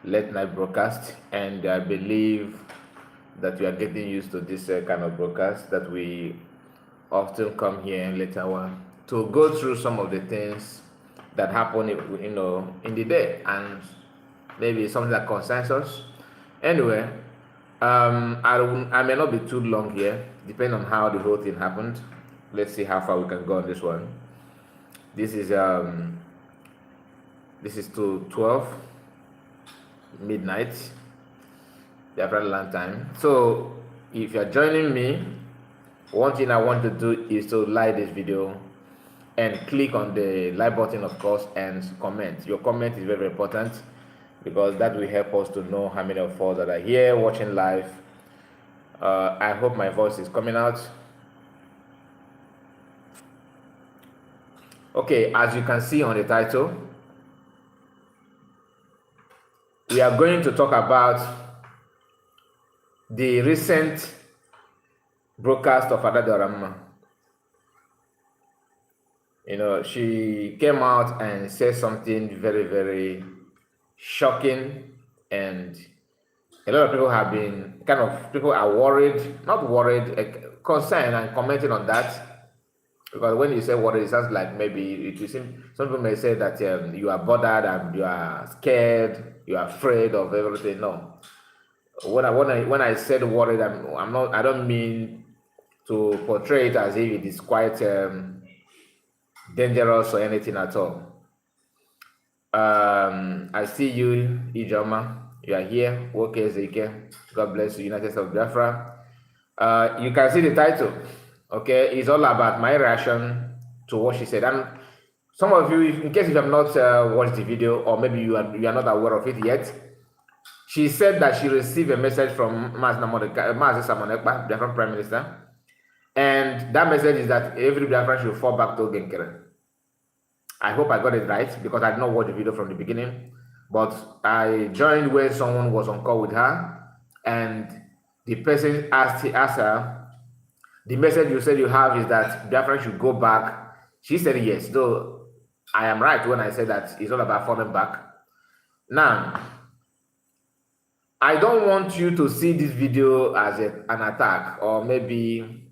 late night broadcast, and I believe that you are getting used to this kind of broadcast that we often come here in later on to go through some of the things that happen, in the day, and maybe something that concerns us. Anyway, I may not be too long here, depending on how the whole thing happened. Let's see how far we can go on this one. This is to 12 midnight Biafran land time. So if you're joining me, one thing I want to do is to like this video and click on the like button, of course, and comment. Your comment is very, very important, because that will help us to know how many of us that are here watching live. I hope my voice is coming out. Okay, as you can see on the title, we are going to talk about the recent broadcast of Adadiorama. She came out and said something very, very shocking, and a lot of people have been people are worried, not worried, concerned and commenting on that. Because when you say worried, it sounds like maybe it will seem, some people may say that you are bothered and you are scared, you are afraid of everything. No, when I said worried, I don't mean to portray it as if it is quite dangerous or anything at all. I see you, Ijoma. You are here. Okay, Zeke. God bless you, United States of Biafra. You can see the title. Okay, it's all about my reaction to what she said. And some of you, in case you have not watched the video, or maybe you are not aware of it yet, she said that she received a message from Mazi Samonekpa, Biafran Prime Minister, and that message is that every Biafran should fall back to Nkere. I hope I got it right, because I did not watch the video from the beginning, but I joined when someone was on call with her, and the person asked her, the message you said you have is that Biafran should go back. She said yes, though I am right when I say that it's all about falling back. Now, I don't want you to see this video as an attack, or maybe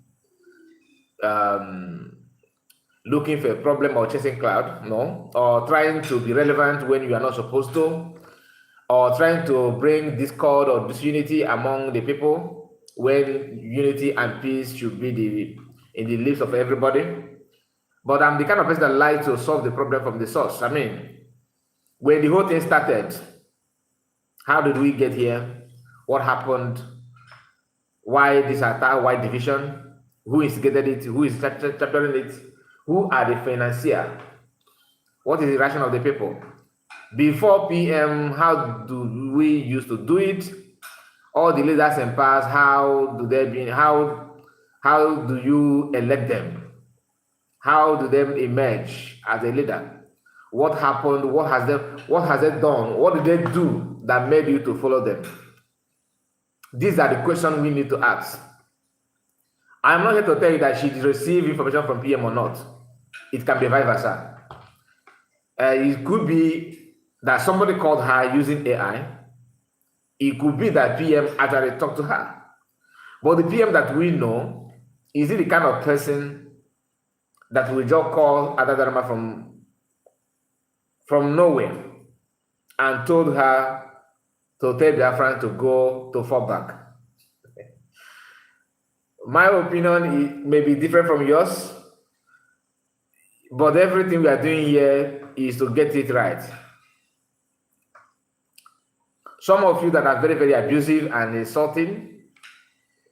looking for a problem or chasing cloud, no, or trying to be relevant when you are not supposed to, or trying to bring discord or disunity among the people when unity and peace should be in the lips of everybody. But I'm the kind of person that likes to solve the problem from the source. I mean, when the whole thing started, how did we get here? What happened? Why this attack? Why division? Who instigated it? Who is championing it? Who are the financier? What is the rationale of the people? Before PM, how do we used to do it? All the leaders in past, how do you elect them? How do they emerge as a leader? What happened? What has they done? What did they do that made you to follow them? These are the questions we need to ask. I'm not here to tell you that she received information from PM or not. It can be vice versa. It could be that somebody called her using AI. It could be that PM actually talked to her. But the PM that we know, is he the kind of person that will just call Adadiorama from nowhere and told her to tell Biafran to go to fall back? My opinion may be different from yours, but everything we are doing here is to get it right. Some of you that are very, very abusive and insulting,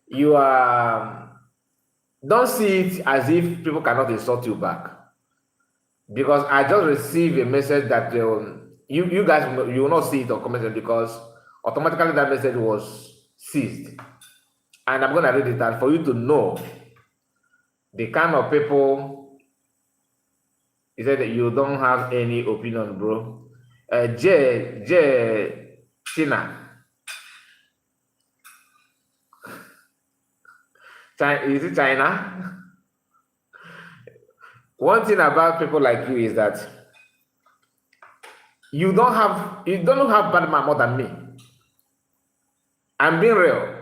you don't see it as if people cannot insult you back. Because I just received a message that you guys, you will not see it on comment, because automatically that message was seized. And I'm going to read it out for you to know the kind of people. He said that you don't have any opinion, bro. China. Is it China? One thing about people like you is that You don't have bad math more than me. I'm being real.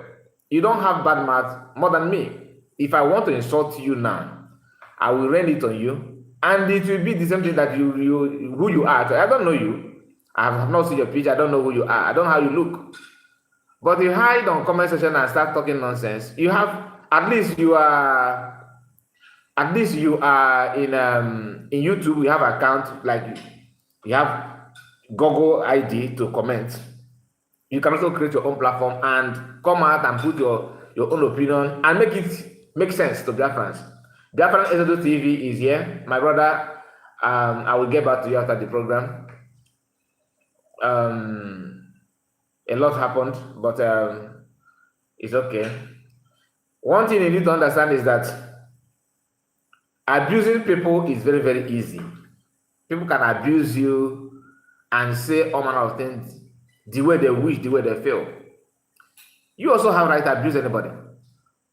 You don't have bad math more than me. If I want to insult you now, I will rain it on you, and it will be the same thing that who you are. I don't know you. I have not seen your picture. I don't know who you are. I don't know how you look. But you hide on comment section and start talking nonsense. You have at least you are in YouTube. You have account, like you have Google ID to comment. You can also create your own platform and come out and put your own opinion and make it make sense to Biafrans. Biafran Exodus TV is here. My brother, I will get back to you after the program. A lot happened, but it's okay. One thing you need to understand is that abusing people is very, very easy. People can abuse you and say all manner of things the way they wish, the way they feel. You also have right to abuse anybody,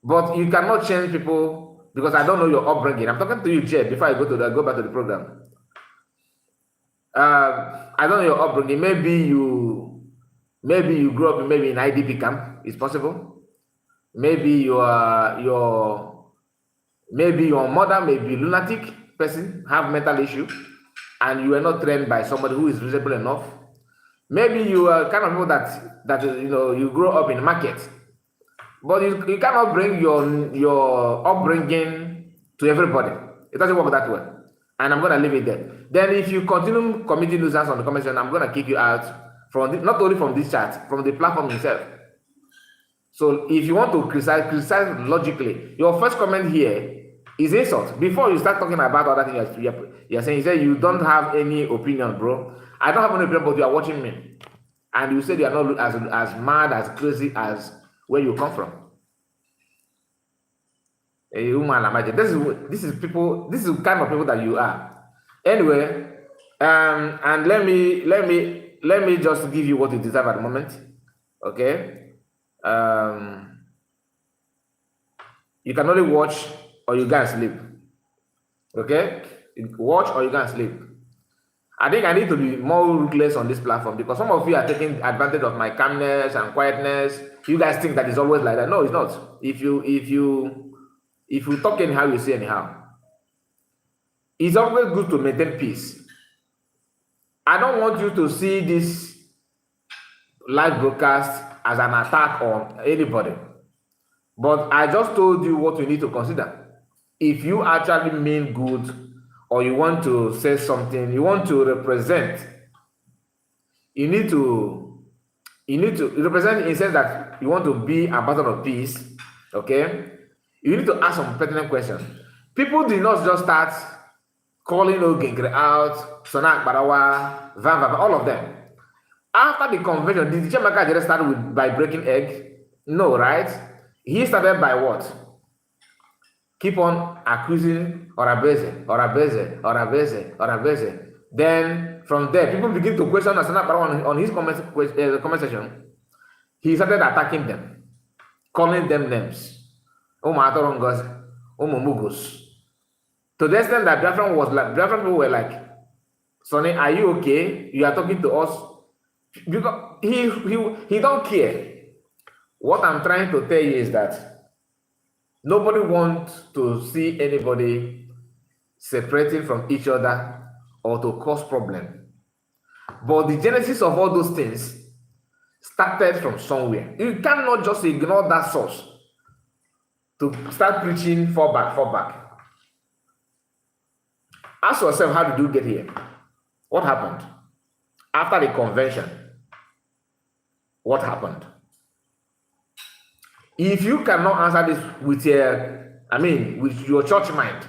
but you cannot change people because I don't know your upbringing. I'm talking to you, Jed, before I go back to the program. I don't know your upbringing. Maybe you grew up in IDP camp. It's possible. Maybe your mother may be lunatic person, have mental issue, and you were not trained by somebody who is reasonable enough. Maybe you are kind of people that you grow up in the market, but you cannot bring your upbringing to everybody. It doesn't work that way. And I'm gonna leave it there. Then if you continue committing nuisance on the comment section, I'm gonna kick you out from not only from this chat, from the platform itself. So if you want to criticize logically, your first comment here is insult. Before you start talking about other things you're saying, you say you don't have any opinion, bro. I don't have any opinion, but you are watching me. And you said you are not as mad, as crazy as where you come from. This is the kind of people that you are. Anyway, and let me just give you what you deserve at the moment. Okay. You can only watch or you can sleep. Okay? Watch or you can sleep. I think I need to be more ruthless on this platform because some of you are taking advantage of my calmness and quietness. You guys think that it's always like that. No, it's not. If you talk anyhow, you say anyhow. It's always good to maintain peace. I don't want you to see this live broadcast as an attack on anybody. But I just told you what you need to consider. If you actually mean good or you want to say something, you want to represent, you need to represent in the sense that you want to be ambassador of peace, okay? You need to ask some pertinent questions. People did not just start calling Nkere out, Sonak Barawa, Van, all of them. After the convention, did the Chamaka just start by breaking egg? No, right? He started by what? Keep on accusing Orabeze. Then from there, people begin to question Asana Barawa on his comment section. He started attacking them, calling them names. Omatorongos, Omomugos. To the extent that Biafran people were like, Sonny, are you okay? You are talking to us? Because he don't care. What I'm trying to tell you is that nobody wants to see anybody separating from each other or to cause problem. But the genesis of all those things started from somewhere. You cannot just ignore that source to start preaching fallback. Ask yourself, how did you get here? What happened? After the convention, what happened? If you cannot answer this with your church mind,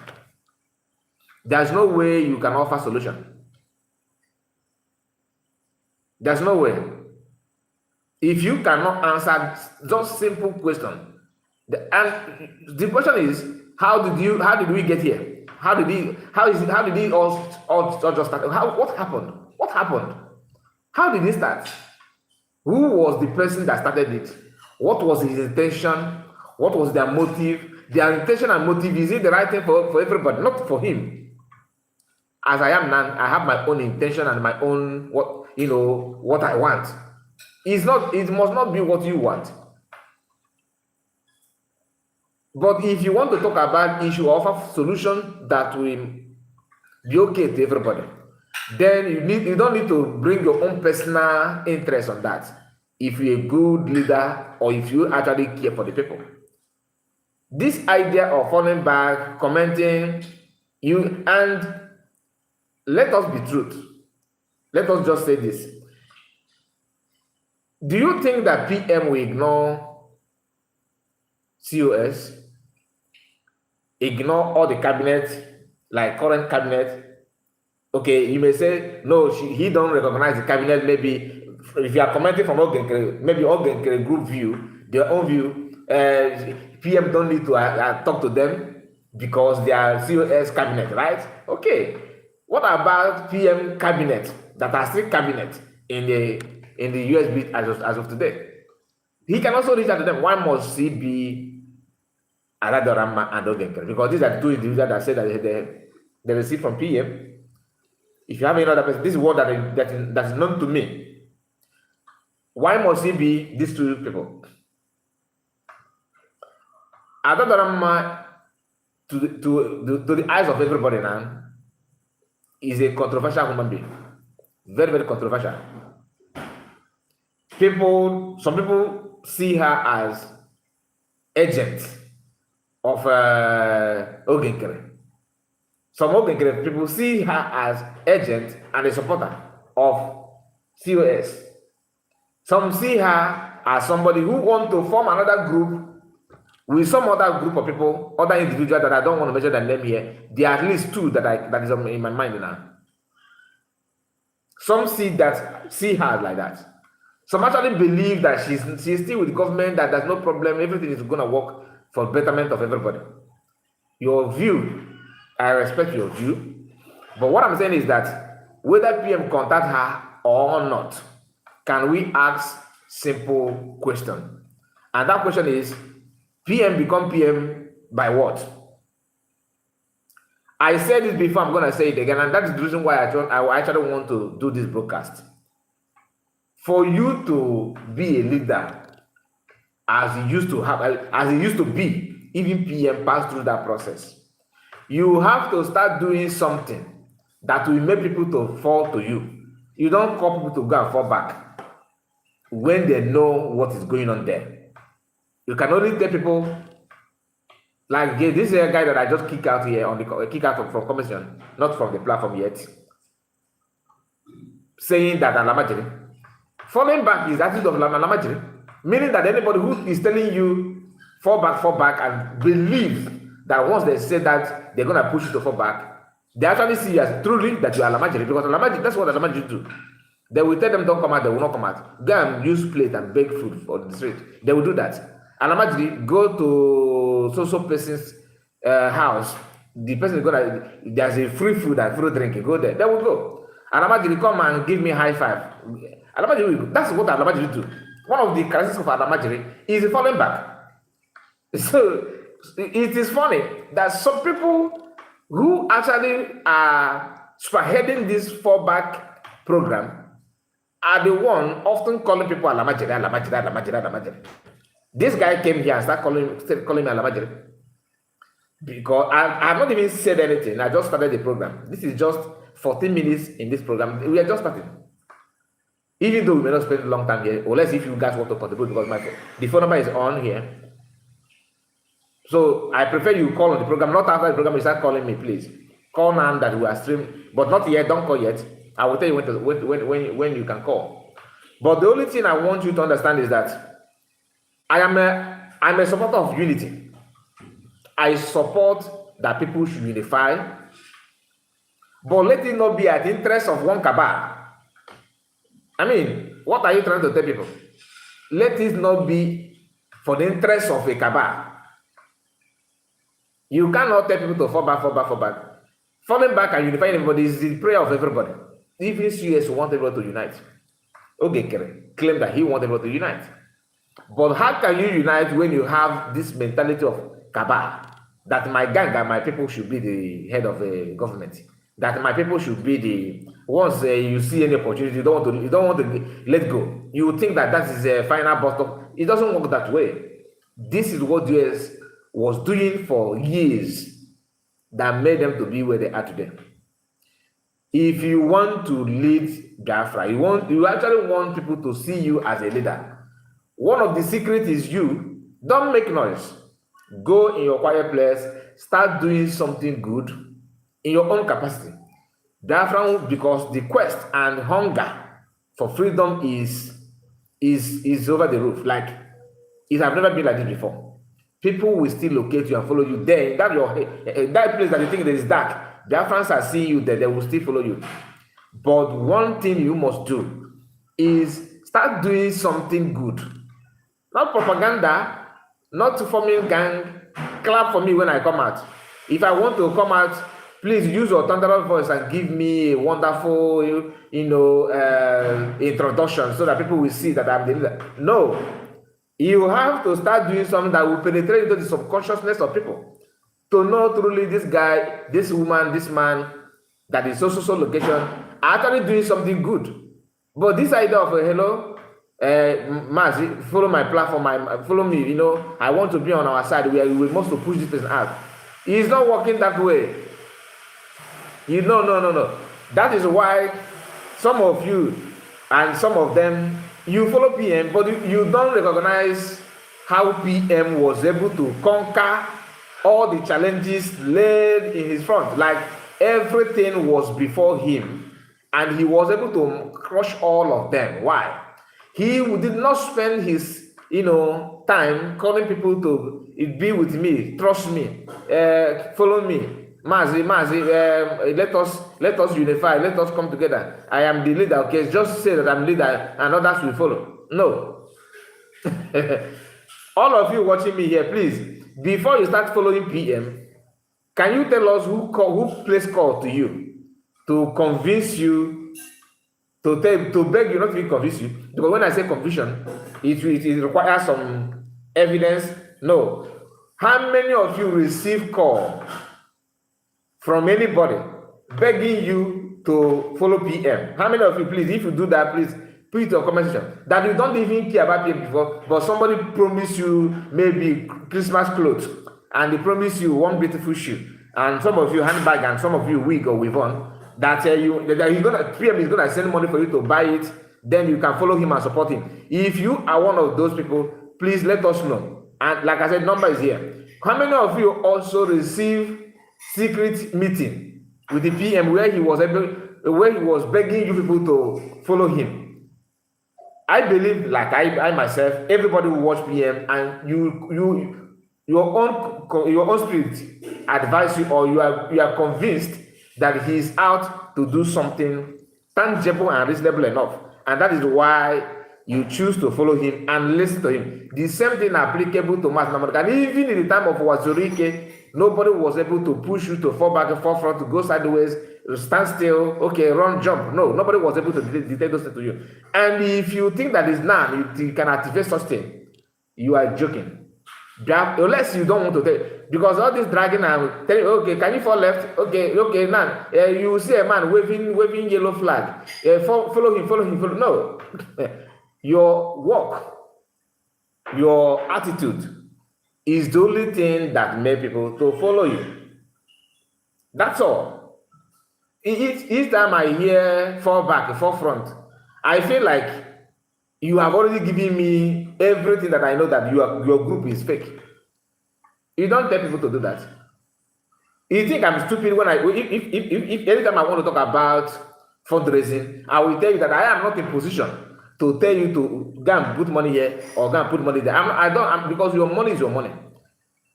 there's no way you can offer solution. There's no way. If you cannot answer just simple question, the question is, how did we get here? How did he all just start? What happened? What happened? How did it start? Who was the person that started it? What was his intention? What was their motive? Their intention and motive, is it the right thing for everybody? Not for him. as I am now, I have my own intention and my own what I want. It must not be what you want. But if you want to talk about issue, offer solution that will be okay to everybody, then you don't need to bring your own personal interest on that. If you're a good leader or if you actually care for the people. This idea of falling back, commenting, and let us be truth. Let us just say this. Do you think that PM will ignore COS, ignore all the cabinet, like current cabinet? Okay, you may say, no, he don't recognize the cabinet. Maybe if you are commenting from Nkere, maybe Nkere group view, their own view, PM don't need to talk to them because they are COS cabinet, right? Okay. What about PM cabinet that are still cabinet in the USB as of today? He can also reach out to them. Why must he be Adadiorama and Nkere? Because these are two individuals that say that they receive from PM. If you have any other person, this is what that is known to me. Why must he be these two people? Adadiorama, to the eyes of everybody now, is a controversial human being. Very, very controversial. Some people see her as agent of Nkere. Some Nkere people see her as agent and a supporter of COS. Some see her as somebody who wants to form another group with some other group of people, other individuals that I don't want to mention their name here. There are at least two that is in my mind now. Some see her like that. Some actually believe that she's still with the government, that there's no problem, everything is going to work for betterment of everybody. Your view, I respect your view, but what I'm saying is that whether PM contact her or not, can we ask simple question? And that question is, PM become PM by what? I said it before, I'm going to say it again, and that is the reason why I actually want to do this broadcast. For you to be a leader, as he used to be, even PM passed through that process, you have to start doing something that will make people to fall to you. You don't call people to go and fall back when they know what is going on there. You can only tell people, like this is a guy that I just kick out here from commission, not from the platform yet, saying that Alamajiri. Falling back is the attitude of Alamajiri, meaning that anybody who is telling you fall back, and believe that once they say that they're gonna push you to fall back, they actually see as truly that you are Alamajiri, because Alamajiri, that's what Alamajiri do. They will tell them don't come out, they will not come out. Go and use plate and bake food for the street. They will do that. Alamajiri, go to so person's house. The person is gonna, there's a free food and free drinking. Go there. They will go. Alamajiri, come and give me high five. Alamajiri, that's what Alamajiri do. One of the characteristics of Alamajiri is falling back. So it is funny that some people who actually are spearheading this fallback program are the one often calling people Alamajiri. This guy came here and started calling me Alamajiri. Because I have not even said anything. I just started the program. This is just 14 minutes in this program. We are just starting. Even though we may not spend a long time here, unless if you guys want to contribute, because the phone number is on here. So I prefer you call on the program, not after the program you start calling me, please. Call now that we are streaming, but not yet, don't call yet. I will tell you when you can call. But the only thing I want you to understand is that I'm a supporter of unity. I support that people should unify, but let it not be at the interest of one cabal. I mean, what are you trying to tell people? Let it not be for the interest of a cabal. You cannot tell people to fall back. Falling back and unifying everybody is the prayer of everybody. Even CS want everybody to unite. Nkere claim that he wants everybody to unite. But how can you unite when you have this mentality of cabal, that my gang and my people should be the head of a government? that my people should be the once you see any opportunity, you don't want to let go. You think that is a final bus stop. It doesn't work that way. This is what US was doing for years that made them to be where they are today. If you want to lead Biafra, you actually want people to see you as a leader. One of the secrets is you don't make noise. Go in your quiet place, start doing something good in your own capacity. Biafra, because the quest and hunger for freedom is over the roof. Like it have never been like this before. People will still locate you and follow you there. That place that you think that is dark, Biafrans are seeing you there, they will still follow you. But one thing you must do is start doing something good. Not propaganda, not forming gang. Clap for me when I come out. If I want to come out, please use your thunderous voice and give me a wonderful, introduction so that people will see that I'm the leader. No. You have to start doing something that will penetrate into the subconsciousness of people to know truly this guy, this woman, this man that is so location are actually doing something good. But this idea of hello, Mazi, follow my platform, follow me, I want to be on our side where we must push this person out. It's not working that way. No. That is why some of you and some of them, you follow PM, but you don't recognize how PM was able to conquer all the challenges laid in his front. Like everything was before him, and he was able to crush all of them. Why? He did not spend his, time calling people to be with me, trust me, follow me. Mazi, let us unify, let us come together. I am the leader, okay? Just say that I'm leader and others will follow. No. All of you watching me here, please, before you start following PM, can you tell us who placed call to you to convince you, to beg you not to be convinced you? Because when I say conviction, it requires some evidence. No. How many of you receive call from anybody begging you to follow PM? How many of you, please, if you do that, please put your comment section that you don't even care about PM before, but somebody promised you maybe Christmas clothes, and they promise you one beautiful shoe, and some of you handbag, and some of you wig or weave on, that PM is gonna send money for you to buy it, then you can follow him and support him. If you are one of those people, please let us know. And like I said, number is here. How many of you also receive secret meeting with the PM where he was begging you people to follow him? I believe, like I myself, everybody will watch PM, and your own spirit advise you, or you are convinced that he is out to do something tangible and reasonable enough, and that is why you choose to follow him and listen to him. The same thing applicable to Mass Namaka. And even in the time of Wazurike, nobody was able to push you to fall back and forefront, to go sideways, stand still, okay, run, jump. No, nobody was able to dictate those things to you. And if you think that is now, you can activate such thing, you are joking. Unless you don't want to take, because all this dragging and telling, okay, can you fall left? Okay, now you see a man waving yellow flag. Follow him. No. Your walk, your attitude is the only thing that made people to follow you. That's all. Each time I hear fall back, forefront, I feel like you have already given me everything that I know that your group is fake. You don't tell people to do that. You think I'm stupid when if anytime I want to talk about fundraising, I will tell you that I am not in position to tell you to go and put money here or go and put money there. Because your money is your money.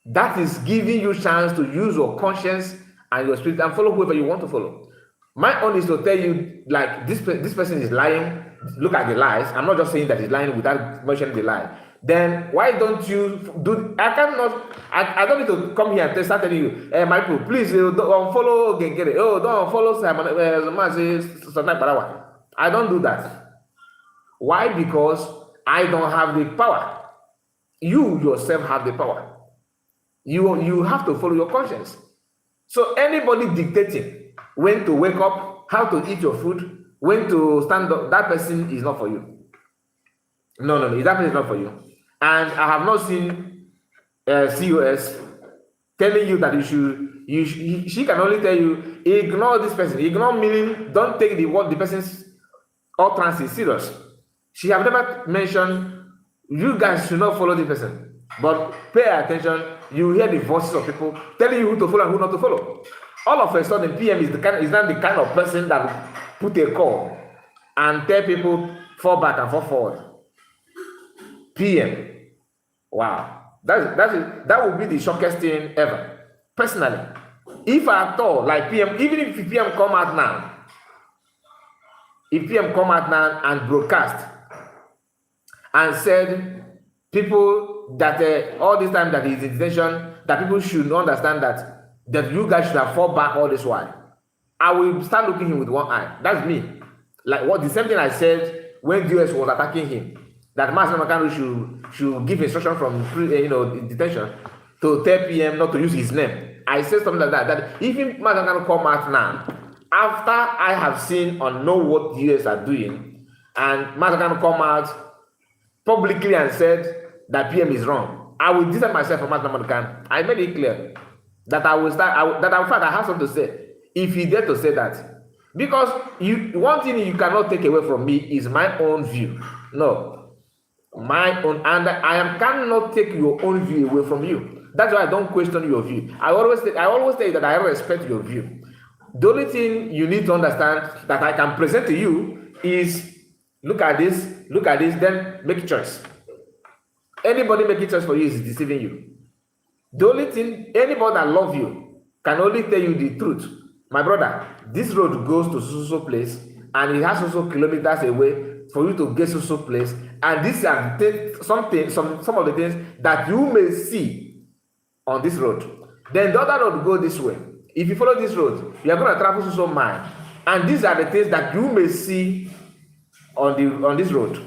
That is giving you chance to use your conscience and your spirit and follow whoever you want to follow. My own is to tell you, like, this person is lying. Look at the lies. I'm not just saying that he's lying without mentioning the lie. Then why don't you do? I don't need to come here and start telling you, my people, please don't follow Nkere. Oh, don't follow Simon. I don't do that. Why? Because I don't have the power. You yourself have the power. You have to follow your conscience. So anybody dictating when to wake up, how to eat your food, when to stand up, that person is not for you. No, that person is not for you. And I have not seen COS telling you that she can only tell you, ignore this person. Ignore meaning, don't take the person's utterance serious. She have never mentioned, you guys should not follow this person. But pay attention, you hear the voices of people telling you who to follow and who not to follow. All of a sudden, PM is not the kind of person that put a call and tell people fall back and fall forward. PM. Wow. That would be the shockiest thing ever. Personally. If at all, like PM, even if PM come out now, and broadcast and said people that all this time that is in detention, that people should understand that you guys should have fall back all this while, I will start looking him with one eye. That's me. Like the same thing I said when US was attacking him, that Master Makano should give instruction from detention to tell PM not to use his name. I said something like that. That even Master Makano come out now, after I have seen or know what the US are doing, and Master Makano come out publicly and said that PM is wrong, I will distance myself from Master Makano. I made it clear that I have something to say if he dare to say that. Because one thing you cannot take away from me is my own view. No, my own, and I cannot take your own view away from you. That's why I don't question your view. I always say that I respect your view. The only thing you need to understand that I can present to you is look at this, then make a choice. Anybody making choice for you is deceiving you. The only thing, anybody that loves you can only tell you the truth. My brother, this road goes to so place, and it has also kilometers away for you to get so place. And these are some of the things that you may see on this road. Then the other road go this way. If you follow this road, you are going to travel so mile. And these are the things that you may see on this road.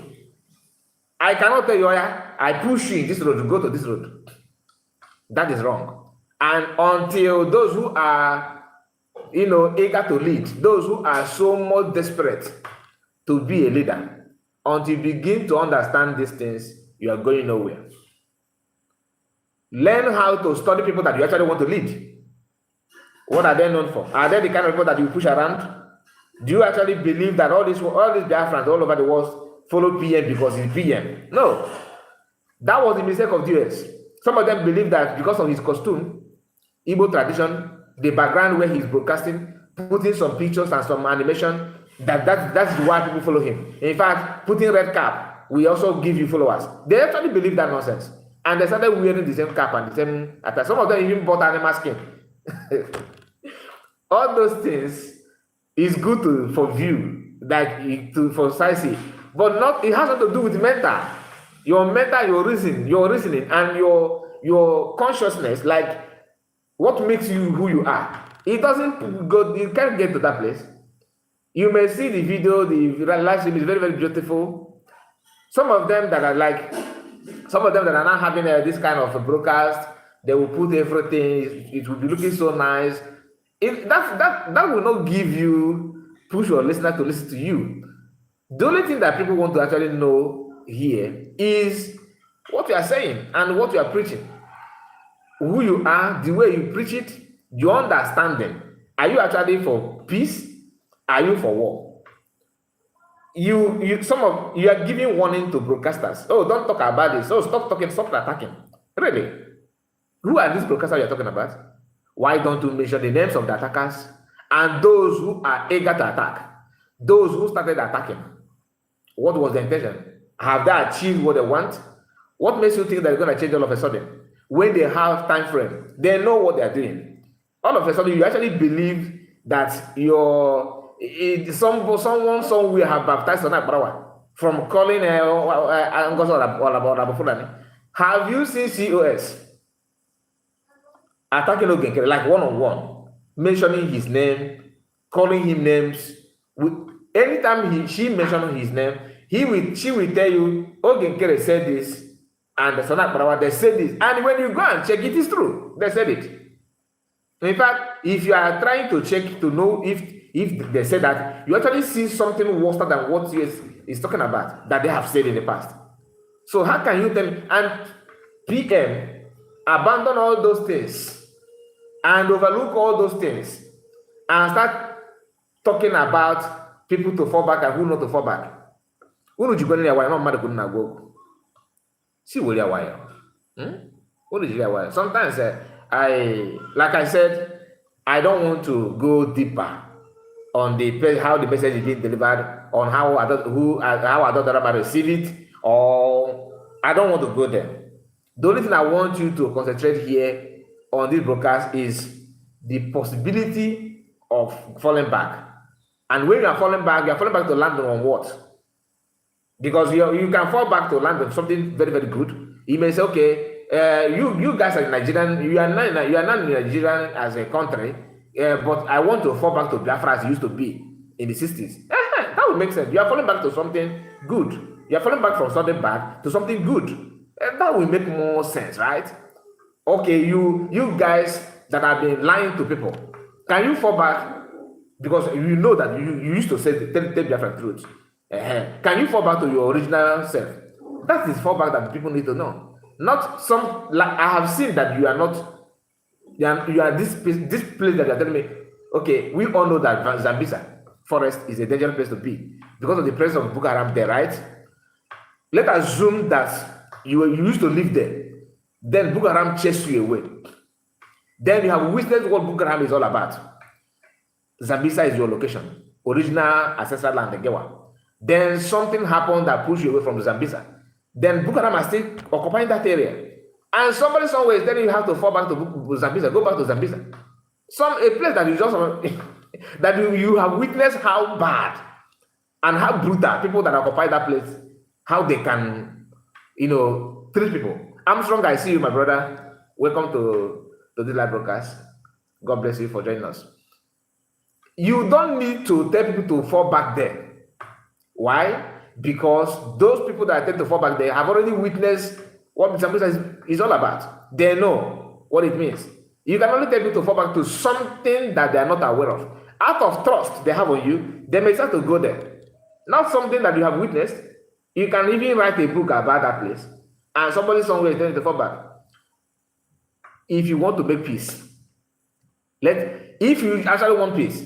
I cannot tell you, I push you in this road to go to this road. That is wrong. And until those who are eager to lead, those who are so much desperate to be a leader, until you begin to understand these things, you are going nowhere. Learn how to study people that you actually want to lead. What are they known for? Are they the kind of people that you push around? Do you actually believe that all these Biafrans all over the world follow PM because he's PM? No. That was the mistake of the US. Some of them believe that because of his costume, Igbo tradition, the background where he's broadcasting, putting some pictures and some animation, that's why people follow him. In fact, putting red cap will also give you followers. They actually believe that nonsense. And they started wearing the same cap and the same attire. Some of them even bought animal skin. All those things is good for view, for society, but not. It has nothing to do with mental. Your mental, your reasoning, and your consciousness, like what makes you who you are. It doesn't go. You can't get to that place. You may see the video. The live stream is very, very beautiful. Some of them that are now having this kind of a broadcast, they will put everything. It will be looking so nice. That will not give you, push your listener to listen to you. The only thing that people want to actually know here is what you are saying and what you are preaching. Who you are, the way you preach it, your understanding. Are you actually for peace? Are you for war? You are giving warning to broadcasters. Oh, don't talk about this. Oh, stop talking, stop attacking. Really? Who are these broadcasters you're talking about? Why don't you mention the names of the attackers and those who are eager to attack? Those who started attacking. What was the intention? Have they achieved what they want? What makes you think they're going to change all of a sudden? When they have time frame, they know what they're doing. All of a sudden, you actually believe that someone somewhere have baptized on that power from calling Have you seen COS attacking Nkere like one-on-one, mentioning his name, calling him names? Anytime she mentions his name, she will tell you, Nkere said this, and the Sonat Parawa, they said this. And when you go and check, it is true. They said it. In fact, if you are trying to check to know if they say that, you actually see something worse than what US is talking about that they have said in the past. So how can you tell me? And PM abandon all those things and overlook all those things and start talking about people to fall back and who not to fall back. See where you are. Sometimes like I said, I don't want to go deeper on how the message is being delivered, on how Adadiorama receive it, or I don't want to go there. The only thing I want you to concentrate here on this broadcast is the possibility of falling back. And when you are falling back to land on what? Because you can fall back to land on something very, very good. You may say, okay, you guys are Nigerian, you are not Nigerian as a country, but I want to fall back to Biafra as it used to be in the 60s. That would make sense. You are falling back to something good. You are falling back from something bad to something good. That will make more sense, right? Okay, you guys that have been lying to people, can you fall back? Because you know that you used to say tell Biafran truth. Can you fall back to your original self? That is fallback that people need to know. Not some, like I have seen that you are not, you are this place that you are telling me, okay, we all know that Zambisa forest is a dangerous place to be because of the presence of Boko Haram there, right? Let's assume that you used to live there. Then Boko Haram chased you away. Then you have witnessed what Boko Haram is all about. Zambisa is your location, original ancestral land, the Gewa. Then something happened that pushed you away from Zambisa. Then Boko Haram is still occupying that area. And somebody somewhere is telling you have to fall back to Zambisa, go back to Zambisa. A place that you just that you have witnessed how bad and how brutal people that occupy that place, how they can, treat people. Armstrong, I see you, my brother. Welcome to this live broadcast. God bless you for joining us. You don't need to tell people to fall back there. Why? Because those people that tend to fall back there have already witnessed what Zambisa is all about. They know what it means. You can only tell people to fall back to something that they are not aware of. Out of trust they have on you, they may start to go there. Not something that you have witnessed. You can even write a book about that place. And somebody somewhere is telling you to fall back. If you want to make peace, if you actually want peace,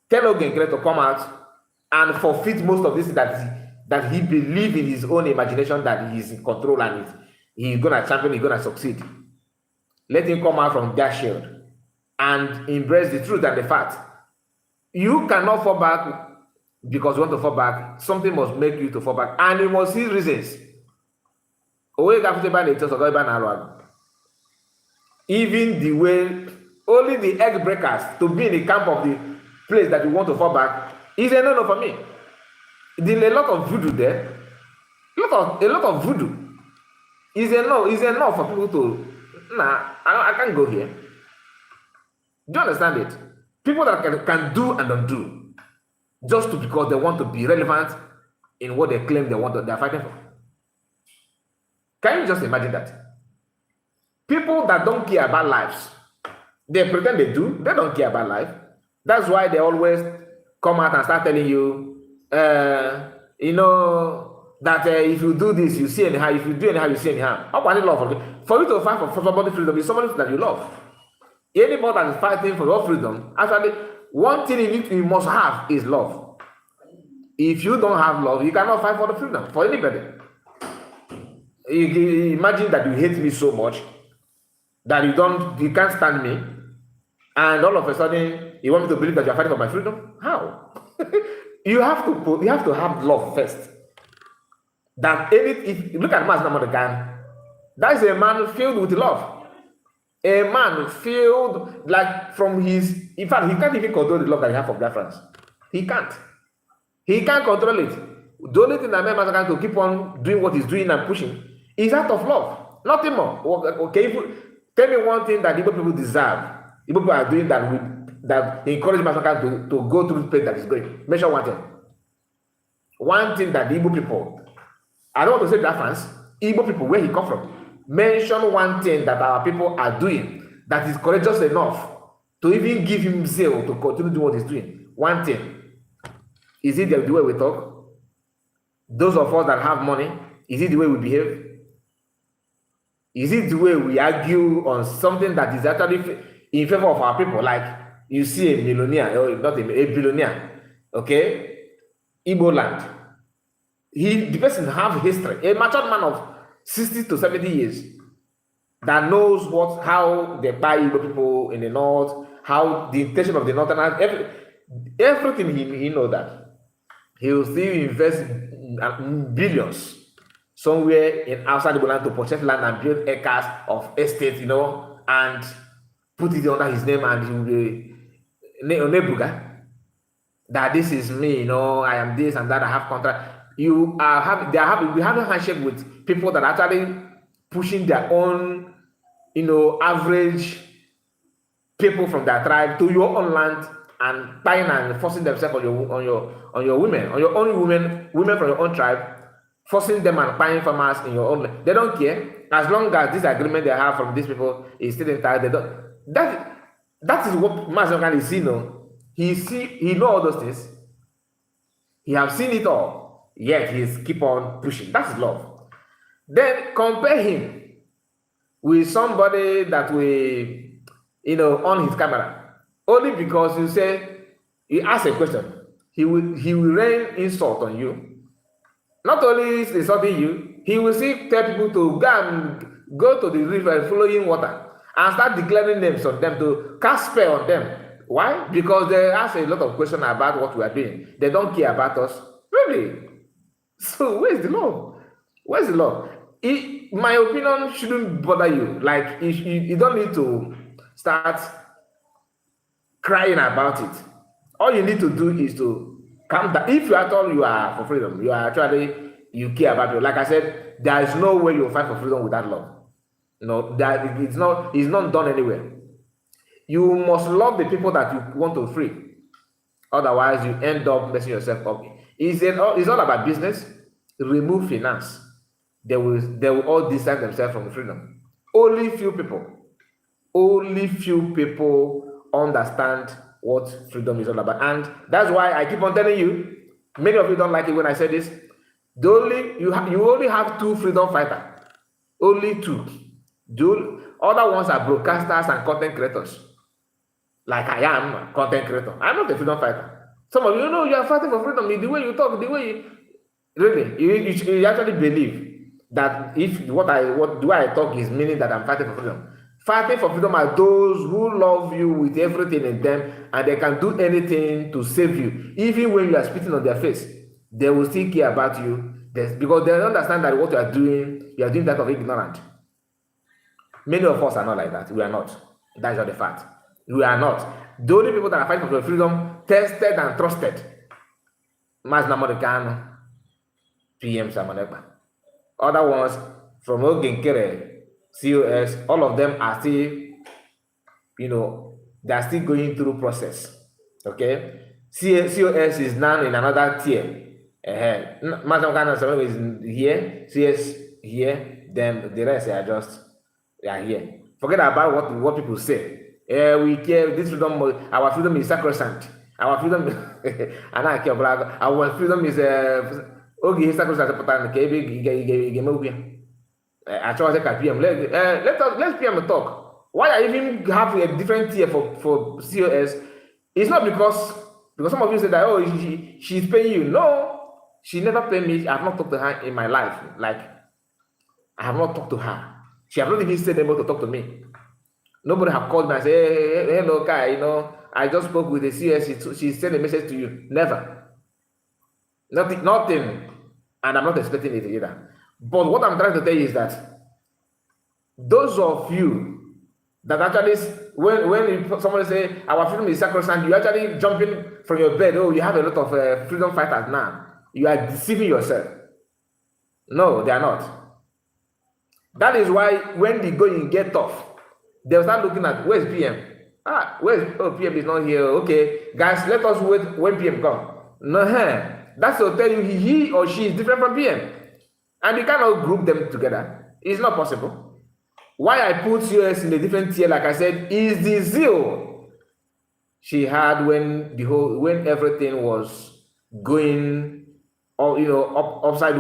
tell Nkere to come out and forfeit most of this that he believes in his own imagination that he's in control and he's gonna champion, he's gonna succeed. Let him come out from that shield and embrace the truth and the fact. You cannot fall back because you want to fall back. Something must make you to fall back, and you must see reasons. Even the way only the egg breakers to be in the camp of the place that you want to fall back is a no-no for me. There's a lot of voodoo there. A lot of voodoo. Is enough for people to I can't go here. Do you understand it? People that can do and don't do just because they want to be relevant in what they claim they're fighting for. Can you just imagine that? People that don't care about lives, they pretend they do, they don't care about life. That's why they always come out and start telling you, that if you do this, you see anyhow, if you do anyhow, you see anyhow. How about love? For you to fight for somebody's freedom is somebody that you love. Anybody that is fighting for your freedom, actually, one thing you must have is love. If you don't have love, you cannot fight for the freedom, for anybody. You imagine that you hate me so much that you can't stand me, and all of a sudden you want me to believe that you're fighting for my freedom? How? you have to have love first. That if look at Master Namadagan, that is a man filled with love. A man filled from his, in fact, he can't even control the love that he has for Biafrans. He can't. He can't control it. The only thing that made Master to keep on doing what he's doing and pushing is out of love. Nothing more. Okay, tell me one thing that Igbo people deserve. Igbo people are doing that encourage Master to go through the place that is going. Mention one thing. One thing that the Igbo people, I don't want to say Biafrans, Igbo people, where he come from. Mention one thing that our people are doing that is courageous enough to even give him zeal to continue doing what he's doing. One thing, is it the way we talk? Those of us that have money, is it the way we behave? Is it the way we argue on something that is actually in favor of our people? Like you see a millionaire, or not a billionaire, okay? Igbo land. The person have history. A mature man of 60 to 70 years that knows how they buy Igbo people in the north, how the intention of the northerners, everything he knows that. He will still invest billions somewhere in outside the land to purchase land and build acres of estate, and put it under his name, and he will be Nebuga. That this is me, I am this and that, I have contract. We have a handshake with people that are actually pushing their own, average people from their tribe to your own land and buying and forcing themselves on your women, on your own women from your own tribe, forcing them and buying farmers in your own. They don't care as long as this agreement they have from these people is still intact. They don't. That is what Master is seeing. He know all those things. He have seen it all. Yet he's keep on pushing. That's love. Then compare him with somebody that will, on his camera. Only because you ask a question, he will rain insult on you. Not only is insulting you, he will tell people to go to the river and follow in water and start declaring names on them, to cast spell on them. Why? Because they ask a lot of questions about what we are doing. They don't care about us. Really? So where's the law? Where's the law? My opinion shouldn't bother you. Like, you don't need to start crying about it. All you need to do is to calm down. If you are for freedom, you care about it. Like I said, there is no way you'll fight for freedom without love. That it's not done anywhere. You must love the people that you want to free. Otherwise, you end up messing yourself up. It's all about business. Remove finance. They will all distance themselves from freedom. Only few people understand what freedom is all about. And that's why I keep on telling you, many of you don't like it when I say this. You only have two freedom fighters. Only two. Other ones are broadcasters and content creators. Like I am a content creator. I'm not a freedom fighter. Some of you know you are fighting for freedom. The way you talk, the way you really, you actually believe that if what I talk is meaning that I'm fighting for freedom. Fighting for freedom are those who love you with everything in them, and they can do anything to save you. Even when you are spitting on their face, they will still care about you, because they understand that what you are doing that of ignorant. Many of us are not like that. We are not. That's not the fact. We are not. The only people that are fighting for freedom, tested and trusted, Mas Namorikano, PM Samanekpa. Other ones from Nkere, COS, all of them are still, they are still going through process. Okay? COS is now in another tier. Mazamkana is here, CS here, then the rest they are here. Forget about what people say. We care, this freedom, our freedom is sacrosanct. Our freedom our freedom is sacrosanct. Let's PM talk. Why I even have a different tier for COS? It's not because some of you say that, oh, she's paying you. No, she never paid me. I have not talked to her in my life. Like, I have not talked to her. She has not even said able to talk to me. Nobody have called me and said, hey, hello, Kai, I just spoke with the CS. She sent a message to you. Never. Nothing. And I'm not expecting it either. But what I'm trying to tell you is that those of you that actually, when someone say our freedom is sacrosanct, you actually jumping from your bed. Oh, you have a lot of freedom fighters now. You are deceiving yourself. No, they are not. That is why when the going get tough, they'll start looking at where's PM. PM is not here. Okay, guys, let us wait when PM come. No, that's to tell you he or she is different from PM. And you cannot group them together. It's not possible. Why I put US in a different tier, like I said, is the zeal she had when everything was going, or upside,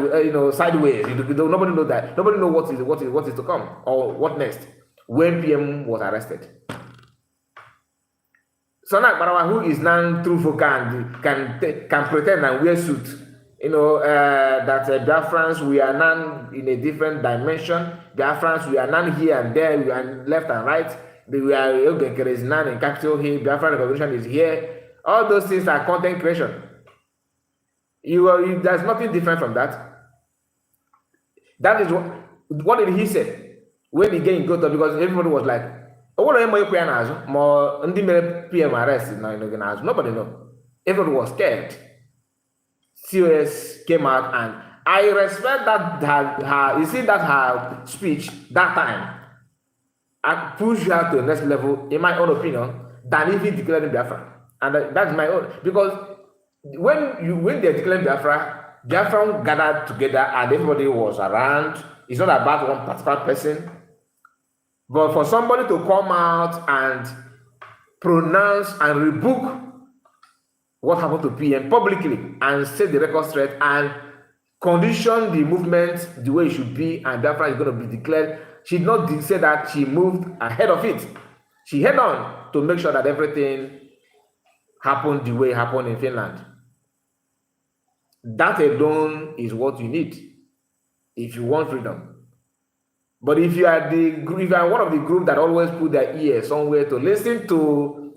sideways. Nobody know that. Nobody know what is to come or what next. When PM was arrested, Sonak Barawa, who is now through Fokan, can pretend and wear suit. That Biafrans, we are now in a different dimension. Biafrans, we are now here and there, we are left and right. We are Nkere is now in capital here. Biafran revolution is here. All those things are content creation. There's nothing different from that. That is what did he say when he came go to, because everybody was like, oh, what am I more PM arrest? Nobody know. Everyone was scared. COS came out, and I respect that her speech that time, I pushed her to the next level, in my own opinion, than if he declared Biafra. And that's my own, because when they declared Biafra, Biafra gathered together and everybody was around. It's not about one particular person. But for somebody to come out and pronounce and rebuke what happened to PM publicly and set the record straight and condition the movement the way it should be, and Biafra is going to be declared. She did not say that, she moved ahead of it. She head on to make sure that everything happened the way it happened in Finland. That alone is what you need if you want freedom. But if you are one of the group that always put their ear somewhere to listen to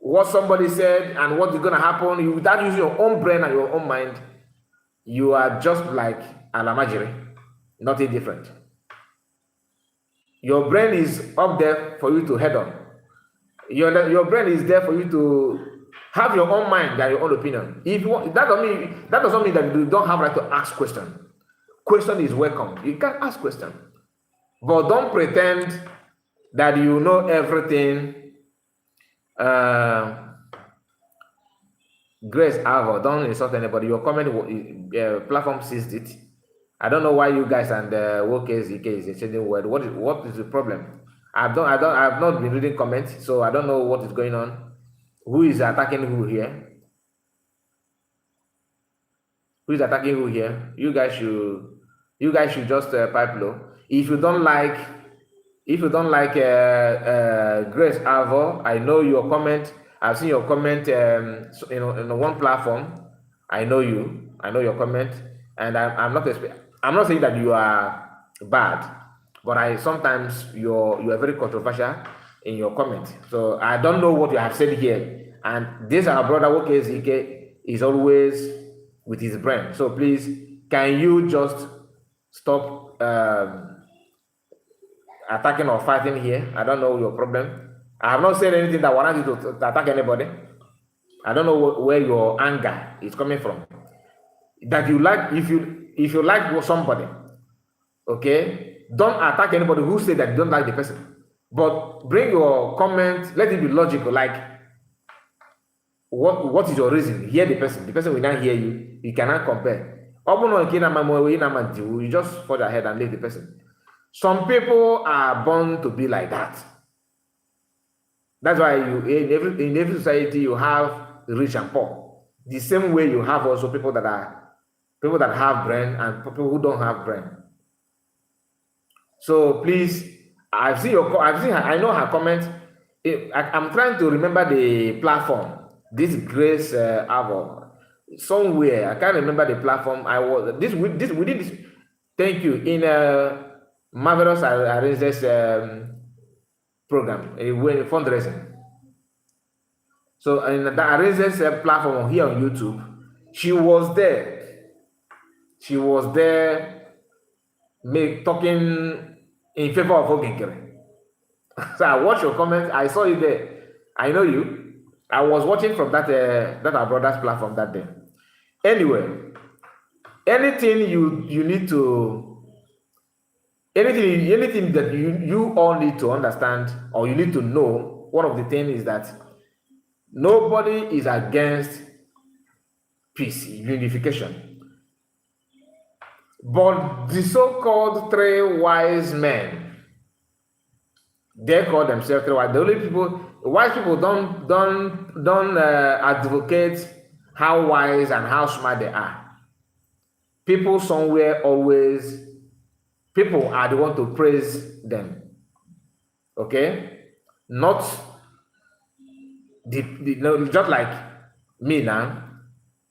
what somebody said and what is going to happen, without using your own brain and your own mind, you are just like Alamajiri, nothing different. Your brain is up there for you to head on. Your brain is there for you to have your own mind and your own opinion. If you want, that doesn't mean that you don't have right to ask questions. Question is welcome. You can ask questions. But don't pretend that you know everything. Grace Avo, don't insult anybody. Your comment platform seized it. I don't know why you guys and WOKZK is exchanging word. What is the problem? I've not been reading comments, so I don't know what is going on. Who is attacking who here? Who is attacking who here? You guys should just pipe low. If you don't like Grace Avo, I know your comment. I've seen your comment in one platform. I know your comment, and I'm not saying that you are bad, but sometimes you're very controversial in your comment. So I don't know what you have said here. And this our brother WOKZK is always with his brain. So please, can you just stop attacking or fighting here? I don't know your problem. I have not said anything that warrants you to attack anybody. I don't know where your anger is coming from. That you like, if you like somebody, okay, don't attack anybody who say that you don't like the person. But bring your comment, let it be logical, like what is your reason? Hear the person will not hear you. You cannot compare. You just forge ahead and leave the person. Some people are born to be like that. That's why in every society you have rich and poor. The same way you have also people that have brain and people who don't have brain. So please, I know her comment. I'm trying to remember the platform. This Grace Avo, somewhere I can't remember the platform. We did this. Thank you. In Marvelous Arranges program, fundraising. So in the Arranges platform here on YouTube, she was there. She was there, talking in favor of Nkere. So I watched your comments. I saw you there. I know you. I was watching from that our brother's platform that day. Anyway, anything you need to, anything that you all need to understand or you need to know, one of the things is that nobody is against peace, unification. But the so-called three wise men, they call themselves three wise. The only people, wise people don't advocate how wise and how smart they are. People somewhere always, people are the one to praise them. Okay, not no, just like me now.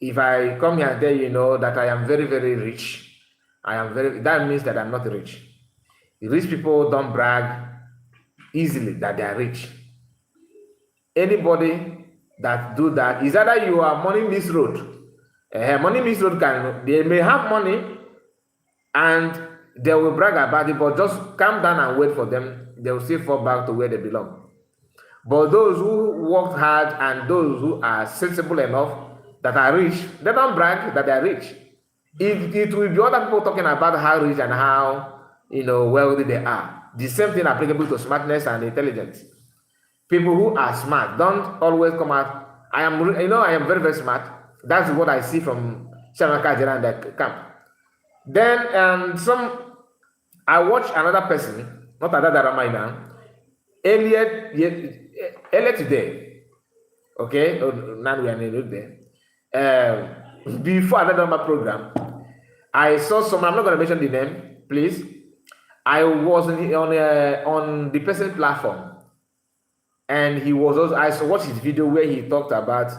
If I come here and tell you, that I am very, very rich, that means that I'm not rich. Rich people don't brag easily that they are rich. Anybody that do that is either you are money misroad. Money misroad they may have money and they will brag about it, but just calm down and wait for them. They will still fall back to where they belong. But those who worked hard and those who are sensible enough that are rich, they don't brag that they are rich. It will be other people talking about how rich and how wealthy they are. The same thing applicable to smartness and intelligence. People who are smart don't always come out. I am very, very smart. That's what I see from Shamaka Jera and the camp. Then I watched another person, not Adadiorama now, earlier today. Okay, now we are there. Before Adadiorama program, I saw someone. I'm not going to mention the name, please. I was on the person platform. And he was also, I watched his video where he talked about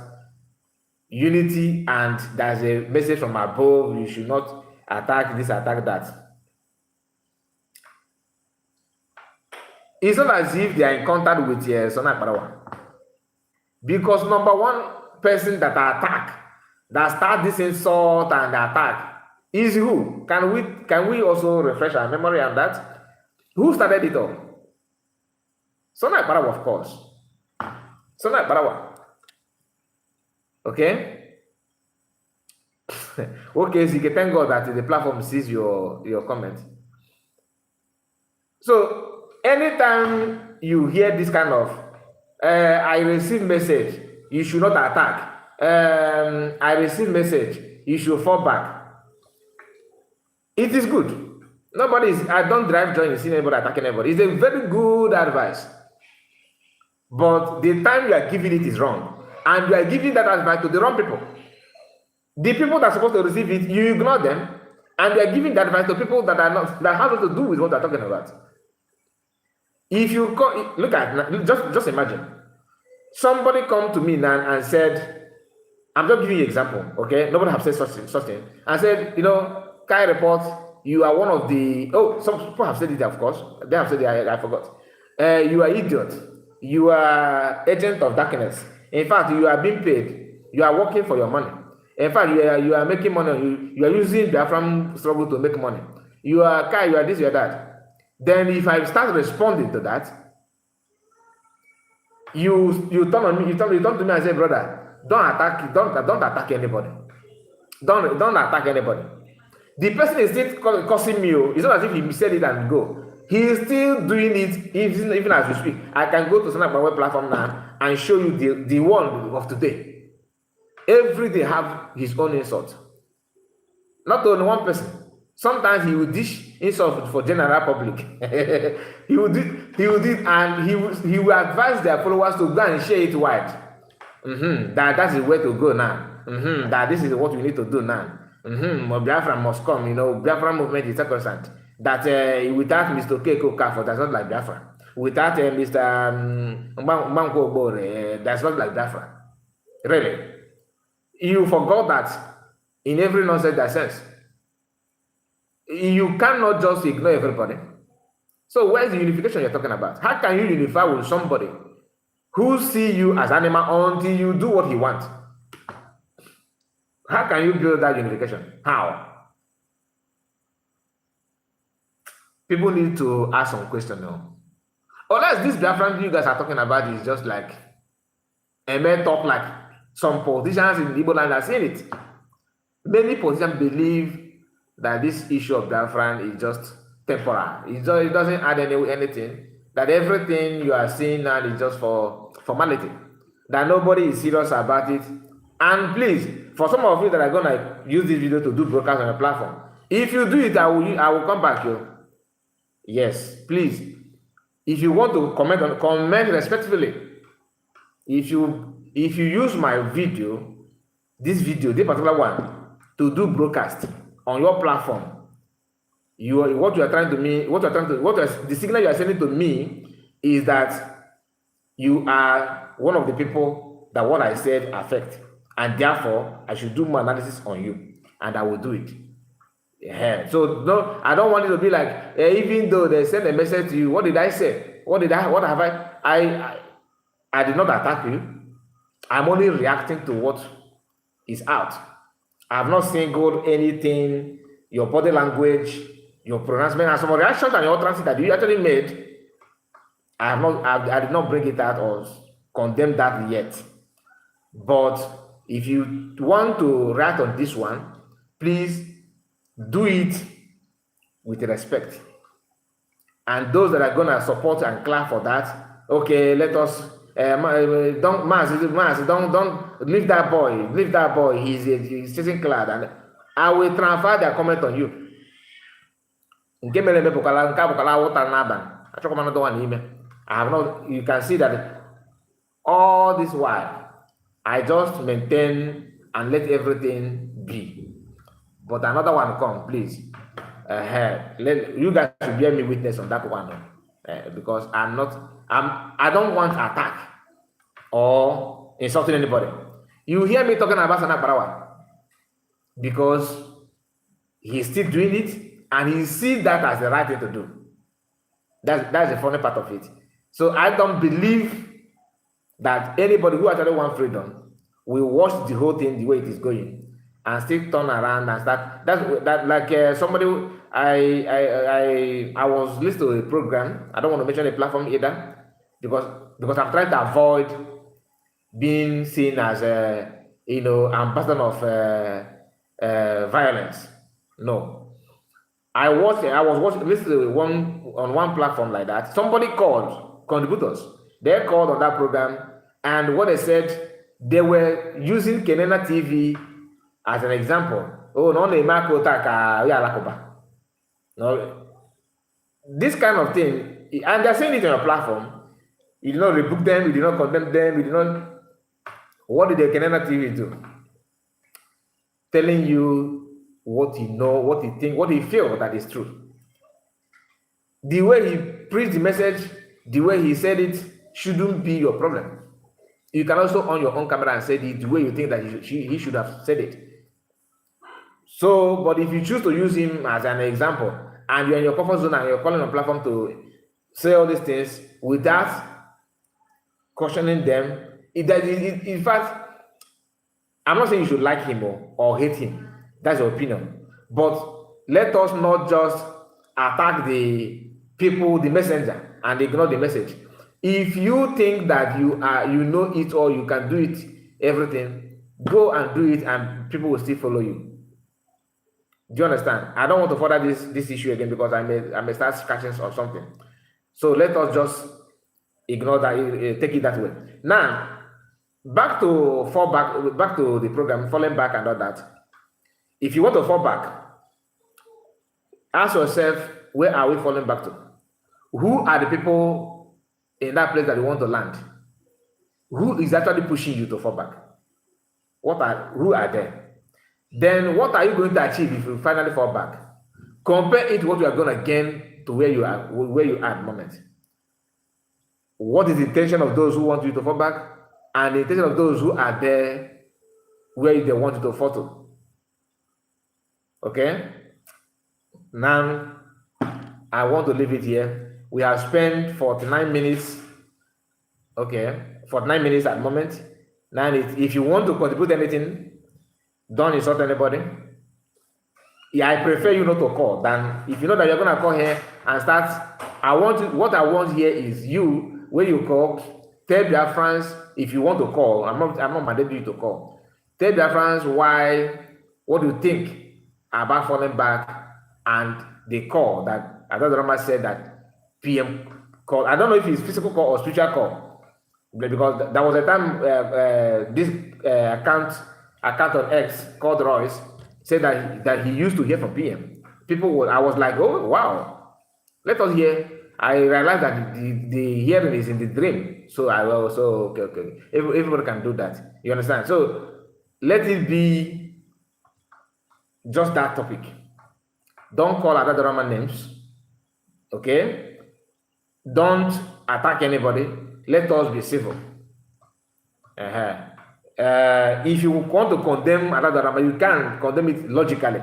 unity and there's a message from above, you should not attack this, attack that. It's not as if they are in contact with Sona Parawa. Because number one person that start this insult and attack is who? Can we also refresh our memory on that? Who started it all? Sona Parawa, of course. Sona Parawa. Okay? Okay, so you can thank God that the platform sees your comment. So, anytime you hear this kind of, I receive message, you should not attack. I receive message, you should fall back. It is good. I don't drive joy in seeing anybody attacking anybody. It's a very good advice. But the time you are giving it is wrong. And you are giving that advice to the wrong people. The people that are supposed to receive it, you ignore them. And you are giving that advice to people that have nothing to do with what they are talking about. If you look at, just imagine. Somebody come to me now and said, I'm just giving you an example, okay? Nobody have said such thing. And said, Kai report, you are one of the, some people have said it, of course. They have said it, I forgot. You are idiot. You are agent of darkness. In fact, you are being paid. You are working for your money. In fact, you are making money. You are using Biafran struggle to make money. You are Kai, you are this, you are that. Then if I start responding to that, you turn on me, you turn to me and say, brother, don't attack anybody. Don't attack anybody. The person is still cursing me. It's not as if he said it and go. He is still doing it even as we speak. I can go to some of my web platform now and show you the one of today. Every day have his own insult. Not only one person. Sometimes he will dish insult for general public. he will do, and he will advise their followers to go and share it wide. That's the way to go now. That this is what we need to do now. Biafran must come. Biafran movement is sacrosanct. That without Mr. Keiko Kafo, that's not like Biafra. Without Mr. Mbanko Bore, that's not like Biafra. Really. You forgot that in every nonsense that sense. You cannot just ignore everybody. So where's the unification you're talking about? How can you unify with somebody who see you as animal until you do what he wants? How can you build that unification? How? People need to ask some questions now. Unless this Biafran you guys are talking about is just like a man talk like some politicians in the Igbo land are saying it. Many politicians believe that this issue of Biafran is just temporal. It doesn't add anything. That everything you are seeing now is just for formality. That nobody is serious about it. And please, for some of you that are gonna use this video to do broadcast on a platform, if you do it, I will come back here. Yes, please. If you want to comment respectfully. if you use my video, this particular one, to do broadcast on your platform, the signal you are sending to me is that you are one of the people that what I said affect, and therefore I should do more analysis on you, and I will do it. Yeah. So no, I don't want it to be like, even though they send a message to you, what did I say? What have I did not attack you. I'm only reacting to what is out. I have not singled anything, your body language, your pronouncement, and some reactions and your utterances that you actually made. I did not bring it out or condemn that yet. But if you want to react on this one, please do it with respect. And those that are gonna support and clap for that, okay, let us don't leave that boy. He's chasing cloud, and I will transfer their comment on you. I have not. You can see that all this while I just maintain and let everything be. But another one come, please. You guys should bear me witness on that one, because I don't want attack or insulting anybody. You hear me talking about Sana Barawa because he's still doing it and he sees that as the right thing to do. That's the funny part of it. So I don't believe that anybody who actually wants freedom will watch the whole thing the way it is going and still turn around and start. That like somebody. I was listening to a program. I don't want to mention a platform either, because I'm trying to avoid being seen as a ambassador of violence. No, I was listening to one platform like that. Somebody called contributors. They called on that program, and what they said, they were using Kenena TV as an example. Oh, no, no, this kind of thing, and they're saying it on your platform. You did not rebuke them, you did not condemn them, you did not. What did the Kenena TV do? Telling you what you know, what you think, what you feel that is true. The way he preached the message, the way he said it, shouldn't be your problem. You can also on your own camera and say it the way you think that he should have said it. So, but if you choose to use him as an example, and you're in your comfort zone and you're calling on platform to say all these things without cautioning them, in fact, I'm not saying you should like him or hate him. That's your opinion. But let us not just attack the people, the messenger, and ignore the message. If you think that you know it or you can do it, everything, go and do it, and people will still follow you. Do you understand? I don't want to further this issue again because I may start scratching or something. So let us just ignore that, take it that way. Now, back to the program, falling back and all that. If you want to fall back, ask yourself, where are we falling back to? Who are the people in that place that you want to land? Who is actually pushing you to fall back? Who are there? Then what are you going to achieve if you finally fall back? Compare it to what you are going to gain to where you are at the moment. What is the intention of those who want you to fall back, and the intention of those who are there where they want you to fall to? Okay? Now, I want to leave it here. We have spent 49 minutes. Okay, 49 minutes at the moment. Now, if you want to contribute anything, don't insult anybody. Yeah, I prefer you not to call than if you know that you're gonna call here and start. What I want here is you, when you call, tell Biafrans if you want to call. I'm not mandating you to call. Tell Biafrans what do you think about falling back, and the call that Adadiorama said that PM call. I don't know if it's physical call or spiritual call, because there was a time this account on X called Royce said that he used to hear from PM. I was like, oh wow, let us hear I realized that the hearing is in the dream. So I also, okay. Everybody can do that. You understand? So let it be just that topic. Don't call Adadiorama names. Okay? Don't attack anybody. Let us be civil. If you want to condemn Adadiorama, you can condemn it logically.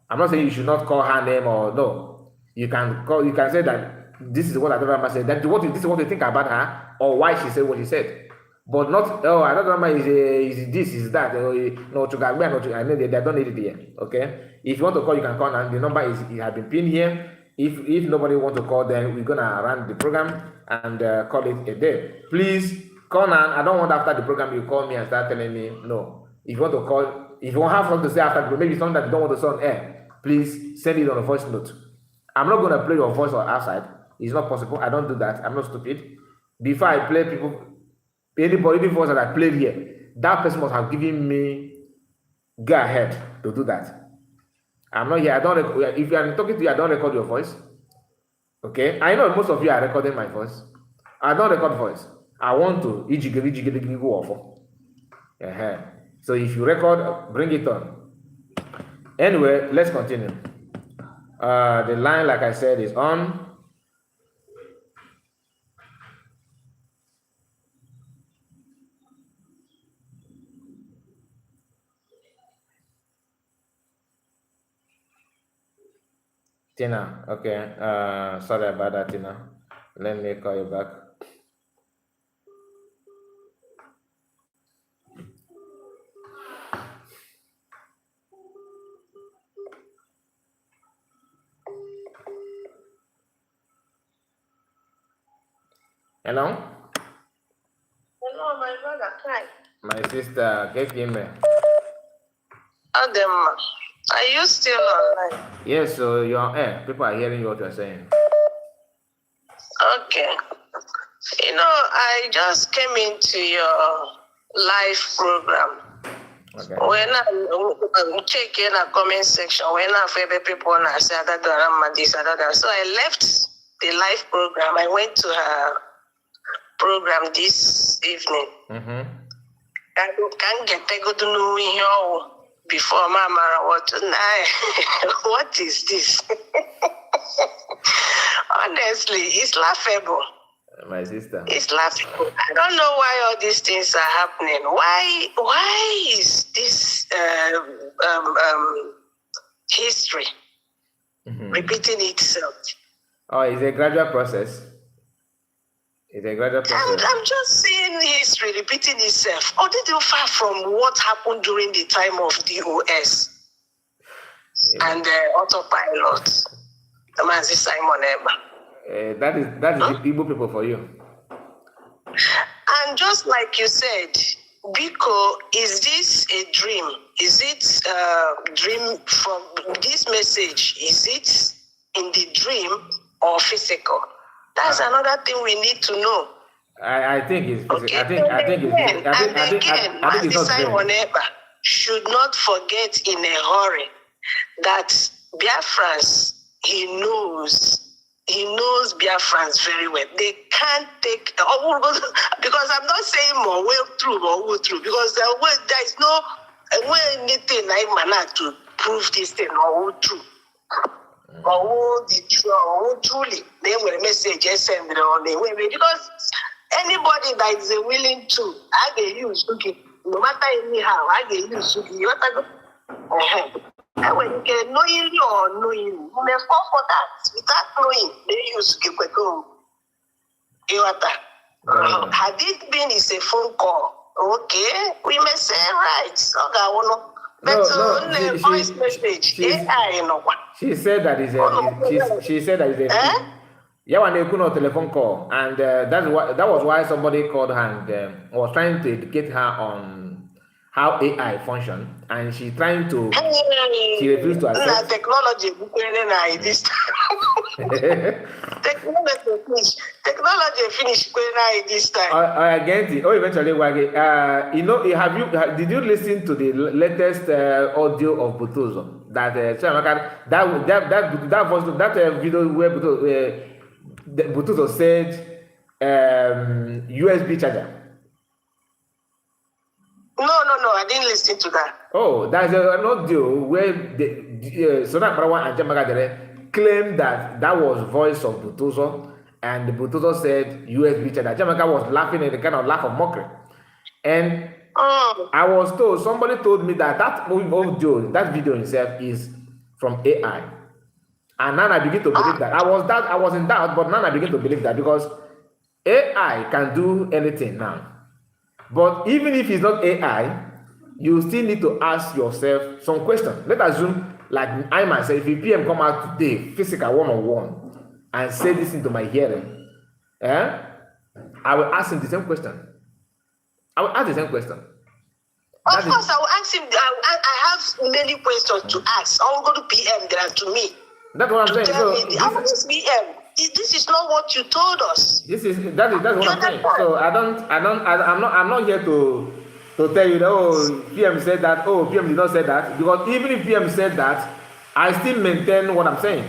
I'm not saying you should not call her name or no. You can say that this is what Adadiorama said. This is what you think about her or why she said what she said. But not Adadiorama is this, is that. No, I know they don't need it here. Okay. If you want to call, you can call, and the number it has been pinned here. If nobody wants to call, then we're gonna run the program and call it a day. Please call now. I don't want after the program you call me and start telling me no. If you want to call, if you don't have something to say after, maybe something that you don't want to say on air, please send it on a voice note. I'm not gonna play your voice or outside. It's not possible. I don't do that. I'm not stupid. Before I play any voice that I played here, that person must have given me go ahead to do that. I'm not here. If you are talking to you, I don't record your voice. Okay? I know most of you are recording my voice. I don't record voice. I want to. So if you record, bring it on. Anyway, let's continue. The line, like I said, is on. Tina, okay. Sorry about that, Tina. Let me call you back. Hello? Hello, my brother. Hi. My sister, get me. Adam, are you still online? Yes, so you're on air. People are hearing what you're saying. Okay. I just came into your live program. Okay. When I'm checking the comment section, when I favorite people and I said Adadiorama this, that. So I left the live program. I went to her program this evening. Mm-hmm. I can't get to go to know here before Mama what is this? Honestly, it's laughable. My sister. It's laughable. I don't know why all these things are happening. Why is this history repeating itself? Oh, it's a gradual process. I'm just seeing history repeating itself. Or did you far from what happened during the time of DOS and autopilot? The man is Simon Emma. That is the Igbo people for you. And just like you said, Biko, is this a dream? Is it a dream from this message? Is it in the dream or physical? That's another thing we need to know. I think it's okay. I think it's Simon Eba should not forget in a hurry that Biafrans, he knows Biafrans very well. They can't take because I'm not saying more well true because there is no anything like to prove this thing or true. Or the true or truly they will message send on the way because anybody that is willing to I get use no matter anyhow I get use and when you can knowingly or knowing, you may fall for that. Without knowing, they use to go. Had it been is a phone call, okay, we may say right. But voice message, she said that is a she said that is a yeah, when they couldn't telephone call, and that was why somebody called her and was trying to educate her on how AI function, and she trying to she refused to accept technology. This technology finish this time. I get it. Oh, eventually, did you listen to the latest audio of Butozo? That video where the Bututo said USB charger. No, I didn't listen to that. Oh, there's an audio where Sona Brawa and Jamagadere claimed that was voice of Butuzo, and the Butuzo said USB charger. Jamaga was laughing in a kind of laugh of mockery. And I was told, somebody told me that audio, that video itself is from AI. And now I begin to believe that. I was in doubt, but now I begin to believe that because AI can do anything now. But even if it's not AI, you still need to ask yourself some questions. Let's assume, like I myself, if PM come out today, physical one-on-one, and say this into my hearing, I will ask him the same question. Of course, I will ask him. I have many questions to ask. I will go to PM there to me. That's what I'm saying. So PM. This is not what you told us. That's what I'm saying. So I'm not here to tell you that, oh, PM said that, oh, PM did not say that, because even if PM said that, I still maintain what I'm saying.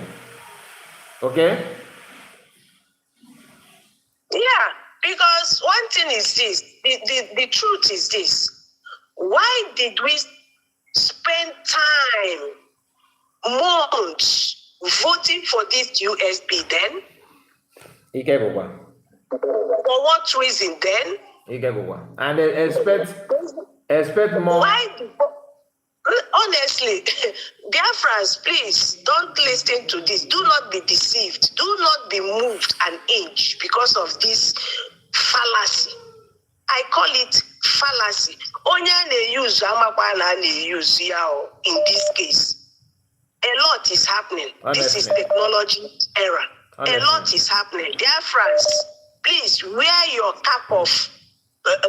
Okay? Yeah, because one thing is this, the truth is this. Why did we spend time, months, voting for this USB then? For what reason then? And expect more. Why? Honestly, Biafrans, please don't listen to this. Do not be deceived. Do not be moved an inch because of this fallacy. I call it fallacy. In this case, a lot is happening. Honestly. This is technology era. Honestly. A lot is happening. Biafrans, please wear your cap of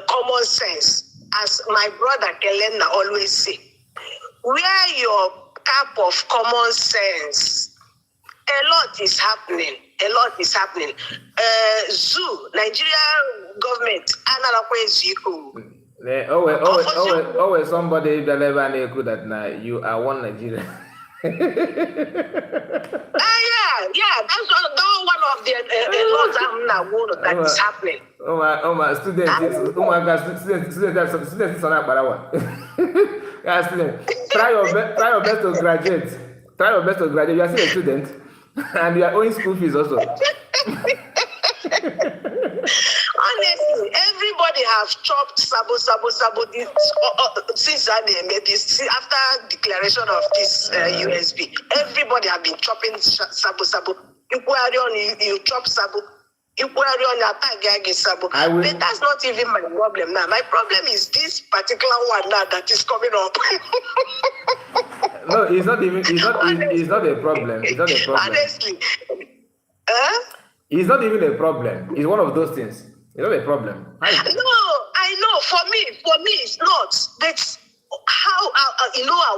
common sense, as my brother Kelena always say. Wear your cap of common sense. A lot is happening. Zoo, Nigeria government, always somebody that now you are one Nigeria. That's one of the laws that is happening. My students are not barawa. Try your best to graduate. You are still a student, and you are owing school fees also. Honestly, everybody have chopped sabo since after declaration of this USB. Everybody have been chopping sabo. You chop sabo. But that's not even my problem now. My problem is this particular one now that is coming up. No, it's not a problem. Honestly. It's not even a problem. It's one of those things. It's not a problem. No, I know. For me, it's not. That's how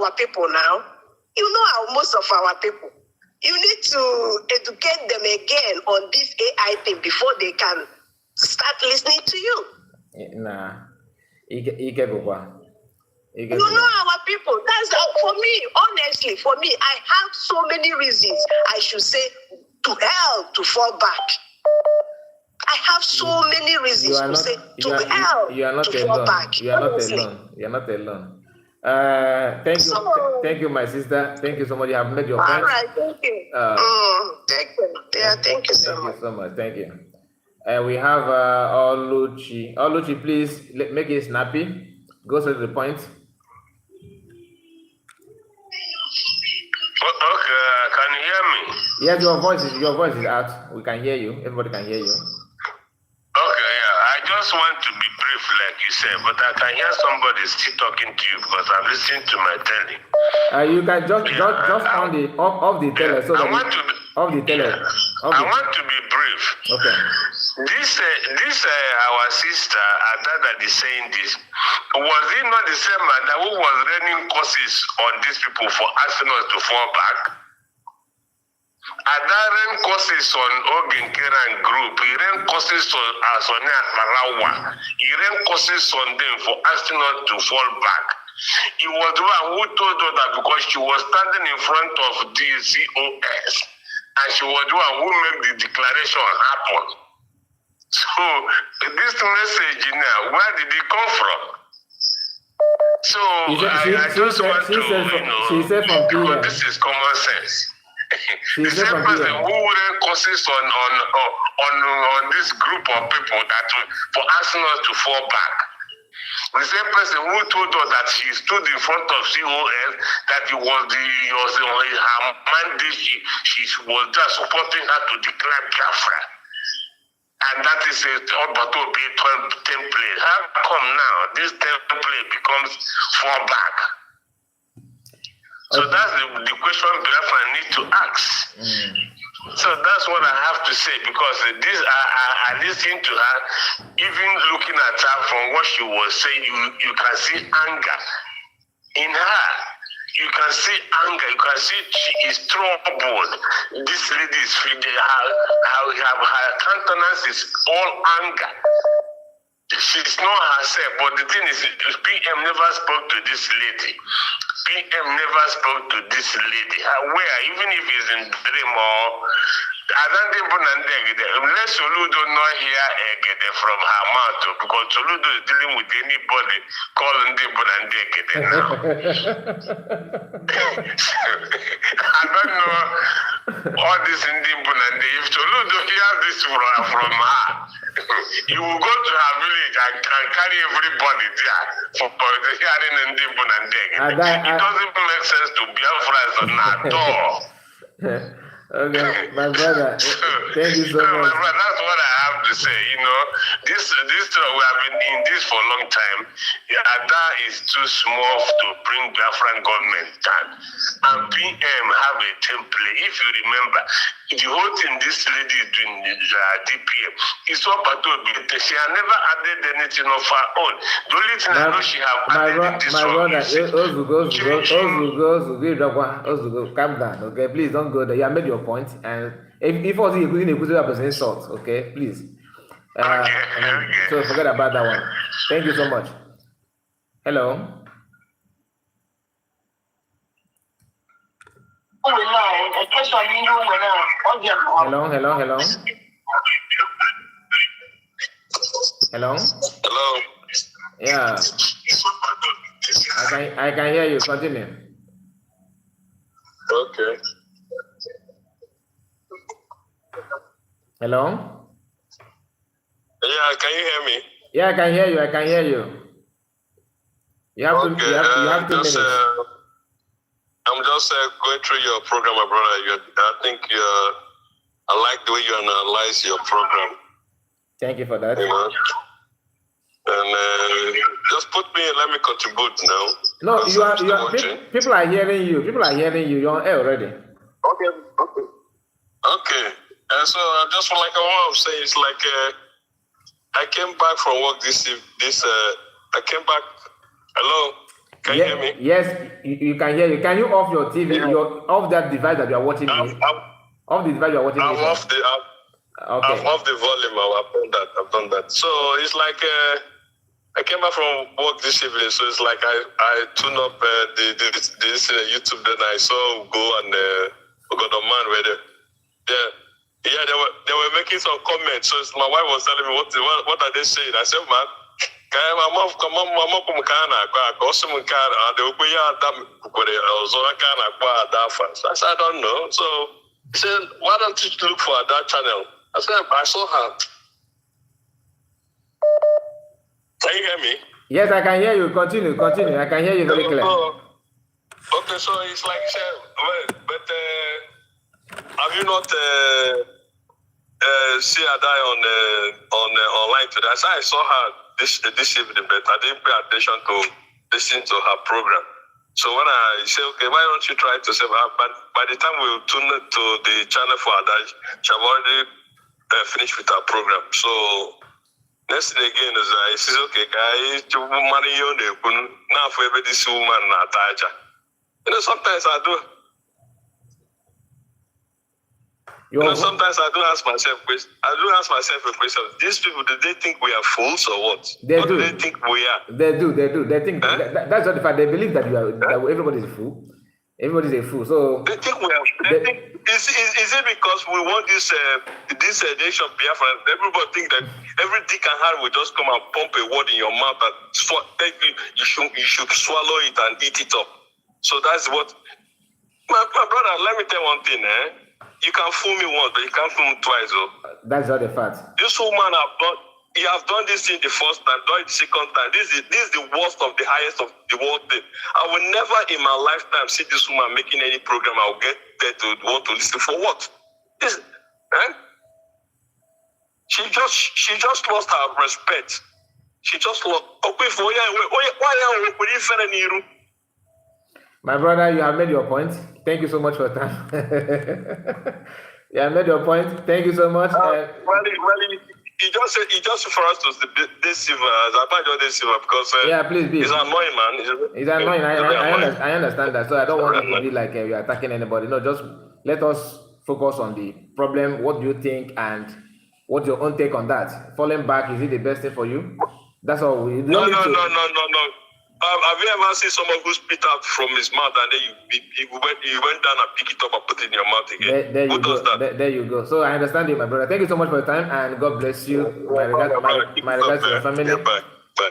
our people now. Most of our people. You need to educate them again on this AI thing before they can start listening to you. Nah. Our people. That's for me. Honestly, for me, I have so many reasons. I should say to hell to fall back. I have so many reasons to say to hell to fall back. You are not alone. Thank you, my sister. Thank you so much. You have made your point. All right, thank you. Thank you. Yeah, thank you so much. Thank you so much. Thank you. We have Oluchi. Oluchi, please make it snappy. Go straight to the point. Okay, can you hear me? Yes, your voice is out. We can hear you. Everybody can hear you. Okay, yeah. I just want to be brief, like you said, but I can hear somebody still talking to you because I'm listening to my telly. You can just on the off the teller. So I want to be brief. Okay. This our sister Adada is saying this. Was it not the same man that who was running courses on these people for asking us to fall back? Ada ran courses on Nkere and group. He ran courses on Sonia Malawa. He ran courses on them for asking us to fall back. He was the one who told us that because she was standing in front of the COS and she was the one who made the declaration happen. So this message now, where did it come from? So I just want to, because this is common sense. The same person who wouldn't consist on this group of people that for asking us to fall back. The same person who told us that she stood in front of COS, that it was her mandate, she was just supporting her to declare Biafra. And that is a template. How come now this template becomes fallback? So that's the question Biafra need to ask. So that's what I have to say, because I listened to her, even looking at her from what she was saying, you can see anger in her. You can see anger. You can see she is troubled. This lady is feeling her countenance is all anger. She's not herself, but the thing is, PM never spoke to this lady. PM never spoke to this lady. Where, even if he's in dream or unless Soludo not hear Egede from her mouth, because Soludo is dealing with anybody calling them Bunandegede now. I don't know all this in the Bunande. If Soludo hears this from her, you will go to her village and carry everybody there for hearing in the Bunandegede. It doesn't make sense to Biafrans at all. Okay, my brother, thank you so much. My brother, that's what I have to say. This we have been in this for a long time. Ada is too small to bring Biafran government down. And PM have a template. If you remember, the whole thing this lady is doing, DPM, is all part of it. She has never added anything of her own. The only thing I know she have added this one. Ozugo, calm down, okay? Please don't go there. You have made your point, and if also you're using a good represent salt, okay? Please. So forget about that one. Thank you so much. Hello. Hello. Yeah. I can hear you. Continue. Okay. Hello? Yeah, can you hear me? Yeah, I can hear you. You have to. You have 2 minutes. I'm just going through your program, my brother. I think I like the way you analyze your program. Thank you for that. And just put me. Let me contribute now. No, you are. People are hearing you. You're on air already. Okay. And so just like what I'm saying, it's like I came back from work I came back. Hello, can you hear me? Yes, you can hear you. Can you off your TV? Yeah. Off that device that you are watching. Off the device you are watching. I'm off the. Okay. I'm off the volume. I've done that. So it's like I came back from work this evening. So it's like I tuned up this YouTube. Then I saw Go and got a man where they were making some comments. So my wife was telling me what are they saying? I said, man, I said, I don't know. So he said, why don't you look for that channel? I said, I saw her. Can you hear me? Yes, I can hear you. Continue. I can hear you very clear. Okay, so it's like you said, but have you not see Ada on online today? I saw her this evening, but I didn't pay attention to listen to her program. So when I say, okay, why don't you try to save her? But by the time we tune to the channel for Ada, she have already finished with her program. So next thing again is I says, okay, guys, you marry you now for every this woman Nataja. Sometimes I do. Sometimes I do ask myself a question. These people, do they think we are fools or what? What do they think we are? They do. They think that's not the fact. They believe that that everybody is a fool. Everybody's a fool. So they think we are. Is it because we want this nation Biafra? Everybody think that every dick and Harry will just come and pump a word in your mouth and you should swallow it and eat it up. So that's what. My brother, let me tell you one thing. You can fool me once, but you can't fool me twice. Oh. That's not the fact. This woman you have done this thing the first time, done it the second time. This is the worst of the highest of the world thing. I will never in my lifetime see this woman making any program. I will get there to want to listen for what? She just lost her respect. She just lost. My brother, you have made your point. Thank you so much for your time. You have made your point. Thank you so much. He just for us to deceive because yeah, please be. He's annoying, man. He's annoying. I understand that. So I don't want it to be like we are attacking anybody. No, just let us focus on the problem. What do you think, and what's your own take on that? Falling back, is it the best thing for you? That's all. We No. Have you ever seen someone who spit out from his mouth and then you went down and pick it up and put it in your mouth again? Who does that? There you go. So I understand you, my brother. Thank you so much for your time, and God bless you. My regards to your family. Bye.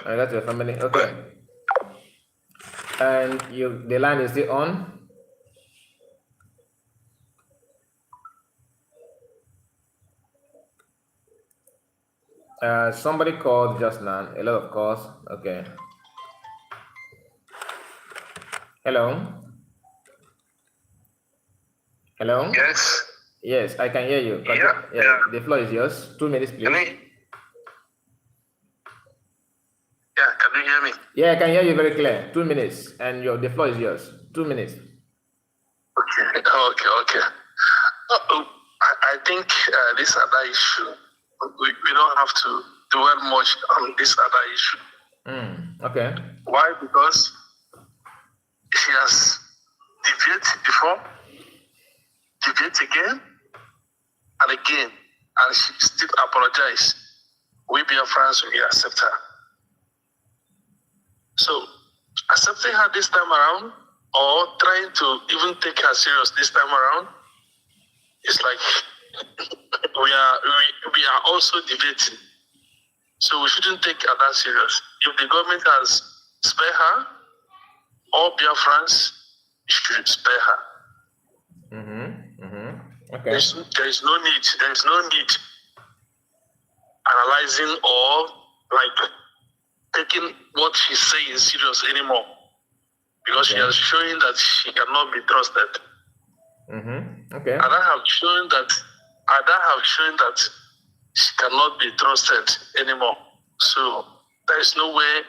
My regards to your family. Okay. And the line is still on. Somebody called just now. A lot of calls. Okay. Hello. Hello. Yes. Yes, I can hear you. Yeah. The floor is yours. 2 minutes, please. Can you hear me? Yeah, I can hear you very clear. 2 minutes, and the floor is yours. 2 minutes. Okay. I think this other issue, we don't have to dwell much on this other issue. Okay. Why? Because she has deviated before, deviated again, and again, and she still apologized. We Biafrans, we accept her. So, accepting her this time around, or trying to even take her serious this time around, is like we are also debating. So we shouldn't take her that serious. If the government has spared her, all Biafrans should spare her. Okay. There is no need analyzing or like taking what she's saying serious anymore, because she has shown that she cannot be trusted. Okay. Ada have shown that she cannot be trusted anymore. So there is no way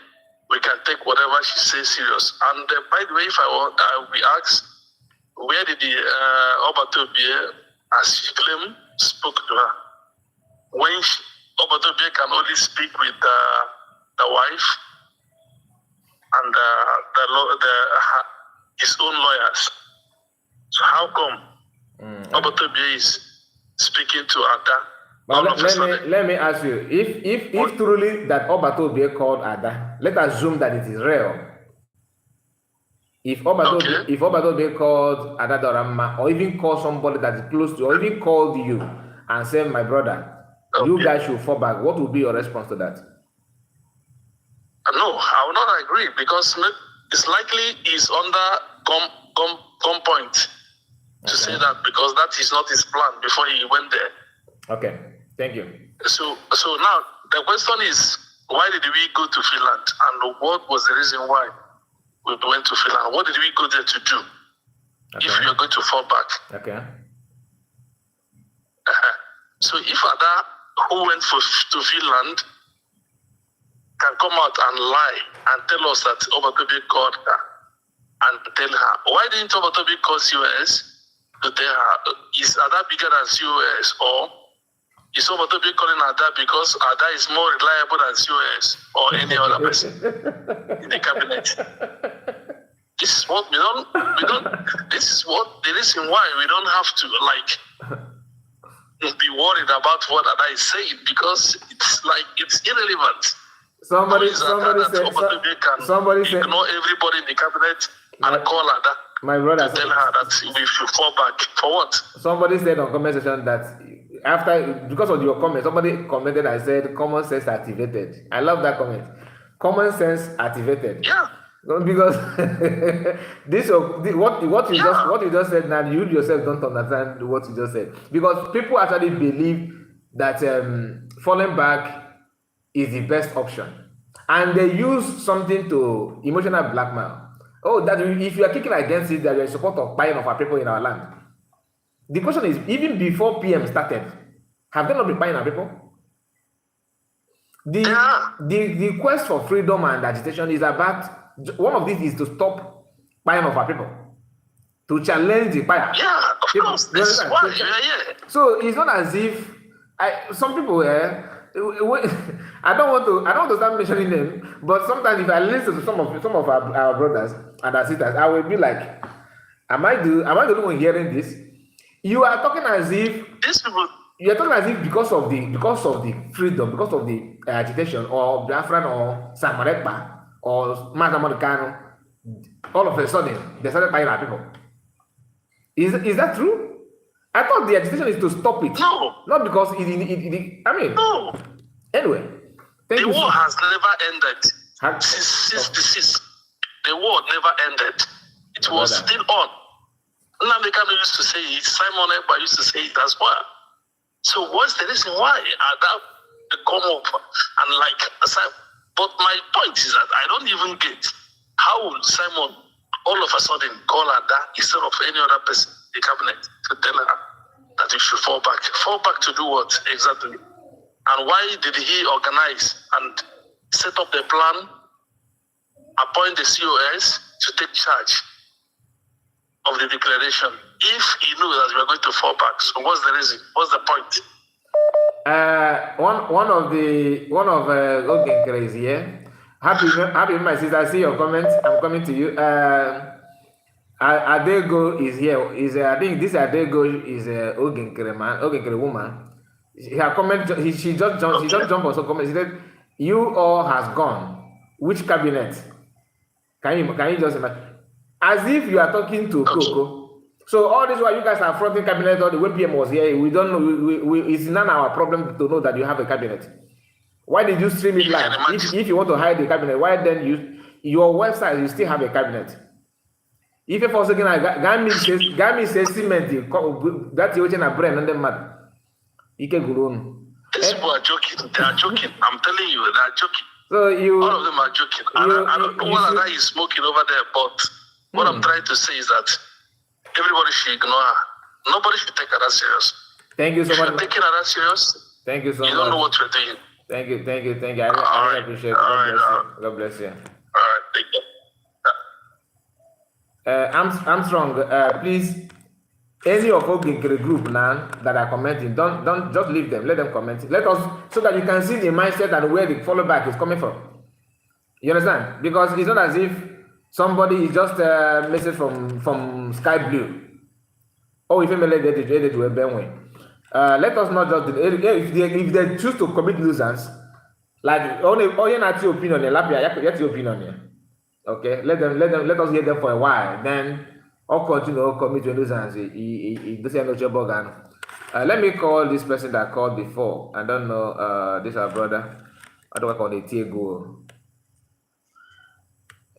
we can take whatever she says serious. And by the way, if I will be asked, where did the Obatobie, as she claimed, spoke to her? When Obatobie can only speak with the wife and his own lawyers. So how come Obatobie is speaking to Ada? But let me ask you, if truly that Obatobie called Ada, let's assume that it is real. If Obatobie called Adadiorama, or even called somebody that is close to, or even called you and said, my brother, you guys should fall back, what would be your response to that? No, I will not agree, because it's likely he's under gunpoint to say that, because that is not his plan before he went there. Okay, thank you. So now the question is, why did we go to Finland, and what was the reason why we went to Finland? What did we go there to do? If we are going to fall back. Okay. So if Ada, who went to Finland, can come out and lie and tell us that Obatobie called her and tell her, why didn't Obatobie call COS to tell her, is Ada bigger than COS, or is Obatobie calling Ada because Ada is more reliable than COS or any other person in the cabinet? This is what we don't. This is what the reason why we don't have to be worried about what Ada is saying, because it's irrelevant. Somebody said ignore everybody in the cabinet and call Ada. My brother, to tell her that we should fall back. For what? Somebody said on comment section that because of your comment, somebody commented and said common sense activated. I love that comment. Common sense activated. Yeah. Because what you just said now, you yourself don't understand what you just said. Because people actually believe that falling back is the best option, and they use something to emotional blackmail. Oh, that if you are kicking against it, that you are in support of buying of our people in our land. The question is, even before PM started, have they not been buying our people? The quest for freedom and agitation is about, one of these is to stop buying of our people, to challenge the buyer. Yeah, of course. This is why we are here. So it's not as if some people I don't want to start mentioning them, but sometimes if I listen to some of our brothers and our sisters, I will be like, am I the only one hearing this? You are talking as if these people. You are talking as if because of the freedom, because of the agitation, or Biafran or Samarepa or Mazamadikano, all of a sudden they started buying our people. Is that true? I thought the agitation is to stop it. No. Not because I mean. No. Anyway. The war has never ended. Since the war never ended. It was still on. Nnamdi used to say it. Simon Ekpa used to say it as well. So what's the reason why they come up and but my point is that I don't even get how would Simon all of a sudden call her that instead of any other person in the cabinet to tell her that you should fall back. Fall back to do what exactly? And why did he organize and set up the plan, appoint the COS to take charge of the declaration if he knew that we are going to fall back? So what's the reason? What's the point? One of Nkere is here. Happy my sister. I see your comments. I'm coming to you. Adego is here. I think this Adego is Nkere woman. Her comment. She just jumped. She just jumped on some comments. She said, "You all has gone. Which cabinet? Can you just imagine? As if you are talking to Coco." So all this while you guys are fronting cabinet, or the way PM was here, we don't know. It's not our problem to know that you have a cabinet. Why did you stream it live? If you want to hide the cabinet, why then your website you still have a cabinet? If you for a second, Gami says cement that's the origin of brain and then mad. These people are joking. They are joking. I'm telling you, they are joking. So all of them are joking. I don't know what that is smoking over there, but what I'm trying to say is that everybody should ignore her. Nobody should take her that serious. Thank you so much. If you're taking her that serious, thank you so much. You don't know what you're doing. Thank you. I really appreciate it. God bless you. All right, thank you. Armstrong, please, any of Nkere group now that are commenting, don't just leave them. Let them comment. Let us, so that you can see the mindset and where the follow back is coming from. You understand? Because it's not as if somebody is just a message from Sky Blue. Oh, if you let it to a Benway. Let us not just if they choose to commit nuisance, like only not your opinion, get your opinion here. Okay, let us hear them for a while. Then or continue or commit to nuisance. It doesn't know your bug. Let me call this person that called before. I don't know. This our brother. I don't call it Tiago.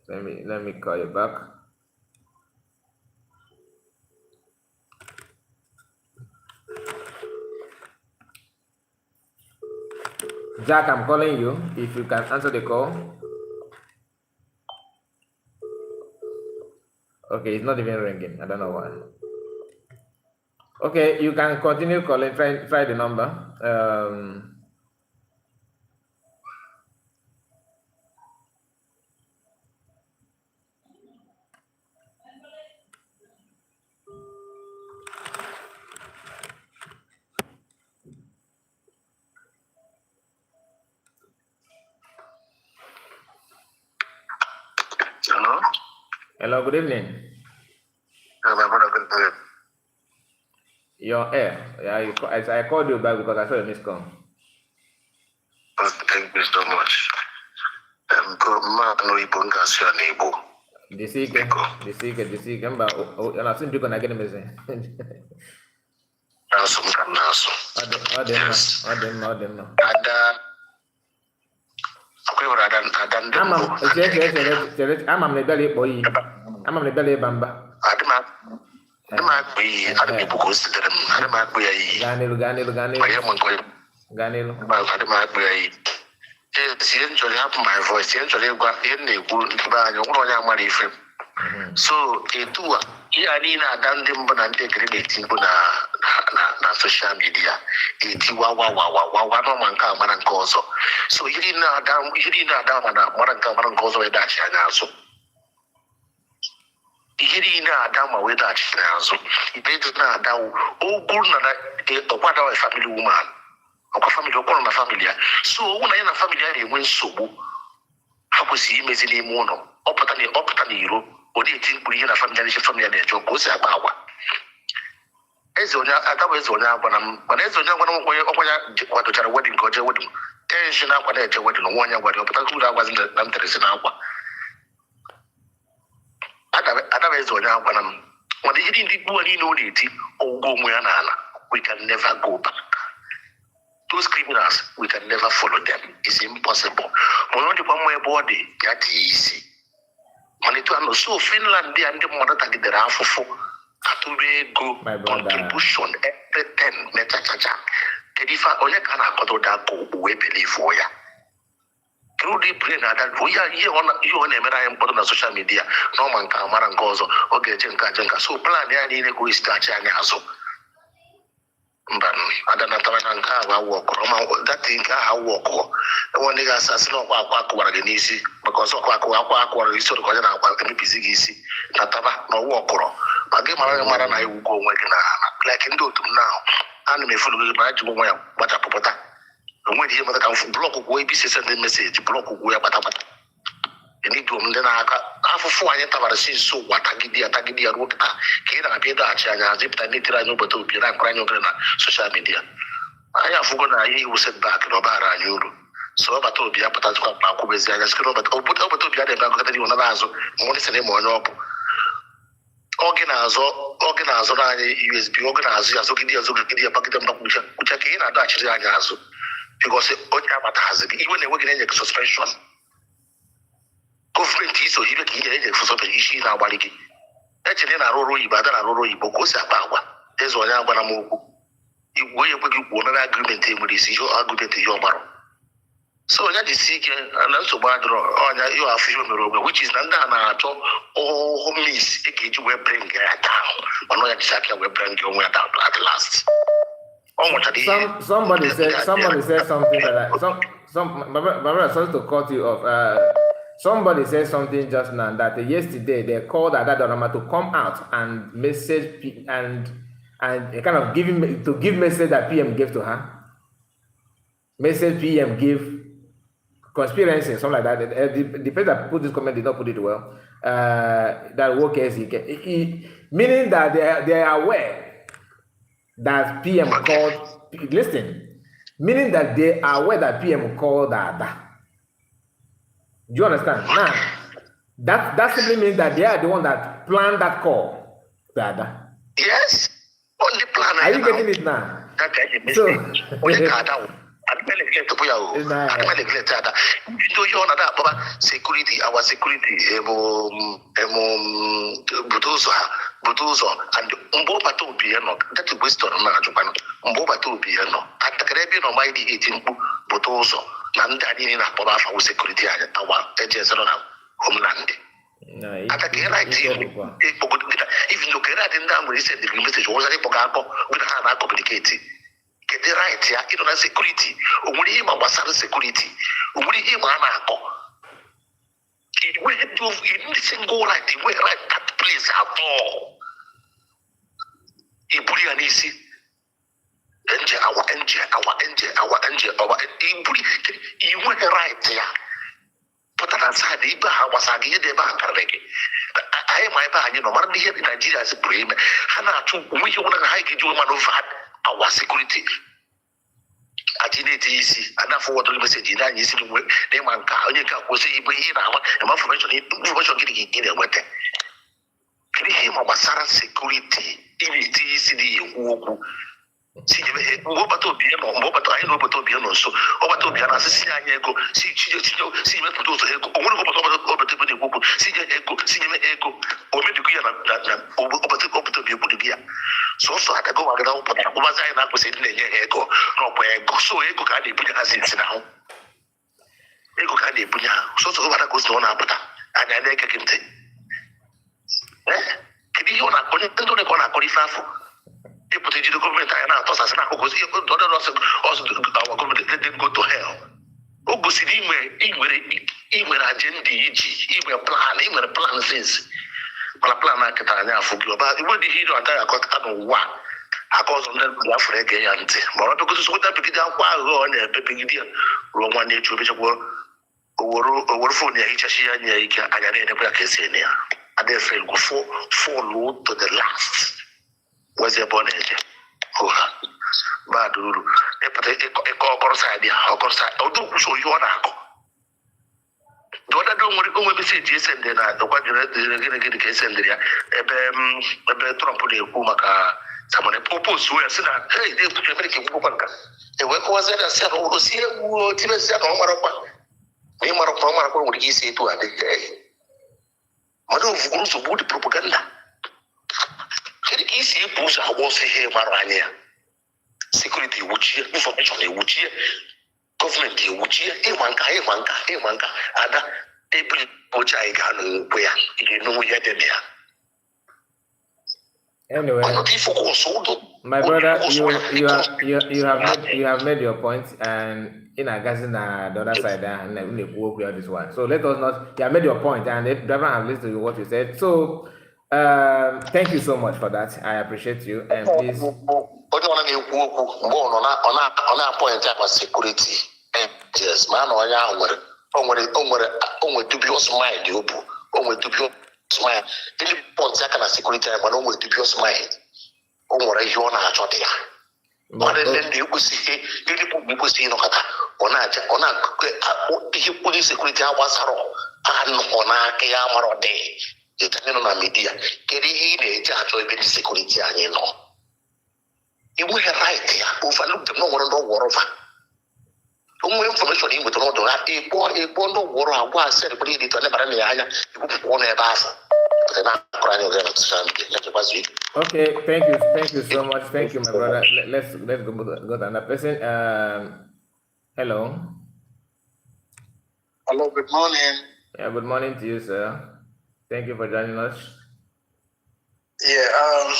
Let me call you back. Jack, I'm calling you. If you can answer the call. Okay, it's not even ringing. I don't know why. Okay, you can continue calling. Try the number. Hello? Hello, good evening. My brother, good evening. You're here. Yeah, I called you back because I saw your missed call. Thank you so much. Disike. Mba, na sim biko na gini meze. Naso. Ọ dị mma. Ama m na ebele ịkpọ iyi. Ama m na ebele ịba mba. Gaa n'ilu. Sie nchọrọ hapụ my voice, sie nchọrọ ịgwa ihe na-ekwu ndị anyị nwere onye amara ife. So etu a ihe a niile ada ndị mbụ na ndị ekere na-eti mkpu na social media eti wawa n'ọma nke amara nke ọzọ. So ihe niile ada mana mara nke amara nke ọzọ wee dachi anya azụ. Ihe niile ada ma wee dachi anya azụ. Ibe dị na-ada ogwu na ọkwadawa family woman. Ọkwa family ọkpọrọ na family ya. So owu na ya na family ya na-enwe nsogbu. Ha kwesịrị imezi n'ime ụlọ. Ọ pụta n'iro. Ọ na-eti mkpụrụ ihe na family ya na-eche family ya na-eje ka o si agba agwa. Adawa eze onye agwa na m. Mana eze onye agwa na m ọkwa ya kwadochara wedding ka o jee wedding. Tenshi na akwa na-eje wedding nwa onye agwa dị. Ọ pụta uru agwazi na m teresi na akwa. Adawa eze onye agwa na m. Mana ihe ndị gbuo niile ọ na-eti ọgwụgwọ onwe ya n'ala. We can never go back. Those criminals, we can never follow them. It's impossible. When you come my body, that is easy. When so Finland, they and the mother that did the half to go contribution everything. Metachacha. Kedifa onye kana kodo da go we believe for ya. Through the brain that we are here on you on a put on social media. No man can marangozo. Okay, jenka. So plan ya ni go start ya nyazo. Adanatawana nke a work or that thing I work or one nigga assassin or aqua genisi because of aqua is sort of a busy easy. Nataba no walk or I give my mother and I will go working like in do now. And may follow by to where what a popota. And when you come from block of way, be send the message, block of where but any doom then I have a 4 years so what I give the road. Kira appeared at China, zip and knitted I know but to be a crying social media. I have forgotten he was set back in Obara and Euro. So about to be up at Baku, but put over to be a bank that you want to money send him on up. Organize USB organizer, so give you a packet of which I can't actually answer because Ojama has it, even a working suspension. Government is so even for some issue in our body. Actually, I wrote but I wrote Bokosa Bawa. There's one Abanamoku. You will one agreement with this your argument in your marrow. So that is seeking and also bad on your official which is Nandana or miss a cage will bring it down. Or not exactly will bring your way down at last. Somebody said something that sorry to cut you off. Somebody said something just now that yesterday they called Adadiorama to come out and message and kind of give message that PM gave to her. Message PM give conspiracy, something like that. The person that put this comment did not put it well. That work as meaning that they are aware that PM called. Listen, meaning that they are aware that PM called Ada. Do you understand? Now, that simply means that they are the one that planned that call. Ada. Yes, only plan. Are you getting it now? So, security, our security, Butuzo, and Mboba to Piano, that's a wisdom of Japan. Mboba to Piano, at the Caribbean of my 18 Butuzo, Nandani in Apoba for security, our edges around homeland. At the right team, if you look at it now, we said the message was a Pogaco, we have communicated. Get the right here, you know, security, only him was security, only him and it went to in single right, it went right that place at all. Ibulianisi, our engine, he went right here. But that's how the Ibaha was again the bank. I am my bag, you know, one here in Nigeria is a dream. Hana to we want to hike you man of our security. easy, and that forward message in that easy way. They man was able here and information getting in a weapon. Can you hear my security? If si ngobato bieno ngobato ayi ngobato bieno so obato biana sisi anyego si me puto so ego onwo ngobato bede gogo si je ego si me ego o me dugu ya na obato bi budu bia so aka go wagada opota ko baza na ko se dị na ego no po ego so ego ka dey bunya asinti na ho ego ka dey bunya so obata ko so na apụta anya na eke kinte kidi yo na ko ni ndo ne ko na ko ifafo people to the government and I thought as now because our government let them go to hell. Ogo si imwe agenda imwe plan things. Plan na ketanya afugio ba we the hero ata akota no wa akozo ndel Africa yante. Mara because so that bigida kwa go na bebigidi ro nwa na echu bechekwo oworo phone ya hichashi ya nya ike anya na edebra kesi ne ya. Ade fail go follow to the last. Was a bonnet? Oh, bad rule. A corsaid, although so you are. Don't worry, we say Jason, then the one you're getting the case and the Trump Pumaka, someone proposed to us that, hey, they put American Pupanka. The work was that I said, oh, see, who didn't say, oh, Marapa. Name of Marapa would he say to a day. Mother of also good propaganda. Easy boost I was here, Marania. Security, which information, which government, which Emanka, other people, which I can where you know yet there. Anyway, my brother, you have made your point, and in a gas in the other side, and we work with this one. So let us not. You have made your point, and the driver have listened to what you said. So. Thank you so much for that. I appreciate you. And please. But on our point about security, yes, man, on dubious mind, you on dubious mind. Any point I security, but on dubious mind. On what you want to talk there. But then you could see, you see no kata. On a security, I was and on a camera day. Na media kedi hii jato ibedi security anyi no iwu he right ya overlook them no war over umu information in with no do na ebo no war agwa said body it na bara na anya ibu ko na eba asa na krani o get to okay, thank you so much. Thank you, my brother. Let's go to another person. Hello, good morning. Yeah, good morning to you, sir. Thank you for joining us. Yeah,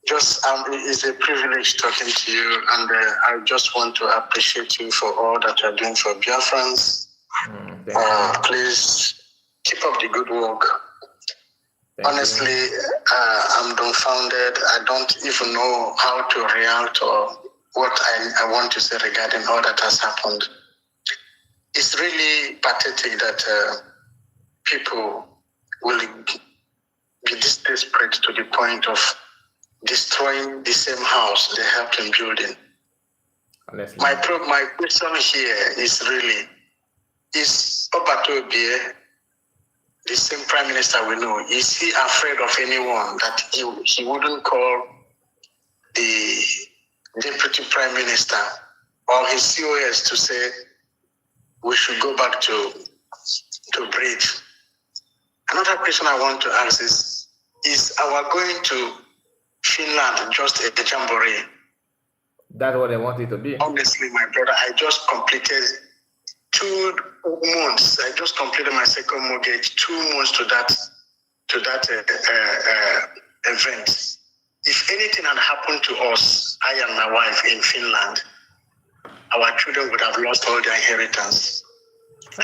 it's a privilege talking to you, and I just want to appreciate you for all that you're doing for Biafrans. Please keep up the good work. Honestly, I'm dumbfounded. I don't even know how to react or what I want to say regarding all that has happened. It's really pathetic that people will be this desperate to the point of destroying the same house they helped in building. Honestly. My question here is really, is Obato Obie, the same prime minister we know, is he afraid of anyone that he wouldn't call the deputy prime minister or his COS to say we should go back to breed? Another question I want to ask is our going to Finland just a jamboree? That's what I want it to be. Honestly, my brother, I just completed 2 months. I just completed my second mortgage 2 months to that event. If anything had happened to us, I and my wife in Finland, our children would have lost all their inheritance.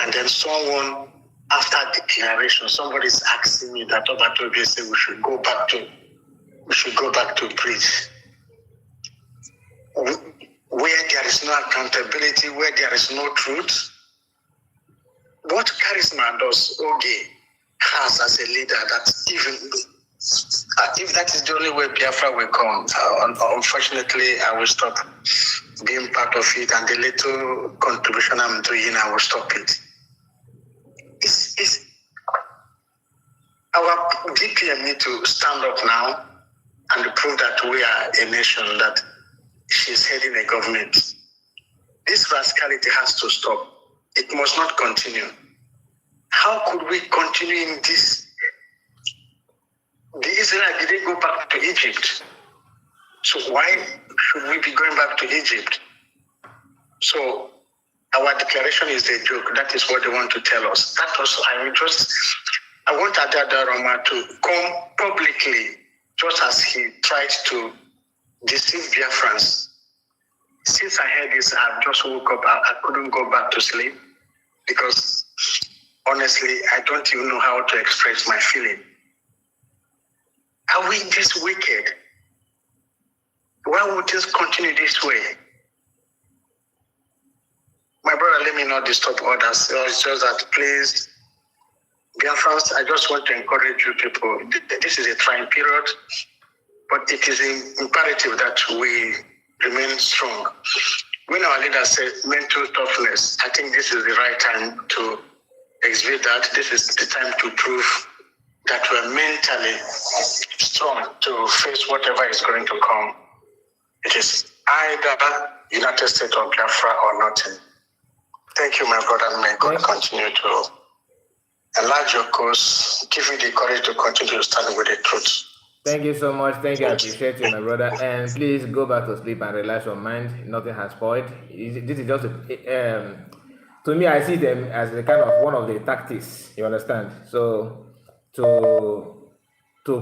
And then someone, after declaration, somebody is asking me that Obatobi said we should go back to breed. Where there is no accountability, where there is no truth. What charisma does Oge has as a leader that even if that is the only way Biafra will come, unfortunately, I will stop being part of it, and the little contribution I'm doing, I will stop it. It's our DPM need to stand up now and prove that we are a nation, that she's heading a government. This rascality has to stop. It must not continue. How could we continue in this? The Israel didn't go back to Egypt. So why should we be going back to Egypt? So our declaration is a joke. That is what they want to tell us. That was, I want Adadiorama to come publicly, just as he tried to deceive Biafrans. Since I heard this, I just woke up. I couldn't go back to sleep because honestly, I don't even know how to express my feeling. Are we this wicked? Why would this continue this way? My brother, let me not disturb others. It's just that, please, Biafrans, I just want to encourage you people. This is a trying period, but it is imperative that we remain strong. When our leaders say mental toughness, I think this is the right time to exhibit that. This is the time to prove that we're mentally strong to face whatever is going to come. It is either United States or Biafra or nothing. Thank you, my brother. May God continue to enlarge your cause, give you the courage to continue to stand with the truth. Thank you so much. Thank you. I appreciate you, my brother. And please go back to sleep and relax your mind. Nothing has spoiled. This is just to me, I see them as the kind of one of the tactics. You understand? So to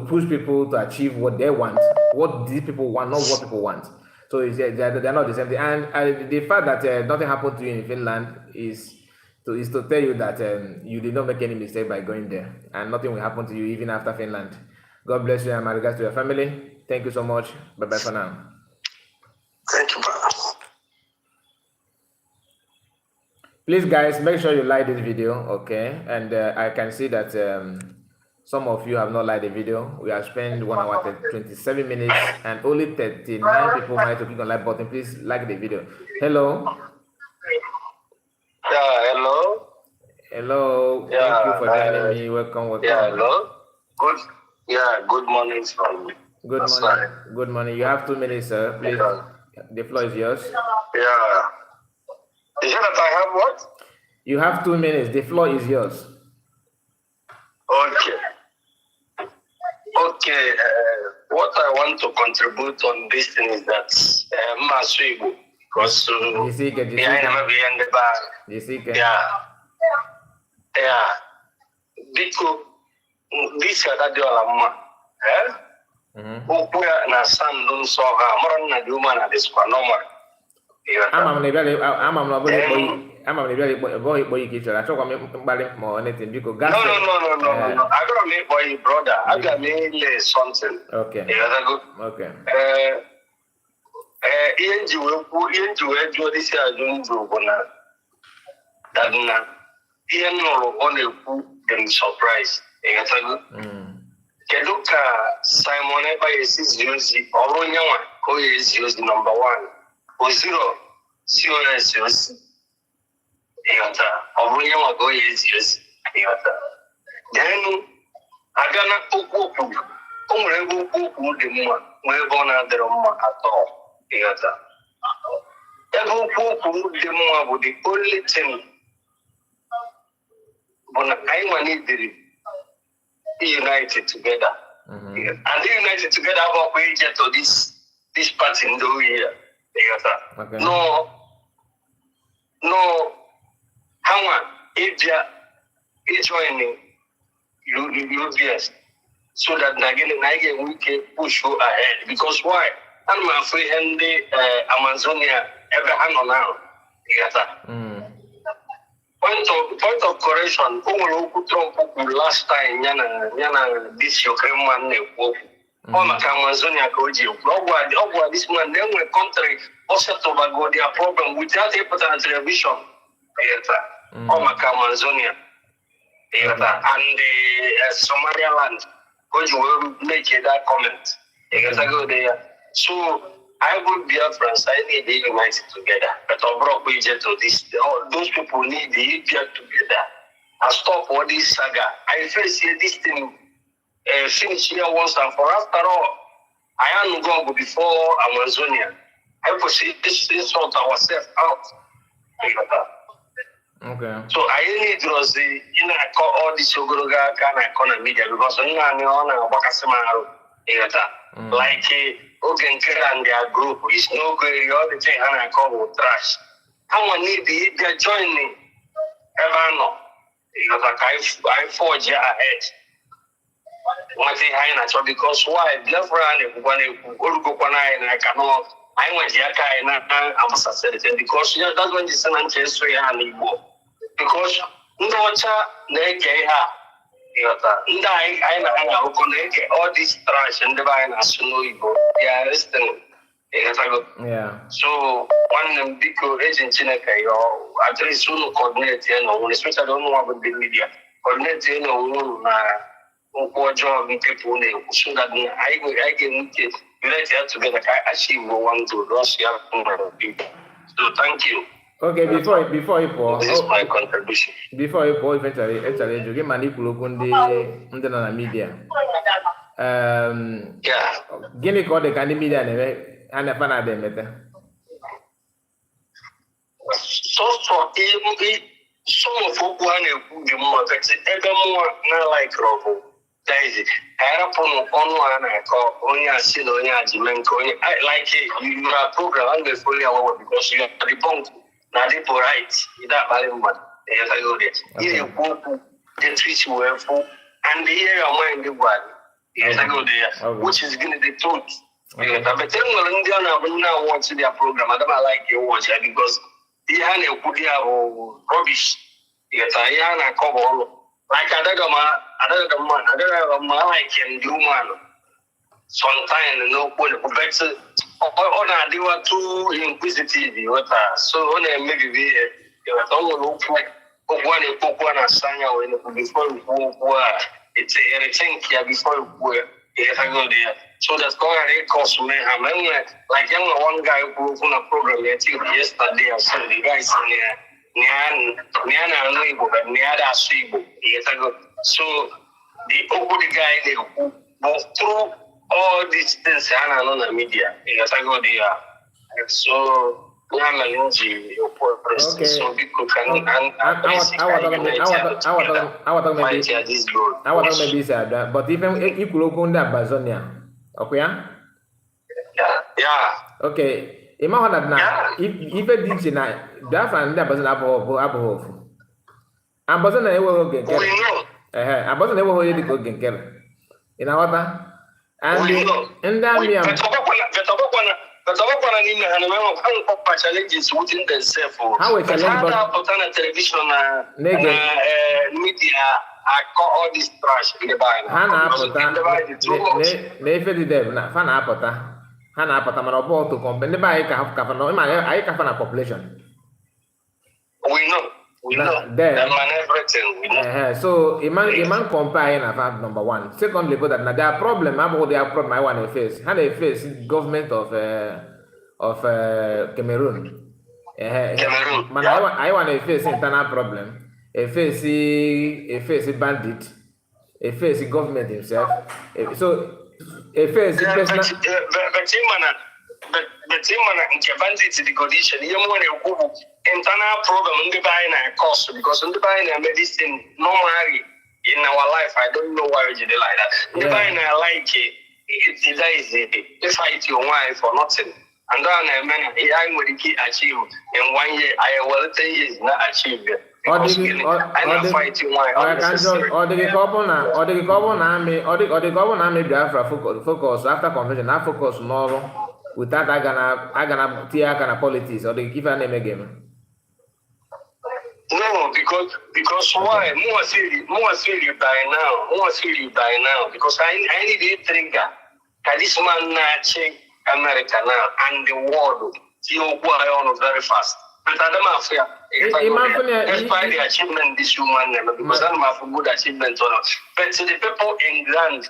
push people to achieve what they want, what these people want, not what people want. So they're not the same thing. And the fact that nothing happened to you in Finland is to tell you that you did not make any mistake by going there, and nothing will happen to you even after Finland. God bless you, and my regards to your family. Thank you so much. Bye-bye for now. Thank you, brother. Please, guys, make sure you like this video, okay? And I can see that some of you have not liked the video. We have spent 1 hour 27 minutes, and only 39 people might click on like button. Please like the video. Hello. Yeah, hello. Hello. Yeah, thank you for joining me. Welcome. Yeah, hello. Good. Yeah, good morning from Good morning. Good morning. You have 2 minutes, sir. Please. Yeah. The floor is yours. Yeah. Is it that I have what? You have 2 minutes. The floor is yours. Okay. Okay. What I want to contribute on this thing is that Masuibu, because behind the bar. Yeah. Because this Adadiorama, Ukwe na Sam don't saw her more than the woman at this one. No more. I'm boy kitchen. I talk about more anything because no. I don't mean boy brother. I got me something. Okay. Okay. This then surprise. Keduka Simon Eba is using Oronyawa, who is used number 1, or 0, COS. Oronyawa go is used. Then Agana Okuku, Umrebu Kuku, the Mua, Webona the Roma at all. Ebu Kuku, the Mua, would the only thing. But I need the united together. And they united together about we get to this party in the year. Okay. No, how if you joining UBS so that again we can push you ahead. Because why? I'm afraid in the Amazonia ever hang on now. Point of correction. Last time, Yana this Ukraine man Amazonia Koji. This man then we country also to their problem without a television. Amazonia. And the Somaliland. you will make that comment. You guys go there. So I would be friends. I need the united together. But I brought budget to this. Those people need the unite together. I stop all this saga. I first see this thing finish here once and for after all. I am going before Amazonia. I proceed this sort ourselves out. Okay. So I need to see all this Ogoroga kind of media because I'm on like Nkere and their group is no good. All the thing I call trash. How I need the joining ever know because I forge ahead. One thing I natural because why Biafran when I cannot I went Yaka and I'm assassinated because that's when the San history and Igbo. Because no Nekeha all this trash and the vine as you know Igbo. Yeah. So one big agent in at least soon coordinate especially I don't know about the media. Coordinate job people so that I can get together achieve one to Russia people. So thank you. Okay, before you pour, this is my contribution. Before you pour, eventually, you get manipulation on the media. Yeah. Give me call the kind of media and the fan of them. So some of who more ever more not like Robo. Daisy, I upon one I call only a sin on I like it. You are program and fully aware because you are the bunk. Now they right. That value one. I go there. You go they treat you well and the area mind the one. Yes, I go there. Which is gonna be the truth. But then Indian now watch their program. I don't like you watch it because he had a good rubbish. Yes, I am a cover. Like Adadiorama like him do man. Sometimes no one better. They were too inquisitive. So maybe we don't look like one assign before it's everything here before I go there. So that's going to cost me. Like one guy who on a program yesterday I saw the guys in there. So the open guy they go through all these things on the media. So so people can but even you could open that Bazonia. Okay. Yeah. Okay. Imagine that if a ditch in Biafran that wasn't Abu. I wasn't able to get I wasn't able to get Nkere. You know what? And then challenges within themselves. How is a television media all this trash in the Bible? Hana Patamano to compare the bike of Cavano, I can find a population. We know. We know. There, everything. We know. So, Iman compare about number one. Secondly, but that there are problem about their problem I want to face. How they face government of Cameroon. Cameroon. Man, I want to face internal problem. A face bandit. A face government himself. So. If it's but bandits the condition, you want to internal program in the buying a cost because in the buying a medicine normally in our life. I don't know why we did it like that. The buying I like it's easy. They fight your wife for nothing. And then I will achieve in 1 year. I will 10 years not achieve it. Or the government army Biafra focus after convention. I focus more without I gonna politics or they give a name again. No, because why? More silly by now. Because I need a trigger. This man check America now and the world. See on very fast. But I don't have despite the achievement this human because I don't have a good achievement or not. But to the people in England,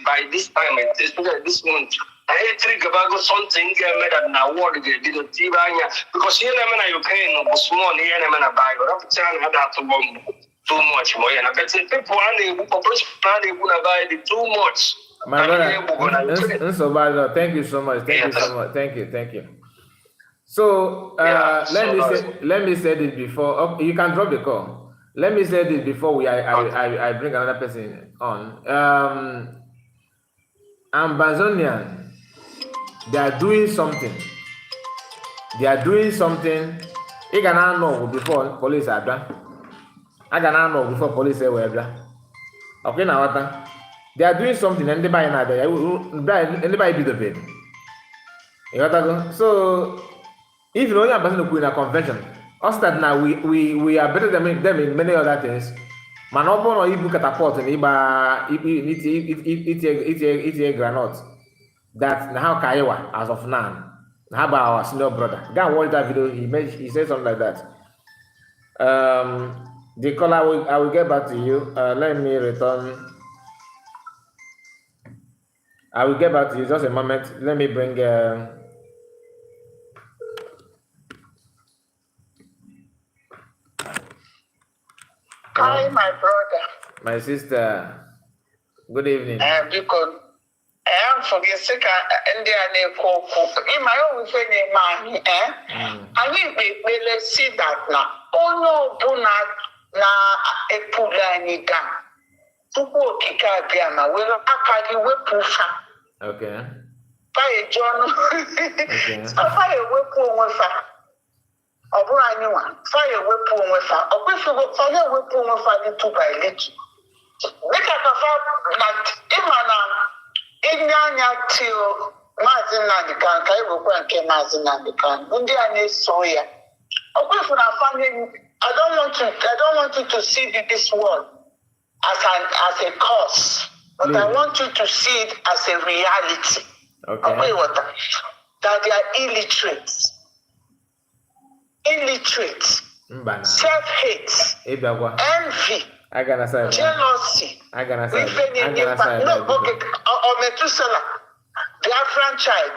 by this time, especially this month. I think about something that now what they did because you never you can no small here and a buy or up to bomb too much more. And I bet people are buy the too much. My brother, so bad. Thank you so much. Thank you so much. Thank you. So let me say this before. Okay, you can drop the call. Let me say this before I bring another person on. Ambazonian, they are doing something. You cannot know before police are done. I cannot know before police are done. Okay, now what? They are doing something and they buy another. Anybody be the bed. You got to go. So if you know you're in a convention, us that now we are better than them in many other things. Manobo or you catapult and eat a granite. That's how Kaiwa as of now. How about our senior brother? Go and watch that video. He said something like that. The caller I will get back to you. Let me return. I will get back to you just a moment. Let me bring Hi, my brother. My sister. Good evening. Because I am forget sick and they are named Coco. In my own family, I mean, we see that now. Oh no, do not na a pula down. Tupo kika biama. We look at we pufa. Okay. Fire John. Okay. Fire we pull with her. Fire we pull with her. Or we fire we pull with her little by little. Look at the fact that Imana Inyanya till Mazin Nandikan, Kaibu Mazin Nandikan, Indian soya. Or we for our family, I don't want you to see this world as a cause, but I want you to see it as a reality. Okay. That they are illiterate, self-hate, envy, jealousy. No, okay. Metusela, Biafran child.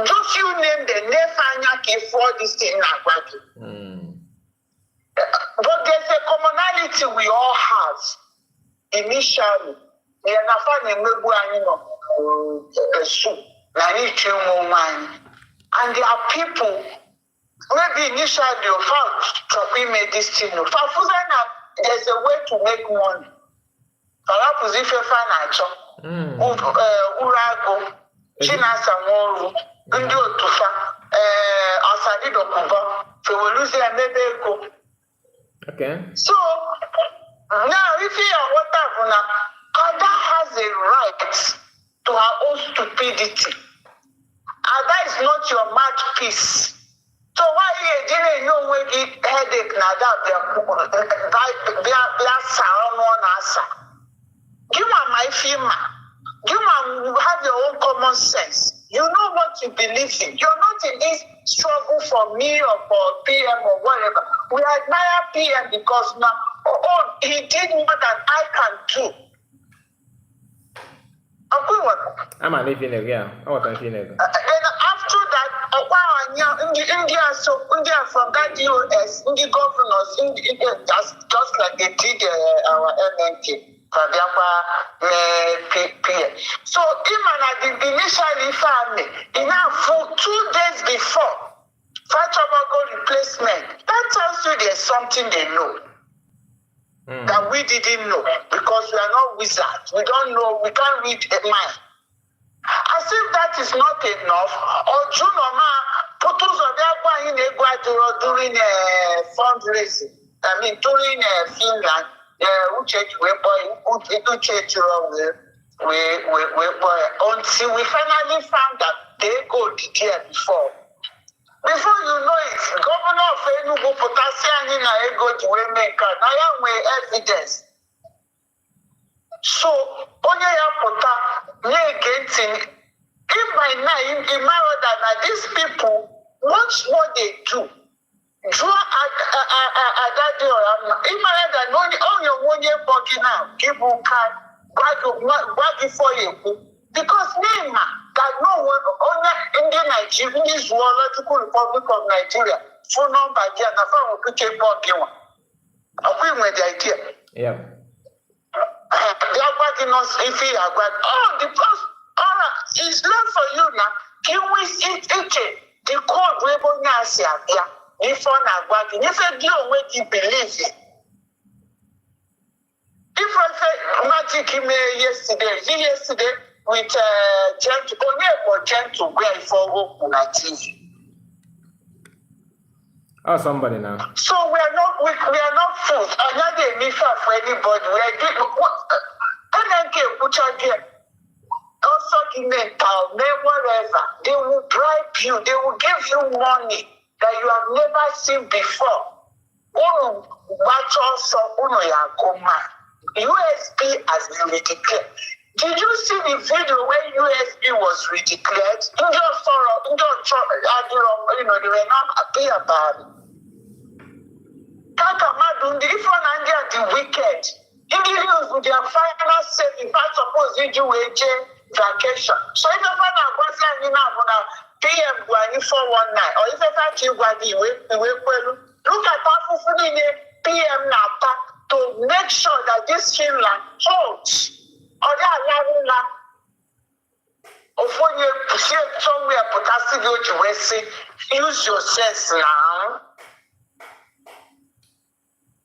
Just you name the name for this thing now. But there's a commonality we all have initially. We are not finding and there are people maybe initially you found to made this thing. There's a way to make money. Perhaps if you find Urago, Chinasa Moru, Ndio Tufa, Asadido Kuba, Fevolusia Mebeko. Okay. So now if you are whatever now, Ada has a right to her own stupidity. Ada is not your mouthpiece. So why you didn't know when you headache now that they are sound one answer? Give her my firma. You have your own common sense. You know what you believe in. You're not in this struggle for me or for PM or whatever. We admire PM because now, he did more than I can do. I'm a living again. Then after that, India from that US, India governors, just like they did our MNT. So initially family enough 2 days before go replacement. That tells you there's something they know that we didn't know because we are not wizards. We don't know. We can't read a mind. As if that is not enough. Or Junoma photos of their during fundraising. I mean during Finland. Until we finally found that they go the year before. Before you know it, Governor of Enugu Potassium in Ego to make evidence. So, only Pota, against in by night, in my order, that these people, watch what they do. Draw Adadiorama. Imagine that on your 1 year body now, give you card, bag for you. Because name that no one only Indian Nigeria, in this zoological republic of Nigeria, phone number there, and I found a picture board. I agree with the idea. Yeah. They are working us if he are going. Oh, the post, all right, it's not for you now. Can we see the code we will not see here? If one are working, if a deal with you believe it. If I say magic yesterday with gentle way for open at TV. Oh, somebody now. So we are not fools. Another miss for anybody. We are doing what? Nkere also mental, whatever. They will bribe you. They will give you money that you have never seen before. USB has been redeclared. Did you see the video when USB was redeclared? They were not happy about it. If one under the wicked, Indians with their final say, if I suppose you do a vacation. So if a man was like PM 419, or if a fact you look at our PM now to make sure that this Finland holds. Or they are allowing of when you see somewhere potassium to use your sense now.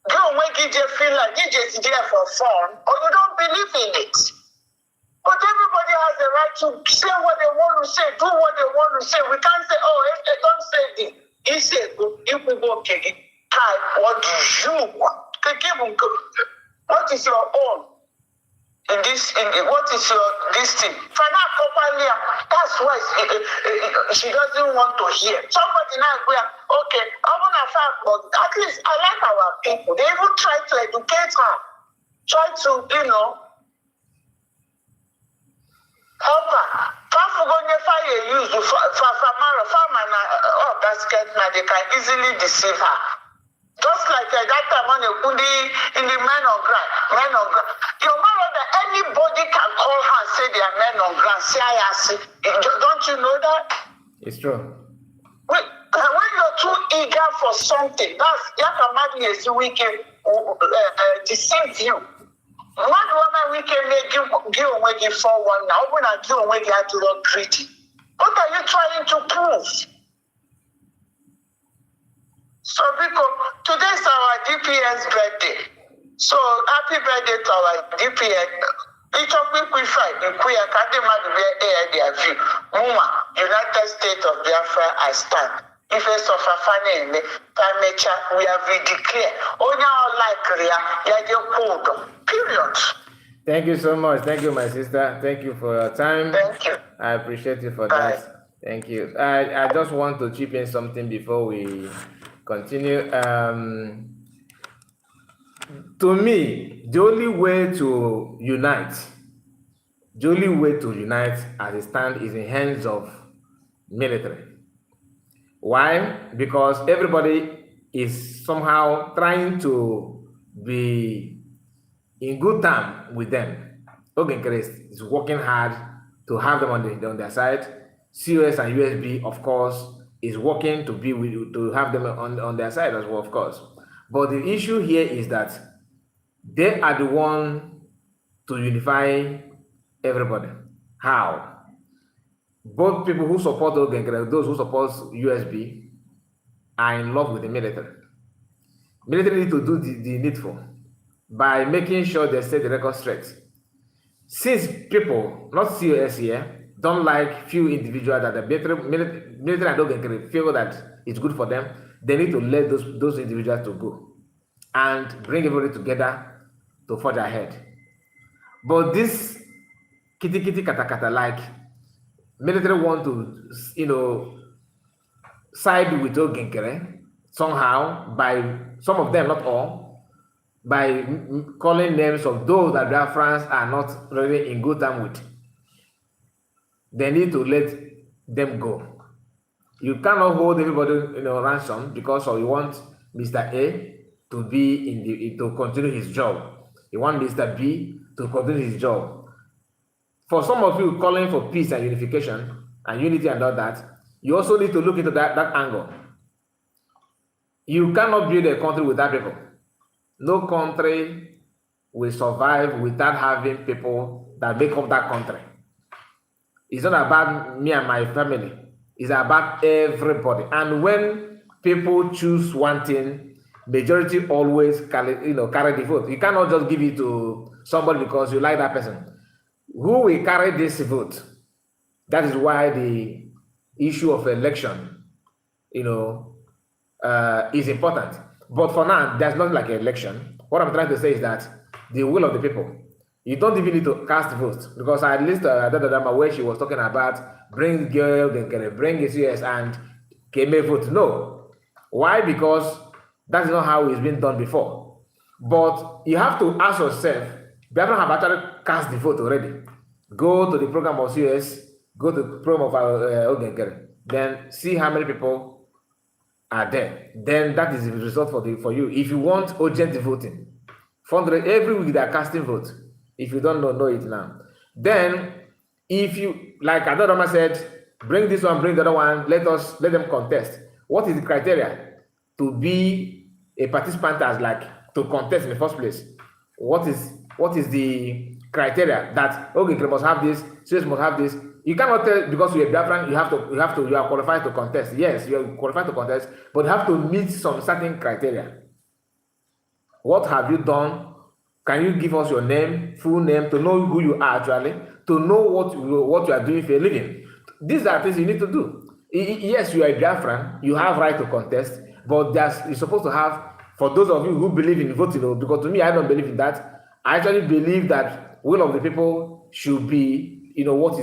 Don't make it feel like you just there for fun, or you don't believe in it. But everybody has the right to say what they want to say, do what they want to say. We can't say, oh, if they don't say this, he said, if we go okay, what do you want? What is your own? What is this thing? That's why she doesn't want to hear. Somebody now go, okay, I'm gonna fight, but at least I like our people. They even try to educate her, try to, help her. Use basket now, they can easily deceive her. Just like that time when you put in the men on ground. You know that anybody can call her and say they are men on ground. Don't you know that? It's true. When you're too eager for something, that's we can deceive you. One woman we can make you give away the 4-1 now. When I give away the actual treaty. What are you trying to prove? So because today's our DPS birthday. So happy birthday to our DPS. Each of we fight in Queer Academy their view. Muma, United States of Biafra, I stand. If it's of a funny we have declared. Only our like period. Thank you so much. Thank you, my sister. Thank you for your time. Thank you. I appreciate you for Bye. that. Thank you. I just want to chip in something before we continue. To me, the only way to unite as a stand is in hands of military. Why? Because everybody is somehow trying to be in good time with them. Nkere is working hard to have them on their side. COS and USB, of course, is working to have them on their side as well, of course. But the issue here is that they are the one to unify everybody. How? Both people who support Nkere, those who support USB, are in love with the military. Military need to do the needful by making sure they set the record straight. Since people, not COS here, don't like few individuals that the military and Nkere feel that it's good for them, they need to let those individuals to go and bring everybody together to forge ahead. But this kitty kata like military want to side with Nkere somehow, by some of them, not all, by calling names of those that Biafrans are not really in good time with. They need to let them go. You cannot hold everybody ransom because you want Mr. A to be to continue his job. You want Mr. B to continue his job. For some of you calling for peace and unification and unity and all that, you also need to look into that angle. You cannot build a country without people. No country will survive without having people that make up that country. It's not about me and my family. It's about everybody. And when people choose one thing, majority always carry the vote. You cannot just give it to somebody because you like that person. Who will carry this vote? That is why the issue of election, is important. But for now, there's not like an election. What I'm trying to say is that the will of the people. You don't even need to cast votes, because I listened to Adadiorama where she was talking about bring girl, Nkere, bring his US and Keme vote. No. Why? Because that's not how it's been done before. But you have to ask yourself, Biafran have actually cast the vote already. Go to the program of US, go to the program of Nkere, then see how many people are there. Then that is the result for you. If you want urgent voting, 400 every week they are casting votes. If you don't know it now. Then, if you, like Adadiorama said, bring this one, bring the other one, let them contest. What is the criteria to be a participant as to contest in the first place? What is the criteria that Nkere must have this, CS must have this? You cannot tell because you're a Biafran, you are qualified to contest. Yes, you are qualified to contest, but you have to meet some certain criteria. What have you done? Can you give us your name, full name, to know who you are actually, to know what you are doing for a living? These are things you need to do. Yes, you are a Biafran, you have right to contest, but you're supposed to have, for those of you who believe in voting, because to me, I don't believe in that. I actually believe that will of the people should be, what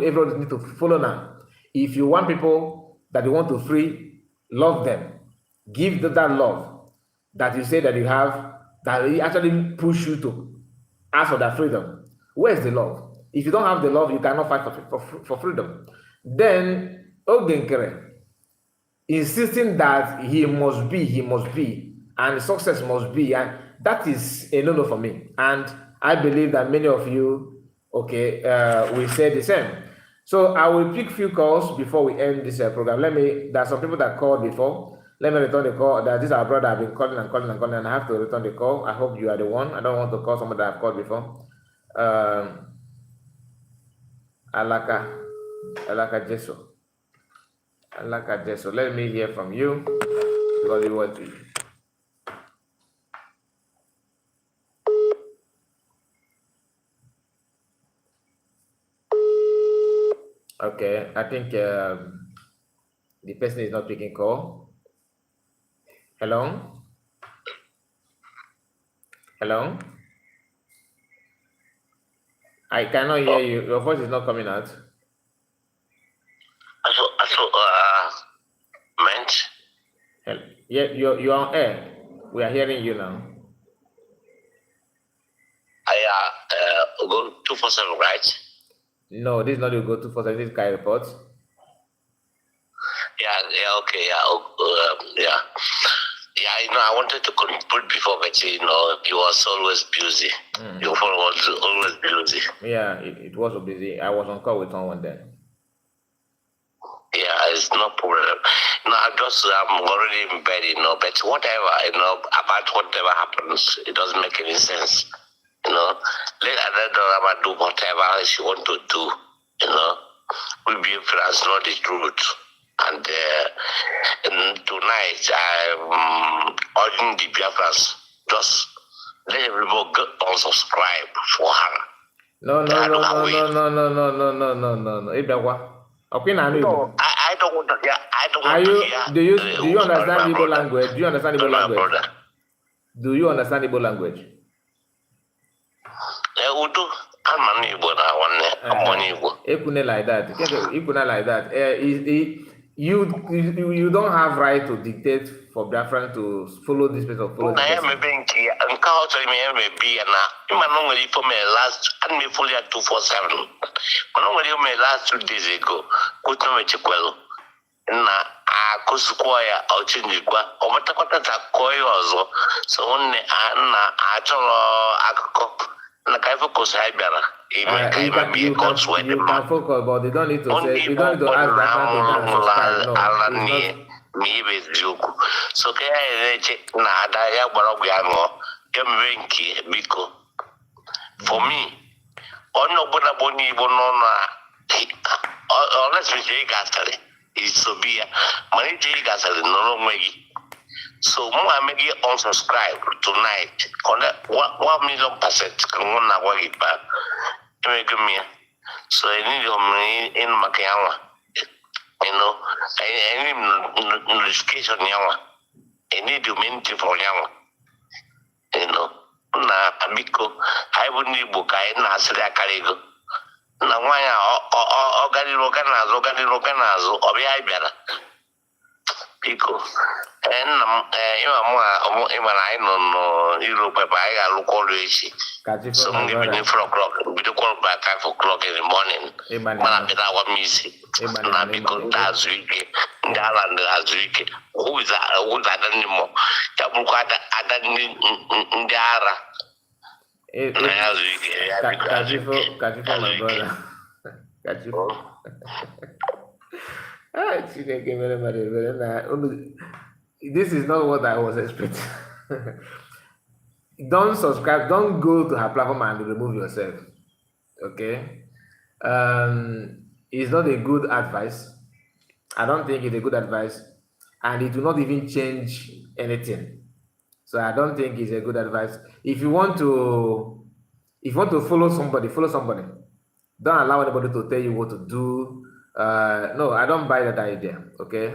everybody needs to follow now. If you want people that you want to free, love them. Give them that love that you say that you have, that will actually push you to ask for that freedom. Where's the love? If you don't have the love, you cannot fight for freedom. Then Nkere insisting that he must be, and success must be, and that is a no-no for me. And I believe that many of you, will say the same. So I will pick few calls before we end this program. There are some people that called before. Let me return the call. This is our brother. I've been calling, and I have to return the call. I hope you are the one. I don't want to call someone that I've called before. Alaka Jeso. Let me hear from you because you want to. Okay, I think the person is not picking call. Hello? I cannot hear you. Your voice is not coming out. Yeah, you're on air. We are hearing you now. Go 247, right? No, this is not your go 247. This is Kai Report. Okay, I wanted to conclude before, but he was always busy. Your phone was always busy. Yeah, it was busy. I was on call with someone then. Yeah, it's no problem. I'm already in bed, but whatever, about whatever happens, it doesn't make any sense. Let Adadiorama do whatever she want to do, We Biafrans know the truth. And tonight, I'm urging the Biafrans, just let everybody go unsubscribe for her. No. I don't want to hear. Do you understand Igbo language? Do you understand Igbo language? Do you understand Igbo language? Ekune like that. You don't have right to dictate for Biafran to follow this person or follow this person. Last 247. Last 2 days ago, akụzikwa ya ọchinjikwa ọ matakwata ka kụọ ya ọzọ so nwanne na achọrọ akụkọ na ka focus anyị bịara ime ka anyị mabie ka ọ tụọ dị mma but you don't need to say, you don't need to ask that man to subscribe. No, it's not. Ma ibe eziokwu so ka ya na-eche na ada ya gbara ọgwụ ya ṅụọ ya mere nke biko for me onye ọbụla bụ onye Igbo nọ na ọlesije ị gasịrị isobi ya mana ije ị gasịrị nọrọ onwe gị so mụ ameghị unsubscribe tonight 1,000,000% ka mụ na-agwa gị ba emego m ya so enyi ịnụ maka ya nwa you know, I need notification yawa. I need humanity for yawa. You know, na abiko, I wouldn't need book. I na asiri akarigo. Na wanya organizo, obi I better. Biko, I know Europe, I look always. So maybe 4 o'clock, we do call by 5 o'clock in the morning. Man, I bet our music. Na because that's week. Ndaland that's week. Who is that anymore? Tabukwata adani ndara. Kajifo, my brother. Kajifo. This is not what I was expecting. Don't subscribe. Don't go to her platform and remove yourself. Okay. It's not a good advice. I don't think it's a good advice, and it will not even change anything. So I don't think it's a good advice. If you want to follow somebody, follow somebody. Don't allow anybody to tell you what to do. No, I don't buy that idea. Okay.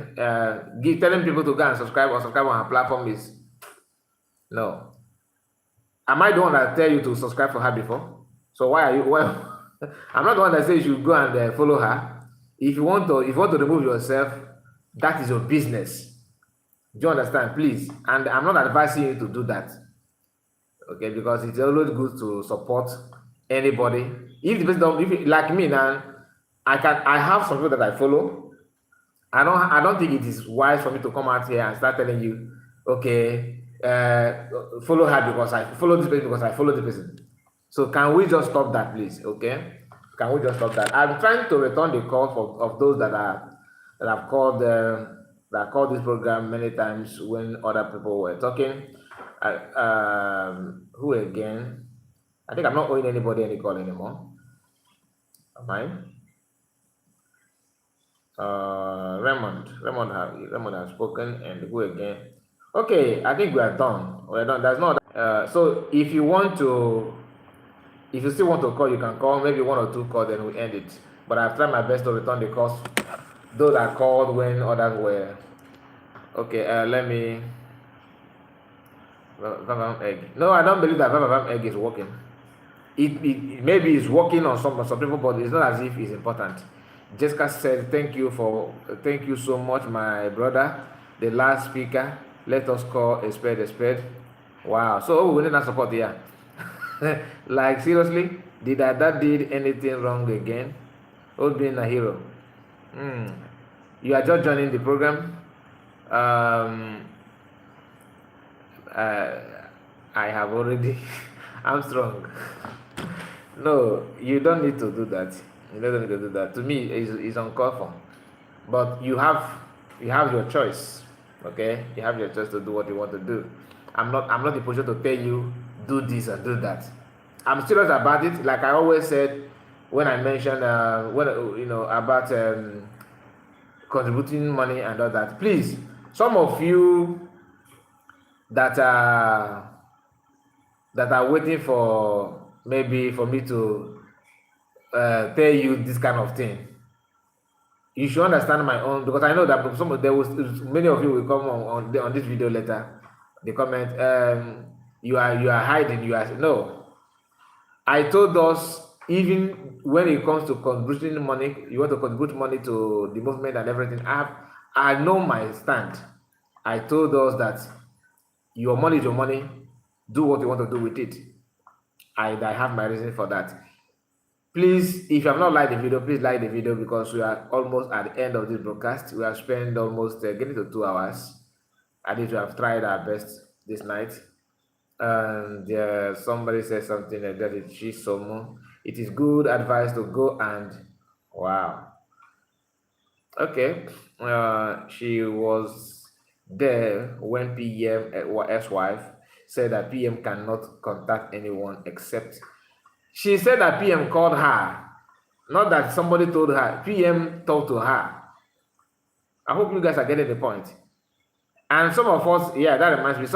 Telling people to go and subscribe or subscribe on her platform is no. Am I the one that tell you to subscribe for her before? So why are you? Well, I'm not the one that says you should go and follow her. If you want to remove yourself, that is your business. Do you understand? Please. And I'm not advising you to do that. Okay, because it's always good to support anybody. If the person don't, like me now, I have some people that I follow. I don't think it is wise for me to come out here and start telling you, okay, follow her because I follow this person because I follow this person. So can we just stop that, please? Okay, can we just stop that? I'm trying to return the call of those that have called this program many times when other people were talking. Who again? I think I'm not owing anybody any call anymore. Am I? Raymond has spoken, and who again? Okay, I think we are done. We're done. There's no. So if you still want to call, you can call. Maybe 1 or 2 calls, then we end it. But I've tried my best to return the calls. Those that called when others were. Okay, let me. Egg. No, I don't believe that egg is working. It maybe it's working on some people, but it's not as if it's important. Jessica said, thank you so much, my brother, the last speaker. Let us call a spade a spade. Wow. So we need that support here. Like seriously, did that did anything wrong again? Oh, being a hero. You are just joining the program. I have already. I'm strong. No, you don't need to do that. You don't need to do that. To me, it's uncalled for. But you have your choice. Okay, you have your choice to do what you want to do. I'm not in a position to tell you do this and do that. I'm serious about it. Like I always said when I mentioned about contributing money and all that. Please, some of you that are waiting for maybe for me to tell you this kind of thing. You should understand my own, because I know that many of you will come on this video later. They comment, you are hiding. No. I told us, even when it comes to contributing money, you want to contribute money to the movement and everything. I know my stand. I told us that your money is your money. Do what you want to do with it. I have my reason for that. Please, if you have not liked the video, please like the video because we are almost at the end of this broadcast. We have spent almost getting to 2 hours. I need to have tried our best this night. And somebody said something like that. It is good advice to go and wow. Okay, she was there when PM ex-wife said that PM cannot contact anyone except. She said that PM called her, not that somebody told her. PM talked to her. I hope you guys are getting the point. And some of us, yeah, that reminds me.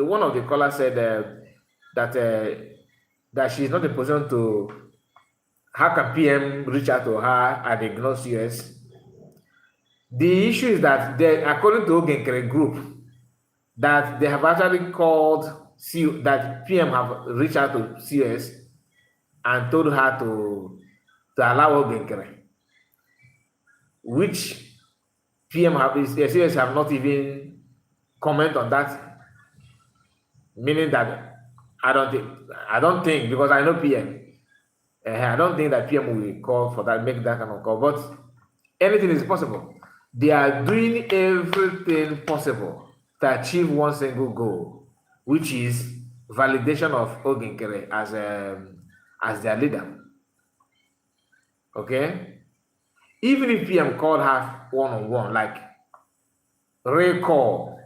One of the callers said that she's not in a position to. How can PM reach out to her and ignore CS? The issue is that according to Nkere group, that they have actually called that PM have reached out to CS and told her to allow Nkere, which PM CS have not even comment on that, meaning that I don't think because I know PM. I don't think that PM will call for that, make that kind of call, but anything is possible. They are doing everything possible to achieve one single goal, which is validation of Nkere as their leader. Okay? Even if PM called her one-on-one, like recall,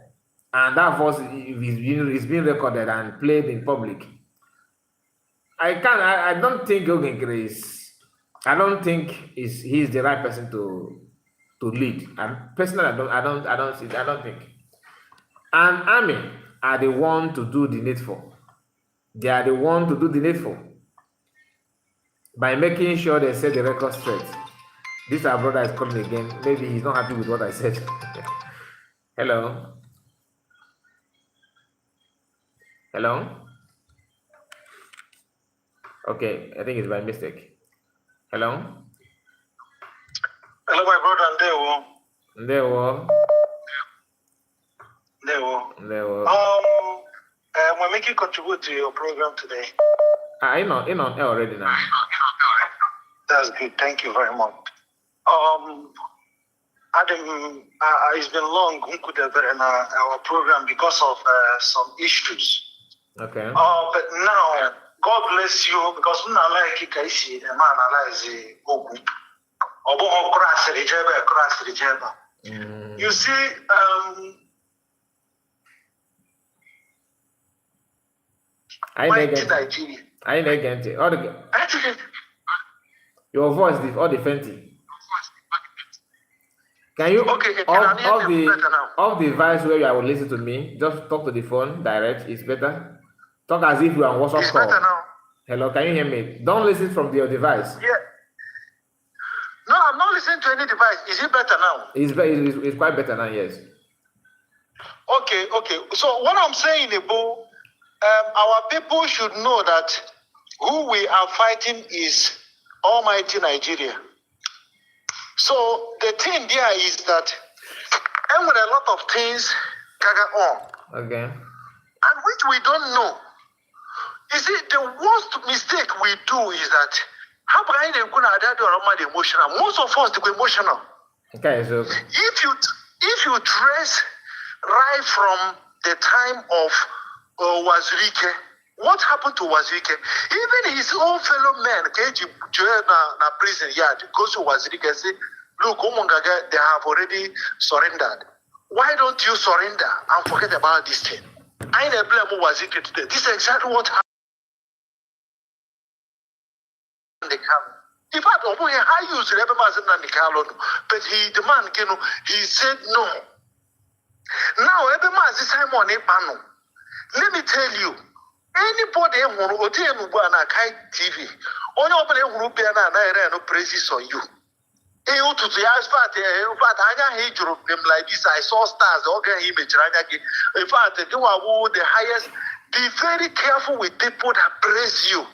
and that voice is being recorded and played in public, I don't think Nkere he's the right person to lead. And personally, I don't think. And army are the one to do the needful. They are the one to do the needful by making sure they set the record straight. This our brother is calling again. Maybe he's not happy with what I said. Hello. Hello. Okay, I think it's by mistake. Hello? Hello, my brother. Ndewo. We're making contribute to your program today. In on air already now. That's good. Thank you very much. Adam, it's been long in our program because of some issues. Okay. But now, God bless you because we not like it. I see the man analyze Ogu. You see, I get it. Your voice is all the fancy. Can you off the device where you will listen to me? Just talk to the phone direct. It's better. Talk as if you are on WhatsApp it's call. Better now. Hello, can you hear me? Don't listen from your device. Yeah. No, I'm not listening to any device. Is it better now? It's quite better now, yes. Okay. So what I'm saying, Ibu, our people should know that who we are fighting is Almighty Nigeria. So the thing there is that, and with a lot of things going on, okay, and which we don't know. You see, the worst mistake we do is that how can they go Adadiorama the emotional? Most of us are emotional. Okay, so if you trace right from the time of Wazirike, what happened to Wazirike? Even his own fellow men, na prison yard, goes to Wazirike and say, look, they have already surrendered. Why don't you surrender and forget about this thing? I never blame Wazirike today. This is exactly what happened. In fact, I used but the man, he said no. Now, every man is Simon Epano. Let me tell you, anybody who will TV, only who will be no praises on you. In fact, I like this. I saw stars, image. In fact, you are the highest. Be very careful with people that praise you.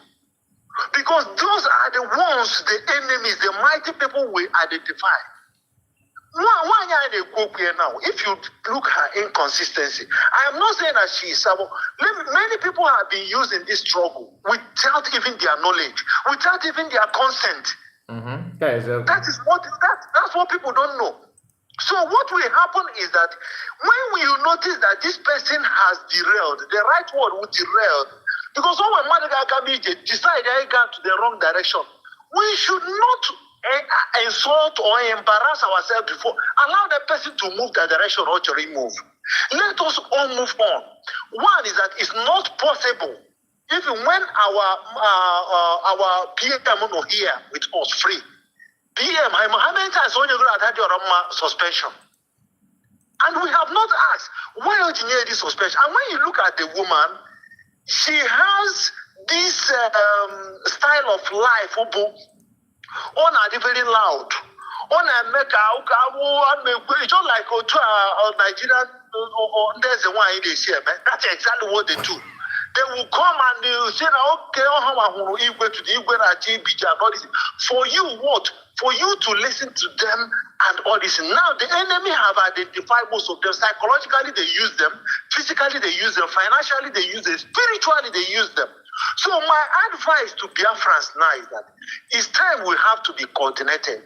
Because those are the ones, the enemies, the mighty people we identify. now, if you look her inconsistency, I am not saying that she is someone. Many people have been using this struggle without even their knowledge, without even their consent. Mm-hmm. That's what people don't know. So what will happen is that when you notice that this person has derailed, the right word would derail, because when Madagascar decide I got to the wrong direction, we should not insult or embarrass ourselves before allow the person to move that direction or to remove. Let us all move on. One is that it's not possible, even when our PM are here with us free. PM, how many times when you go at Adadiorama suspension? And we have not asked why don't you need this suspension? And when you look at the woman, she has this style of life, on are very loud. On a make it's just like Nigerian there's the one they say, man. That's exactly what they do. They will come and they will say, okay, for you what? For you to listen to them and all this. Now the enemy have identified most of them. Psychologically they use them, physically they use them, financially they use them, spiritually they use them. So my advice to Biafrans now is that it's time we have to be coordinated.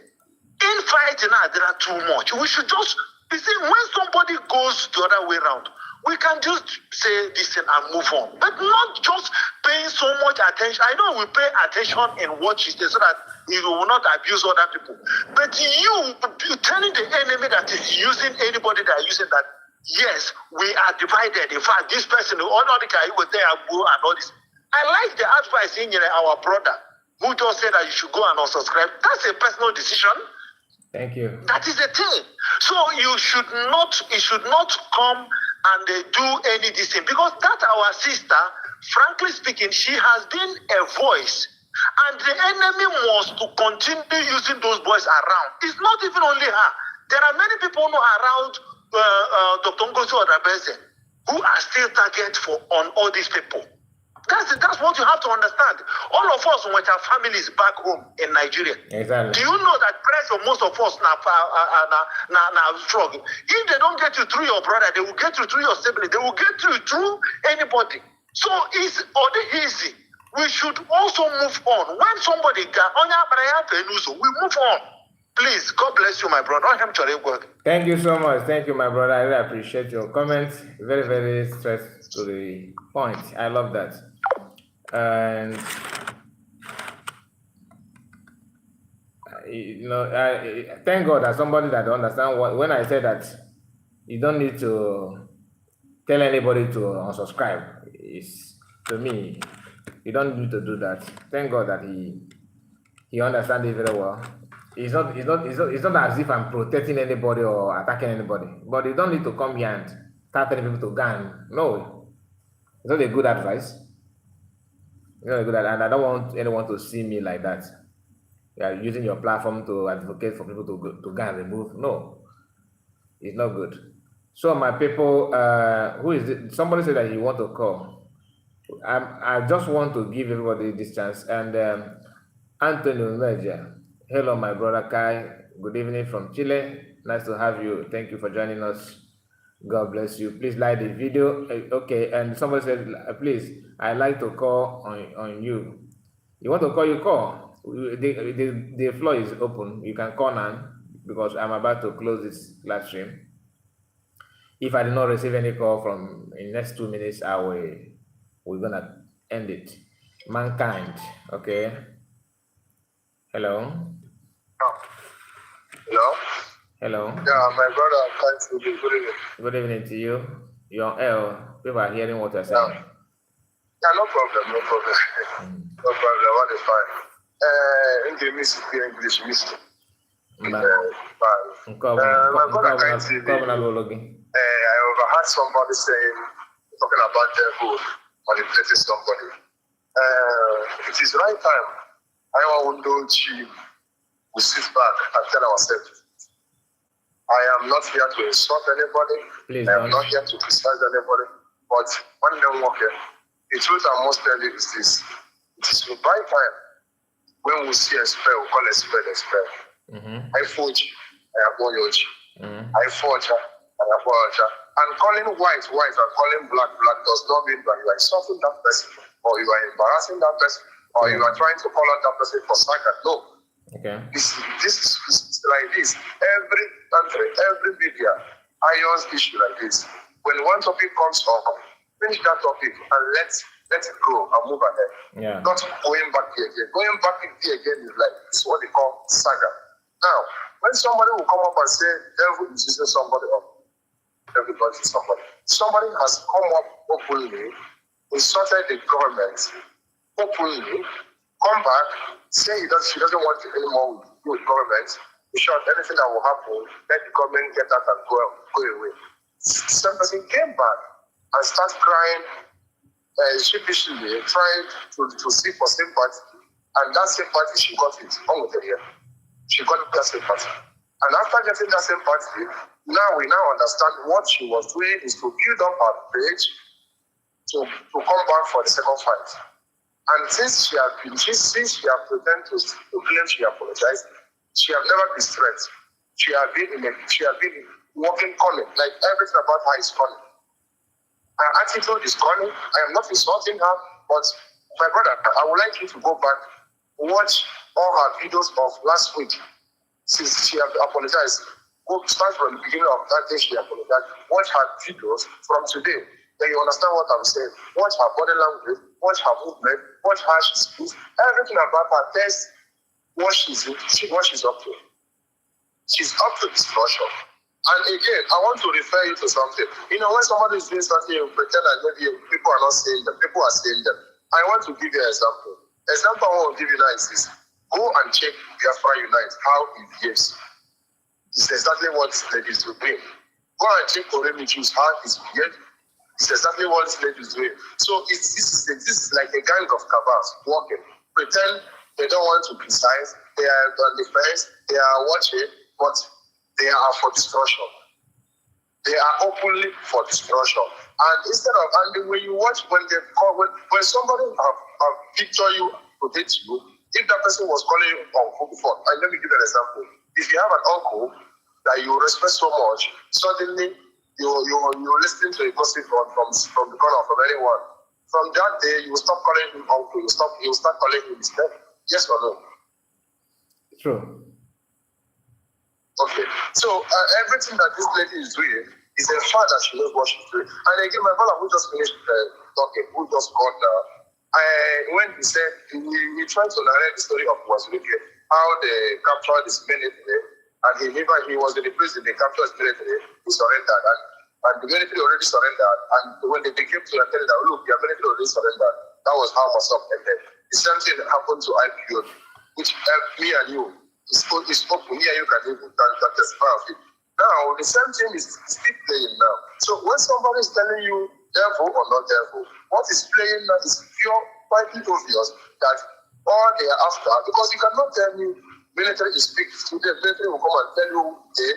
In fighting now, there are too much. We should just, you see, when somebody goes the other way around, we can just say this thing and move on. But not just paying so much attention. I know we pay attention in what she says so that you will not abuse other people. But you telling the enemy that is using anybody that is using that, yes, we are divided. In fact, this person, all the guy was there and all this. I like the advice in our brother who just said that you should go and unsubscribe. That's a personal decision. Thank you. That is the thing. So it should not come and do any this thing, because that our sister, frankly speaking, she has been a voice, and the enemy wants to continue using those voices around. It's not even only her. There are many people around Dr. Ngozi Odabeze who are still target on all these people. That's what you have to understand. All of us with our families back home in Nigeria. Exactly. Do you know that pressure most of us now struggle? If they don't get you through your brother, they will get you through your sibling. They will get you through anybody. So it's easy. We should also move on. When somebody we move on. Please, God bless you, my brother. Thank you so much. Thank you, my brother. I really appreciate your comments. Very, very straight to the point. I love that. And thank God that somebody that understand when I say that you don't need to tell anybody to unsubscribe. It's to me, you don't need to do that. Thank God that he understands it very well. It's not as if I'm protecting anybody or attacking anybody. But you don't need to come here and start telling people to gang. No, it's not a good advice. It's not a good advice, and I don't want anyone to see me like that. You are using your platform to advocate for people to go and remove. No, it's not good. So my people, who is it? Somebody said that you want to call. I just want to give everybody this chance. And Anthony Umeja, hello, my brother Kai. Good evening from Chile. Nice to have you. Thank you for joining us. God bless you. Please like the video. Okay, and somebody said, please, I'd like to call on you. You want to call, you call. The floor is open. You can call now because I'm about to close this live stream. If I did not receive any call from in the next 2 minutes, we're gonna end it. Mankind, okay. Hello. Hello. Hello. Yeah, my brother, thanks for the good evening. Good evening to you. You're on air. People are hearing what you're saying. Yeah, no problem. No problem. What is fine. English, English. My brother, I overheard somebody talking about devil manipulating somebody. It is the right time. I want to we sit back and tell ourselves, I am not here to insult anybody. Please I am not here to criticize anybody. But one day, the truth I must tell you is this. It is the right time when we see a spell, we call a spell a spell. I fought you, I have won you. I forge, and calling white and calling black does not mean that you are insulting that person, or you are embarrassing that person, or you are trying to call out that person for saga. No. Okay. This is like this. Every country, every media ions issue like this. When one topic comes up, finish that topic and let it go and move ahead. Yeah. Not going back here again. Going back here again is like this is what they call saga. Now, when somebody will come up and say devil is using somebody up, everybody is somebody. Somebody has come up openly, insulted the government openly, come back, say she doesn't want it anymore with government. In short, anything that will happen, let the government get that and go away. Some person came back and started crying sheepishly, trying to seek for sympathy, and that sympathy she got it. She got that sympathy. And after getting that sympathy, we now understand what she was doing is to build up her page to come back for the second fight. And since she has pretended to claim she apologized, she has never been stressed. She has been walking cunning, like everything about her is cunning. Her attitude is cunning. I am not insulting her, but my brother, I would like you to go back, watch all her videos of last week. Since she has apologized, go start from the beginning of that day she apologized. Watch her videos from today. Then you understand what I'm saying. Watch her body language, watch her movement, watch how she speaks. Everything about her test what she's up to. She's up to destruction. And again, I want to refer you to something. You know, when somebody is doing something, you pretend that maybe people are not saying them, people are saying them. I want to give you an example. Example I want to give you now is this. Go and check Biafra Unite, how it behaves. It's exactly what the lady is doing. Go and check Oremi Jews, how it's behaved. It's exactly what the lady is doing. So this is like a gang of cabals walking. Pretend they don't want to criticize, they are on the fence, they are watching, but they are for destruction. They are openly for destruction. And instead of, and when you watch, when somebody have picture you, protect you, if that person was calling you uncle before, and let me give you an example. If you have an uncle that you respect so much, suddenly you're listening to a gossip from the corner from anyone. From that day, you will stop calling him uncle. You start calling him his name. Yes or no? True. Okay. So everything that this lady is doing is a fact that she knows what she's doing. And again, my brother who just finished talking, who just got when he said he tried to narrate the story of Wazirike, how they captured this military, and he was in the prison, they captured his military, he surrendered, and the military already surrendered, and when they came to tell that, look, your military already surrendered, that was how Masop ended. The same thing happened to IPO, which helped me and you. It's open here, you can testify of it. Now, the same thing is still playing now. So when somebody is telling you devil or not devil, what is playing now is quite obvious that all they are after, because you cannot tell me military is big today, military will come and tell you A,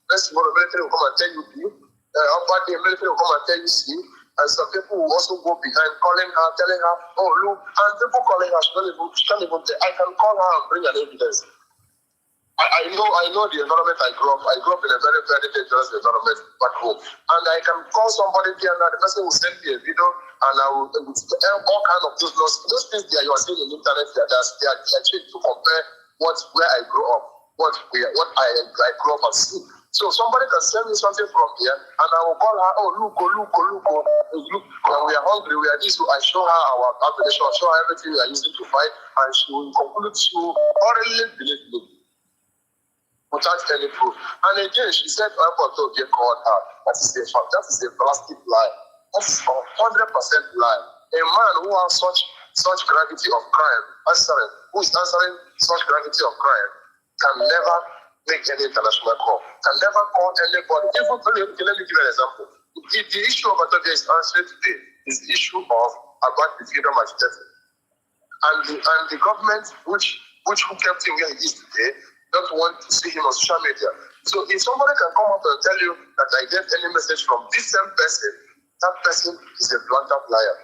next tomorrow military will come and tell you B, after the military will come and tell you C, and some people will also go behind calling her, telling her, oh look, and people calling her, she can't even tell, I can call her and bring an evidence. I know the environment I grew up. I grew up in a very, very dangerous environment back home. And I can call somebody there and the person will send me a video and I will all kind of those things that you are seeing on the internet, they are catching to compare where I grew up, what I grew up and see. So somebody can send me something from here and I will call her, oh look, we are hungry, we are this. I show her our application, I show her everything we are using to fight, and she will conclude to orally believe me. Without any proof. And again, she said, Alberto get called her. That is a fact. That is a plastic lie. That is 100% lie. A man who has such gravity of crime, who is answering such gravity of crime, can never make any international call. Can never call anybody. Even, let me give you an example. The issue of Adadiorama is answering today is the issue of about the freedom of agitating. And the government, which kept him where he is today, don't want to see him on social media. So if somebody can come up and tell you that I get any message from this same person, that person is a blunt up liar.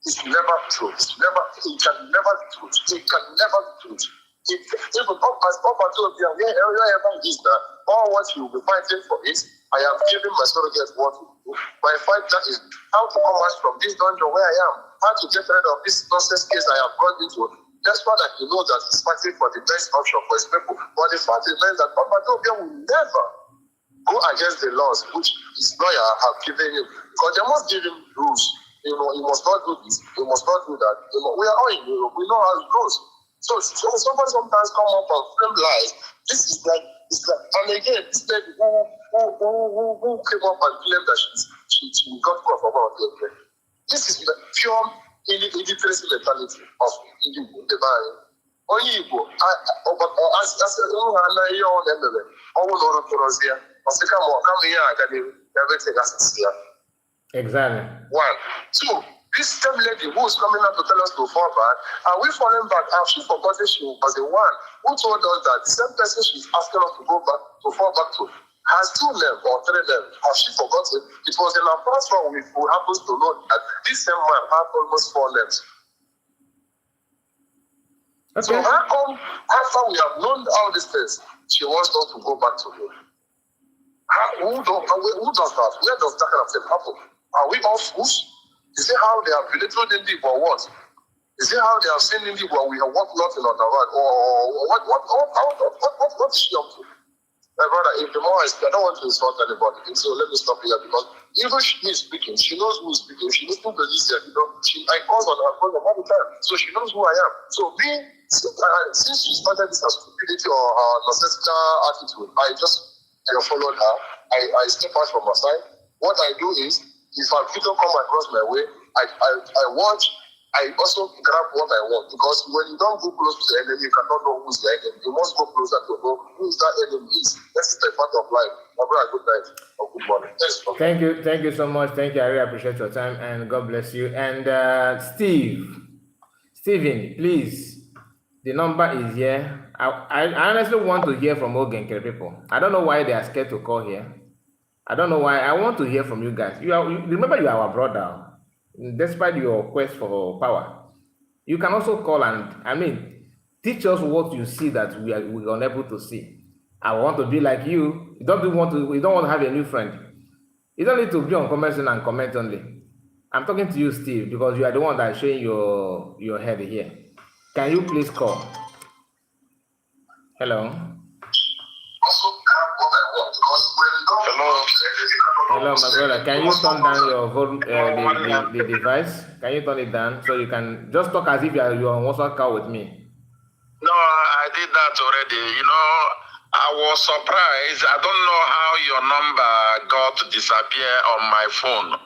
It's never true. It can never be truth. It can never be truth. Even up until wherever it is that all what you will be fighting for is, I have given my surrogate what to do. My fight that is how to come out from this dungeon where I am, how to get rid of this nonsense case I have gone into. That's why that he knows that he's fighting for the best option for his people. But the fact remains that Adadiorama will never go against the laws which his lawyer have given him. Because they must give him rules. You must not do this, you must not do that. We are all in Europe, we know how it goes. So somebody sometimes come up and frame lies. This is like, and again, this lady who came up and claimed that she got caught about it. This is the pure illiteracy mentality of Igbo, the Bible. Only Igbo, as exactly. One. Two, this same lady who is coming out to tell us to fall back, are we falling back? Have she forgotten she was the one who told us that the same person she's asking us to go back, to fall back to, has 2 names or 3 names? Has she forgotten? It was in our first one who happens to know that this same man had almost 4 names. Okay. So how come after we have known all these things, she wants us to go back to him? Who does that? Where does that kind of thing happen? Are we all fools? Is it how they have belittled India or what? Is it how they have seen India where we have walked nothing on the road? Or what is she up to? My brother, if the more I speak, I don't want to insult anybody, so let me stop here because even she is speaking, she knows who is speaking. She listens to this, I call on her phone all the time, so she knows who I am. So me, since she started this stupidity or nonsensical attitude, I followed her. I step out from her side. What I do is, if a video come across my way, I watch. I also grab what I want because when you don't go close to the enemy, you cannot know who's the enemy. You must go closer to know who that enemy is. That's the part of life. My brother, good night or good morning. Thank you so much. Thank you. I really appreciate your time and God bless you. And Steven, please, the number is here. I honestly want to hear from Nkere people. I don't know why they are scared to call here. I don't know why. I want to hear from you guys. Remember, you are our brother. Despite your quest for power, you can also call and teach us what you see that we are unable to see. I want to be like you. We don't want to have a new friend. You don't need to be on comment and comment only. I'm talking to you, Steve, because you are the one that is showing your head here. Can you please call? Hello. Hello, my brother. Can you turn down your volume, the device? Can you turn it down so you can just talk as if you're on WhatsApp call with me? No, I did that already. I was surprised. I don't know how your number got to disappear on my phone.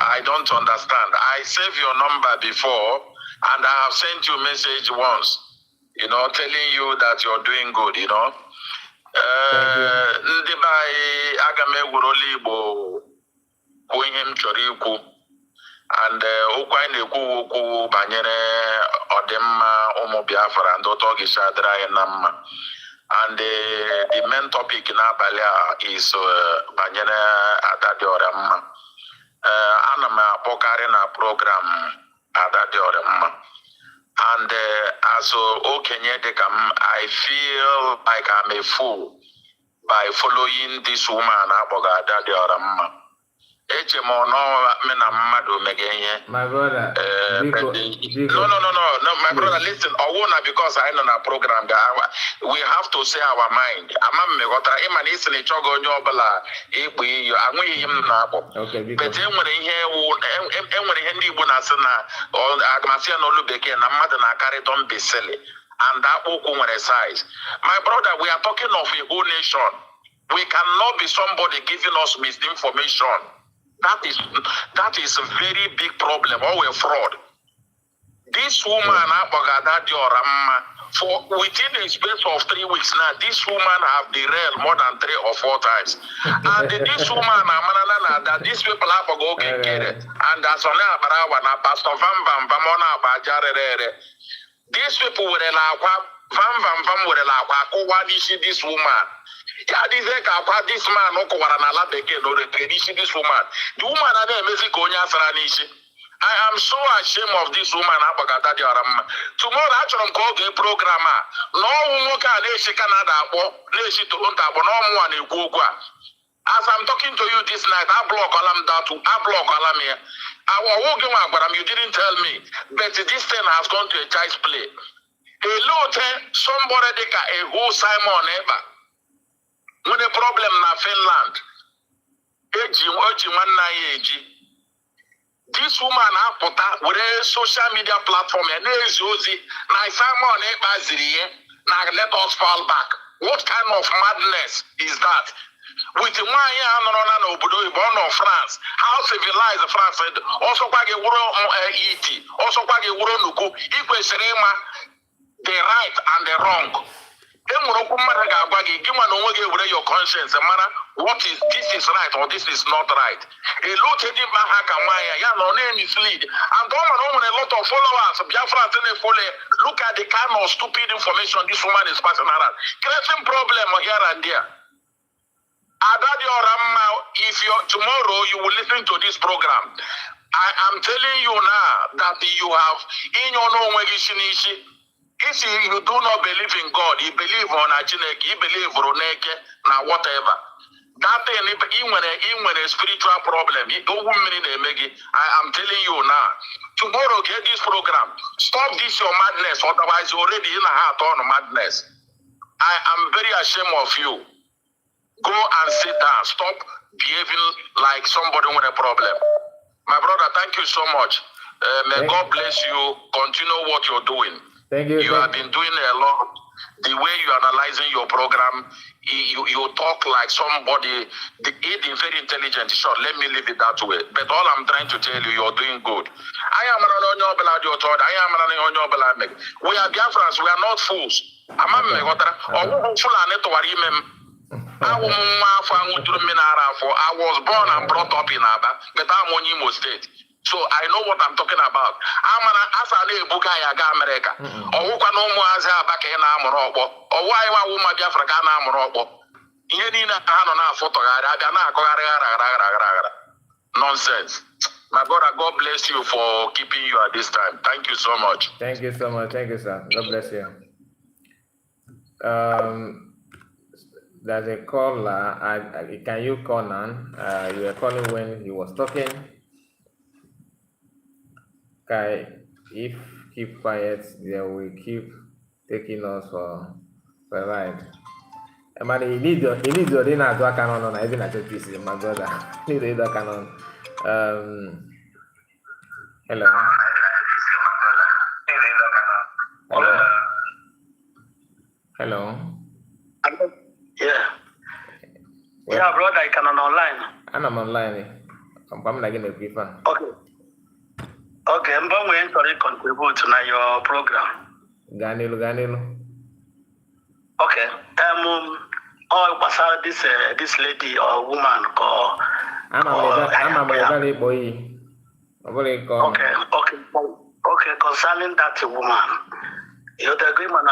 I don't understand. I saved your number before, and I have sent you a message once, telling you that you're doing good, ndị be anyị aga m egwuroli Igbo kwuo ihe m chọrọ ikwu and okwu anyị na-ekwu okwu banyere ọdịmma ụmụ Biafra ndị ụtọ gị chadịrị anyị na mma and the main topic n'abalị a is banyere Adadiorama. Ana m akpọkarị na program Adadiorama. And as okenye dịka m, I feel like I'm a fool by following this woman akpọga Adadiorama. Eche m me na mmadụ mege ihe. My brother, no, my brother, listen. Because I know na program, we have to say our mind. Ama me gotara ịma na isi na ịchọgo onye ọbụla ikpu iyo anwụghị ihe m na-akpọ. But enwere ihe ndị Igbo na-asị na agamasi ya n'olu bekee na mmadụ na-akarị don't be silly. And that okwu nwere size. My brother, we are talking of a whole nation. We cannot be somebody giving us misinformation. That is a very big problem, or a fraud. This woman, Adadiorama, for within a space of 3 weeks now, this woman have derailed more than 3 or 4 times. And this woman, that these people have to go get Nkere. And that's on our Pastor Van Bamona. These people were this woman. This man this woman. The woman I am so ashamed of this woman Adadiorama. Tomorrow I try to call the programmer. No one can Canada or Toronto, no one go. As I'm talking to you this night, I block alarm that I block alarm here. I will go on, but you didn't tell me. But this thing has gone to a child's play. A lot somebody got a whole Simon ever. When the problem na Finland, this woman put with a social media platform and Simon let us fall back. What kind of madness is that? With the one year born of France, how civilized France also quite a ET, also quite a Nuku, equal the right and the wrong. Give your conscience and matter what is this is right or this is not right. A lot of no name is lead. And a lot of followers, Biafrans look at the kind of stupid information this woman is passing around. Creating problem here and there. Adadiorama, if tomorrow you will listen to this program, I am telling you now that you have in your own way. If you do not believe in God, you believe on Achinek, you believe Roneke, now whatever. That thing, even a spiritual problem, I am telling you now. Tomorrow, get this program. Stop this your madness, otherwise you're already in a heart on madness. I am very ashamed of you. Go and sit down. Stop behaving like somebody with a problem. My brother, thank you so much. May God bless you. Continue what you're doing. Thank you. You have been doing a lot. The way you're analyzing your program, you talk like somebody, very intelligent. Sure, let me leave it that way. But all I'm trying to tell you, you're doing good. We are Biafrans, we are not fools. I was born and brought up in Aba, but I'm on Imo State. So I know what I'm talking about. I'm an Asale Bukaya America. Or who can almost have back in Amorobo. Or why woman African Amorobo. Yenina Hanona photo. Nonsense. My brother, God bless you for keeping you at this time. Thank you so much. Thank you so much. Thank you, sir. God bless you. There's a caller. Can you call now? You were calling when he was talking. Okay, if keep quiet, they will keep taking us for a ride. Man, you need your dinner to canon on. I didn't take this, my brother. You need the canon. Hello. Hello. Yeah. Well, yeah, brother, I can online. I'm online. I'm like in a prefer. Okay. Okay, I'm going to contribute to your program. Ganilo. Okay. Oh, this lady or woman called. I'm a boy. Okay. Concerning that woman, you the agreement.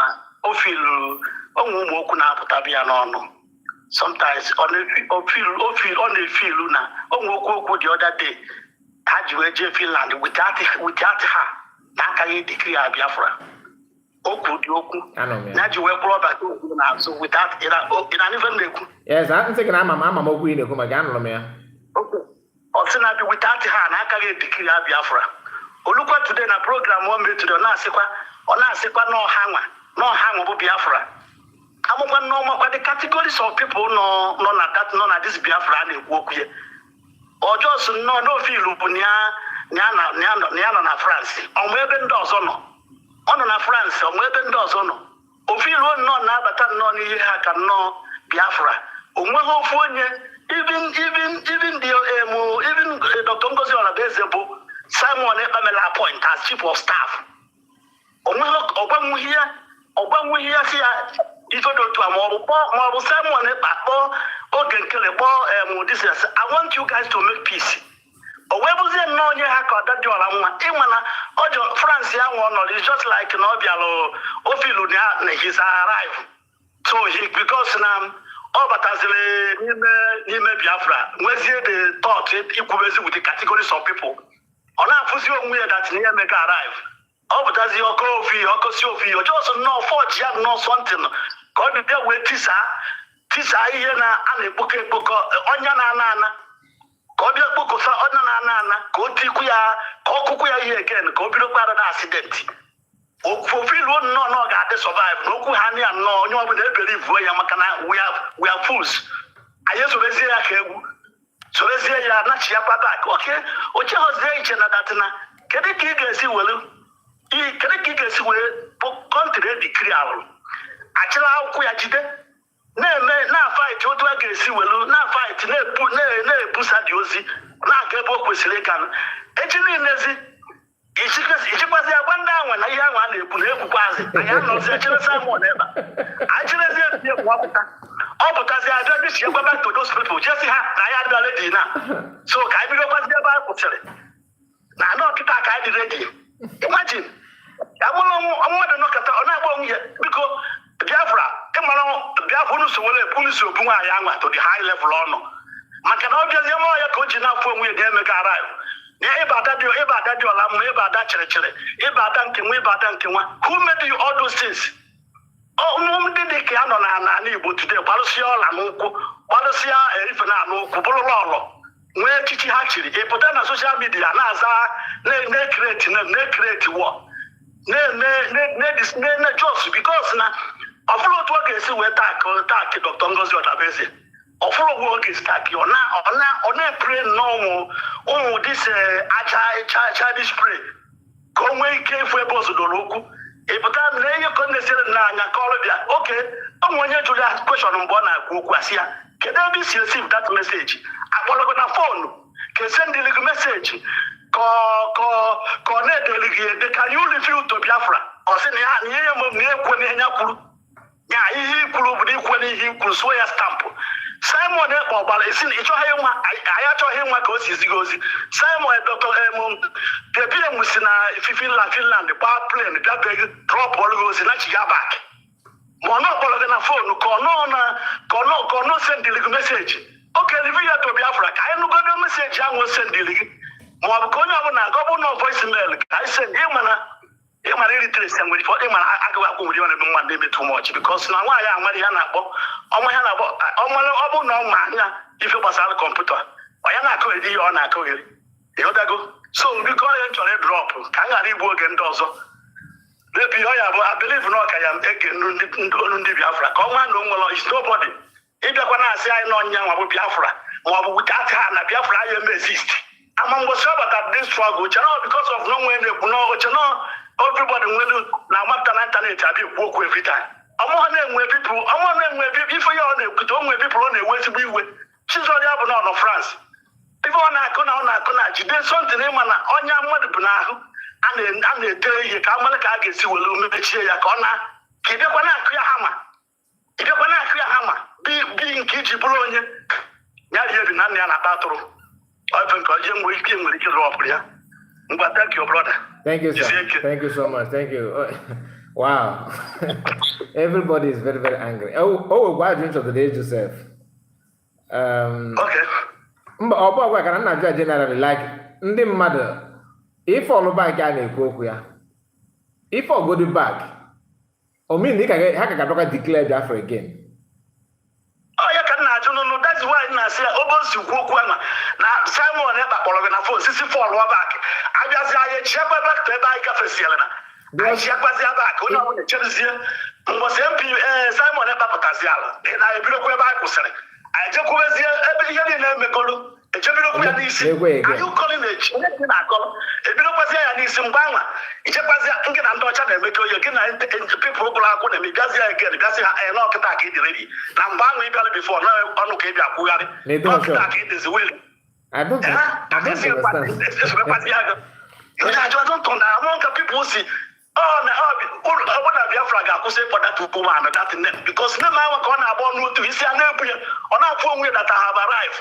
Sometimes on the feel na the other day. Adadiorama Finland without her, Nkere decree Biafra. So without it, yes, I'm thinking I'm a queen of Kumagano. Okay. Also, without her, Nkere decree Biafra. Look at today na program 1 minute to the Nasequa no hang Biafra. I'm no the categories of people no this Biafra and work here. Or just no feel na France. On weben does on na France, on weben does on. O feel no na but no ni no Biafra. Even Dr. Ngozi Olabezebo, Simon Pamela point as chief of staff. Obamu here see if you to a more Simon I want you guys to make peace. Or where was it no you have got that France is just like Nobialo Ophilunia he's arrived. So because now all but as Biafra, where's the thought equals with the categories of people? ọ na-afụzi onwe ya that ihe mega arrive ọ bụtazi ọkọsi ofi ọ just no forge ya no something ka ọ dị wee tisa ihe na a na-ekpokọ ọnya na-ana ka ọ bịa kpokọsa ọnya na-ana ka o tikwu ya ka ọ kụkwu ya ihe again ka o bido kpara na accident ofufilu nnọọ na ọ ga-adị survive n'okwu ha ndị anọ onye ọbụla ebelivuo ya maka na we are fools anyị sobezie ya ka egwu sobezie ya nachi ya back oke oche hozie iche na datina kedu ka ị ga-esi were bụ kọntrị dikri alụ achịla akwụkwọ ya jide na fight otu a ga-esi welu na fight na-ebusa dị ozi na-aga ebe o kwesịrị ịga echi niilezi ichikwazi agwa ndị anwa na ihe ahụ a na-ekwukwazi anyị anọzi echere Simon ebe achịrezi ebie ọ pụtazi abịa dịsi egwa back to those people jesi ha na ya adịla ready na so ka anyị bidokwazi ebe a kwụsịrị na anọ kịta ka anyị dị ready imagine ya bụrụ mmadụ nọkọta ọ na-agba onwe ya biko Biafra ịmara Biafra unu so obu nwaanyị anwa to the high level ọnụ maka na ọ bịazie mụọ ya ka o ji na-afụ onwe ya ga-emega arrive ịba ada dị ọla mma ịba ada chịrịchịrị ịba ada nke nwa who made you all those things ndị dị ka ya nọ n'ala Igbo today gbalụsịa ọla n'ụkwụ gbalụsịa erife na n'ụkwụ bụrụla ọlọ nwee echichi ha chiri ịpụta na soshal midia na-aza na-ekreti wọ na jos bikos na ọfụrụ otu ọ ga-esi wee taakị Dr. Ngozi Ọdabeze ọfụrụ ogwe ọ ga-esi taakị ọ na-epre nnọọ ụmụ dis aja dispray ka o nwee ike ịfụ ebe ozodoro okwu ịpụta na ihe ka ọ na-esere n'anya ka ọrụ bịa oke ụmụ onye jụrụ ya kweshọn mgbe ọ na-akwu okwu asị ya kedu ebe isi receive that message akpọrọgo na fonu ka esendịrị gị meseji ka ọ na-edeli gị ede ka you refuse to Biafra ọ sị na ihe ya na ekwe na ihe ya kwuru ya ihe ikwuru bụ na ikwe na ihe ikwuru suo ya stampụ Simon ekpe ọgbara esi na ịchọghị ịnwa anyị achọghị ịnwa ka o si ziga ozi Simon Dr. si na Finland gbaa plen bịabeghị drọp ọlụghị ozi na chiga bak ma ọ na-akpọrọ gị na fonu ka ọ nọ sendịrị gị meseji oke rivi ya to Biafra ka anyị nụgodo meseji ahụ o sendịrị gị ma ọ bụ ka onye ọbụla gọvanọ voice mail ka anyị sendị ịmara iritresi ya nwere ịmara agụghị akwụ nwere ebe mmadụ eme too much because na nwaanyị amara ihe na-akpọ ọ bụ na ọ ma anya ife gbasara kọmputa ọ ya na-akụgheri ihe ọ na-akụgheri ịghọtago so biko onye chọrọ ịdrọp ka m ghara igbu oge ndị ọzọ mebi ọ ya bụ abiliv na ọka ya ege olu ndị Biafra ka ọ nwa na o nwere is nobody ịbịakwa na-asị anyị na ọnya nwa bụ Biafra ma ọ bụ without ha na Biafra anyị eme exist ama mgbosi ọ batara this struggle chere because of no nwere na-ekwu n'oche everybody nwere na amapụta na ịntanetị abịa ekwu okwu every time ọmụọ na-enwe ife ya ọ na-ekwute onwe people ọ na-ewe ezigbo iwe chizọrọ ya bụ na ọnọ France ife ọ na-akụ na jide something ịma na ọnya mmadụ bụ n'ahụ a na-ete ihe ka amara ka a ga-esi were mechie ya ka ọ ka ịbịakwa na-akụ ya hama bi nke iji bụrụ onye ya rie bi na nna ya na-akpa atụrụ ọ nke onye nwere ike ịrọpụrụ ya ngwa thank you brother. Thank you, sir. Thank you so much. Thank you. Wow. Everybody is very, very angry. Why drink of the day, Joseph? Okay. I can generally like ndị mmadụ if all back a na-ekwu okwu ya if all go back o mean ha ka ga declare Biafra again. Ya ka na-ajụ nụ that's why na say obosi kwu okwu na Simon ebe kpọrọ gị na phone sisi fall back abịazi anyị chekwa back to ebe anyị gafesiela na anyị chekwazi back onye ọbụla echerizie mgbọsị MP Simon ebe pụtazi ala na ebirokwa ebe anyị kwụsịrị anyị jekwubezie ebe ihe niile emekọrọ echebirokwa ya n'isi anyị ụkọrị na-echi na-akọrọ ebirokwazi ya n'isi mgbe anwa ichekwazi gị na ndị ọcha na-emekọ ihe gị na pipụl ụgbọrọ akwụ na emegazi ya egen gasị ha n'ọkịta ka ị dị redi na mgbe ahụ ịbịara bifo ọnụ ka ị bịa kwugharị n'ọkịta ka ị dịzi wili I don't understand. People see, Biafra ga-akwụsị ịkpọda tupu man that name because name ahụ ka ọ na-agba ọnụ otu isi a na-ebu ya ọ na-afụ onwe that I have arrived.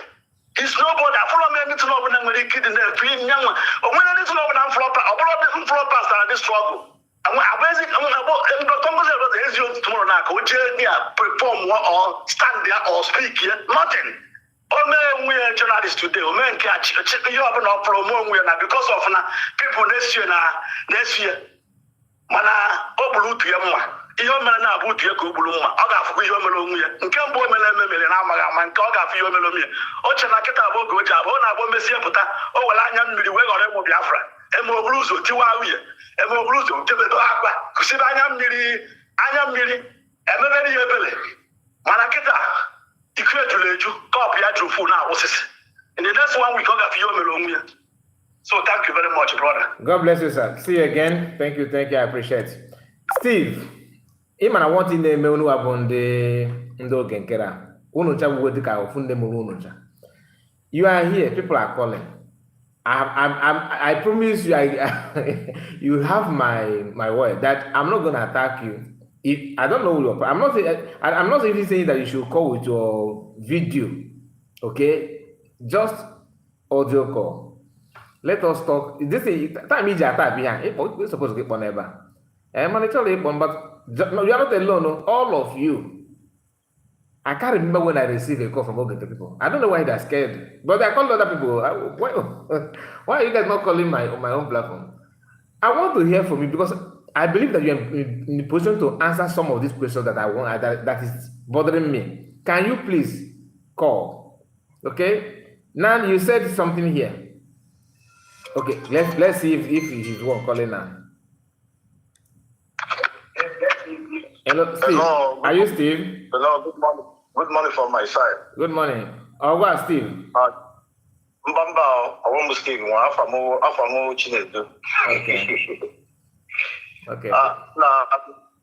It's nobody. Follow me anything over there with the kid in there. Young one. When anything over there, floor past this struggle. And when I basic, I'm about Congress was easier tomorrow now. Go perform or stand there or speak here. Nothing. Ome journalists today, Ome Nkere, you have no promo because of people next year. Mana obulu to yamma. Iyo mere na abu to ko obulu mma. Ọ ga-afụ ihe omere onwe ya. Nke mbụ omere ememere na amaghị ama nke ọ ga-afụ ihe omere onwe ya. O che na kịta abụ oge o ji abụ ọ na-abụ mesie pụta o were anya mmiri wee ghọrọ ịmụ Biafra. Eme obulu ụzọ tiwa uye. Eme obulu ụzọ tebedo akwa. Kusibe anya mmiri ememe ihe ebele. Mana kịta ikretulu eju kọp ya juru fu na awụsịsị. In the next 1 week ọ ga-afụ ihe omere onwe ya. So thank you very much, brother. God bless you, sir. See you again. Thank you. I appreciate it. Steve, I want to name you upon the Nkere. You are here. People are calling. I promise you. You have my word that I'm not going to attack you. If I don't know your. I'm not even saying that you should call with your video. Okay, just audio call. Let us talk. This is time is attack behind. We're supposed to get on ever. I'm actually but you are not alone. All of you. I can't remember when I received a call from other people. I don't know why they're scared, but I called other people. Why are you guys not calling my own platform? I want to hear from you because I believe that you're in the position to answer some of these questions that I want that is bothering me. Can you please call? Okay. Now you said something here. Okay, let's see if he's one calling now. Hello, Steve. Hello. Are you Steve? Hello, good morning. Good morning from my side. Good morning. Oh, what, Steve? Mbamba, I want to Steve. Afamo Chinedu. Okay. Okay. Now,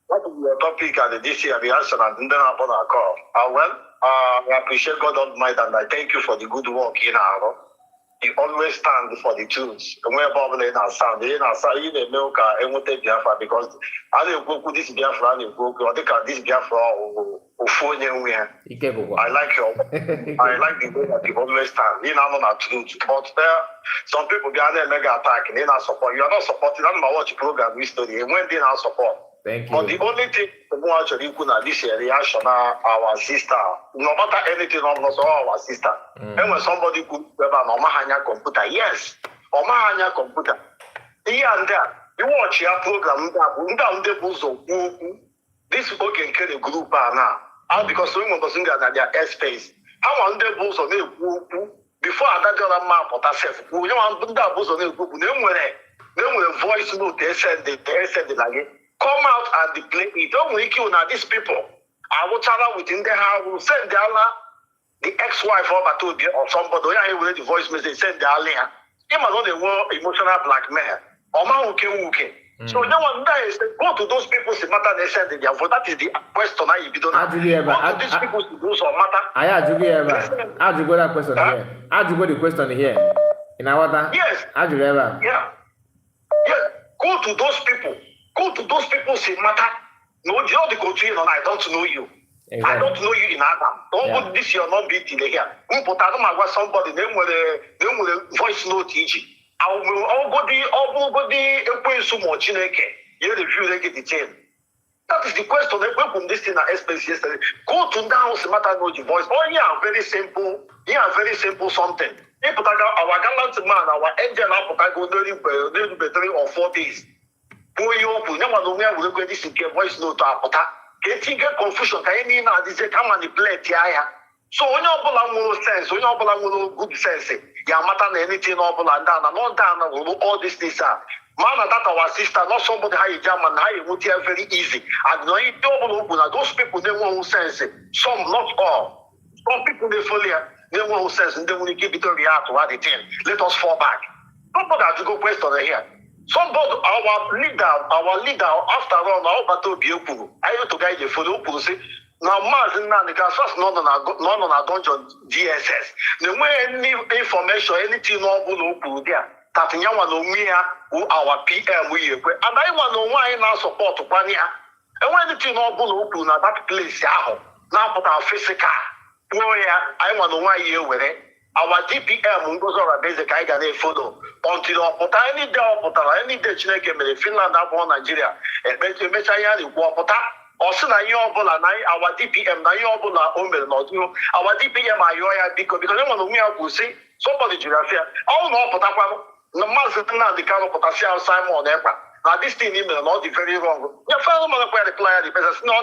what is your topic at this year reaction and then upon our call? I appreciate God Almighty and I thank you for the good work in our. You always stand for the truth. And we're probably in our sound. In America, and we take Biafra because I go with this Biafra, I go this Biafra I like the way that you always stand. You know, not truth. But some people behind the mega attack and they not support. You are not supporting. I don't know what program we study. And when they not support. Thank you. But the only thing we actually could this reaction our sister, no matter anything of us, our sister. And when somebody could have an Omahanya computer, yes, Omahanya computer. Here and there, you watch your program this Nkere group now. Because we want to that their airspace. How on the bulls on the before Adadiorama put herself, we want to that bulls on the group. Then when voice note they send the like. Come out and play it. Don't make you now. These people, I will tell her within the house, will send the ex-wife over to or somebody. I will the voice message send the alien. Him alone they were emotional blackmail. Or man who came. So no one dies. Go to those people. The matter they send their vote. That is the question. I you don't know. These people to do some matter. How do you go that question here? How do you go the question here? In our yes. How do you ever? Yeah. Go to those people. Go to those people say matter. No, you know the country, and I don't know you. Exactly. I don't know you in Adam. Don't put this you're not beating here. But I don't know somebody name with a voice note easy. I'll go the so much in a you review they get the chain. That is the question. They went from this thing at space yesterday. Go to now matter know the voice. Oh yeah, very simple. Yeah, very simple something. If our gallant man, our angel go 3 or 4 days. This voice note getting confusion. Can you now manipulate? So when you have sense, when you have good sense, you matter anything and not down all these things are. Man, that our sister, not somebody how you jam and how you would hear very easy. And no, you don't open those people they want sense. Some, not all. Some people they fully they want sense and they will give it to react to what they think. Let us fall back. Nobody has to go question here. Somebody, our leader, after all, now battle be open. I used to guide you for the open say. Now, Martin, the gas was not on a dungeon DSS. The way any information, anything open there. That in Yaman who our PM we and I want to know why now support to Pania. And when anything open at that place, now put our physical. I want to know why you with it. Our DPM goes on a basic I can follow until any day Chineke Finland Nigeria and Messiah Also, na our DPM, na our DPM are because we say somebody Jurafia. All no Potapano, no Mazana, the kind of potassium Simon Epa. Now, this thing is not very wrong. Your fellow mother reply the person, no,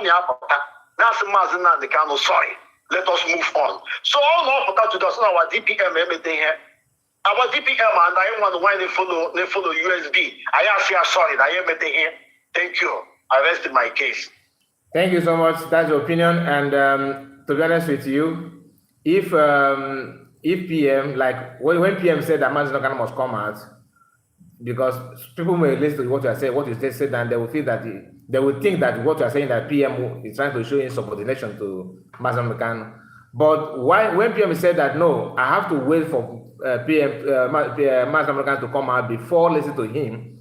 that's Mazana, the kind of sorry. Let us move on. So, all no Potato does not our DPM everything here. Our DPM and I want why they follow USB. I ask you sorry, I am here. Thank you. I rest my case. Thank you so much. That's your opinion. And to be honest with you, if PM, like when PM said that Mazinokan must come out, because people may listen to what you are saying, what you just said, and they will feel that they will think that what you are saying that PM is trying to show insubordination to Mazinokan. But when PM said that no, I have to wait for Mazinokan to come out before listening to him.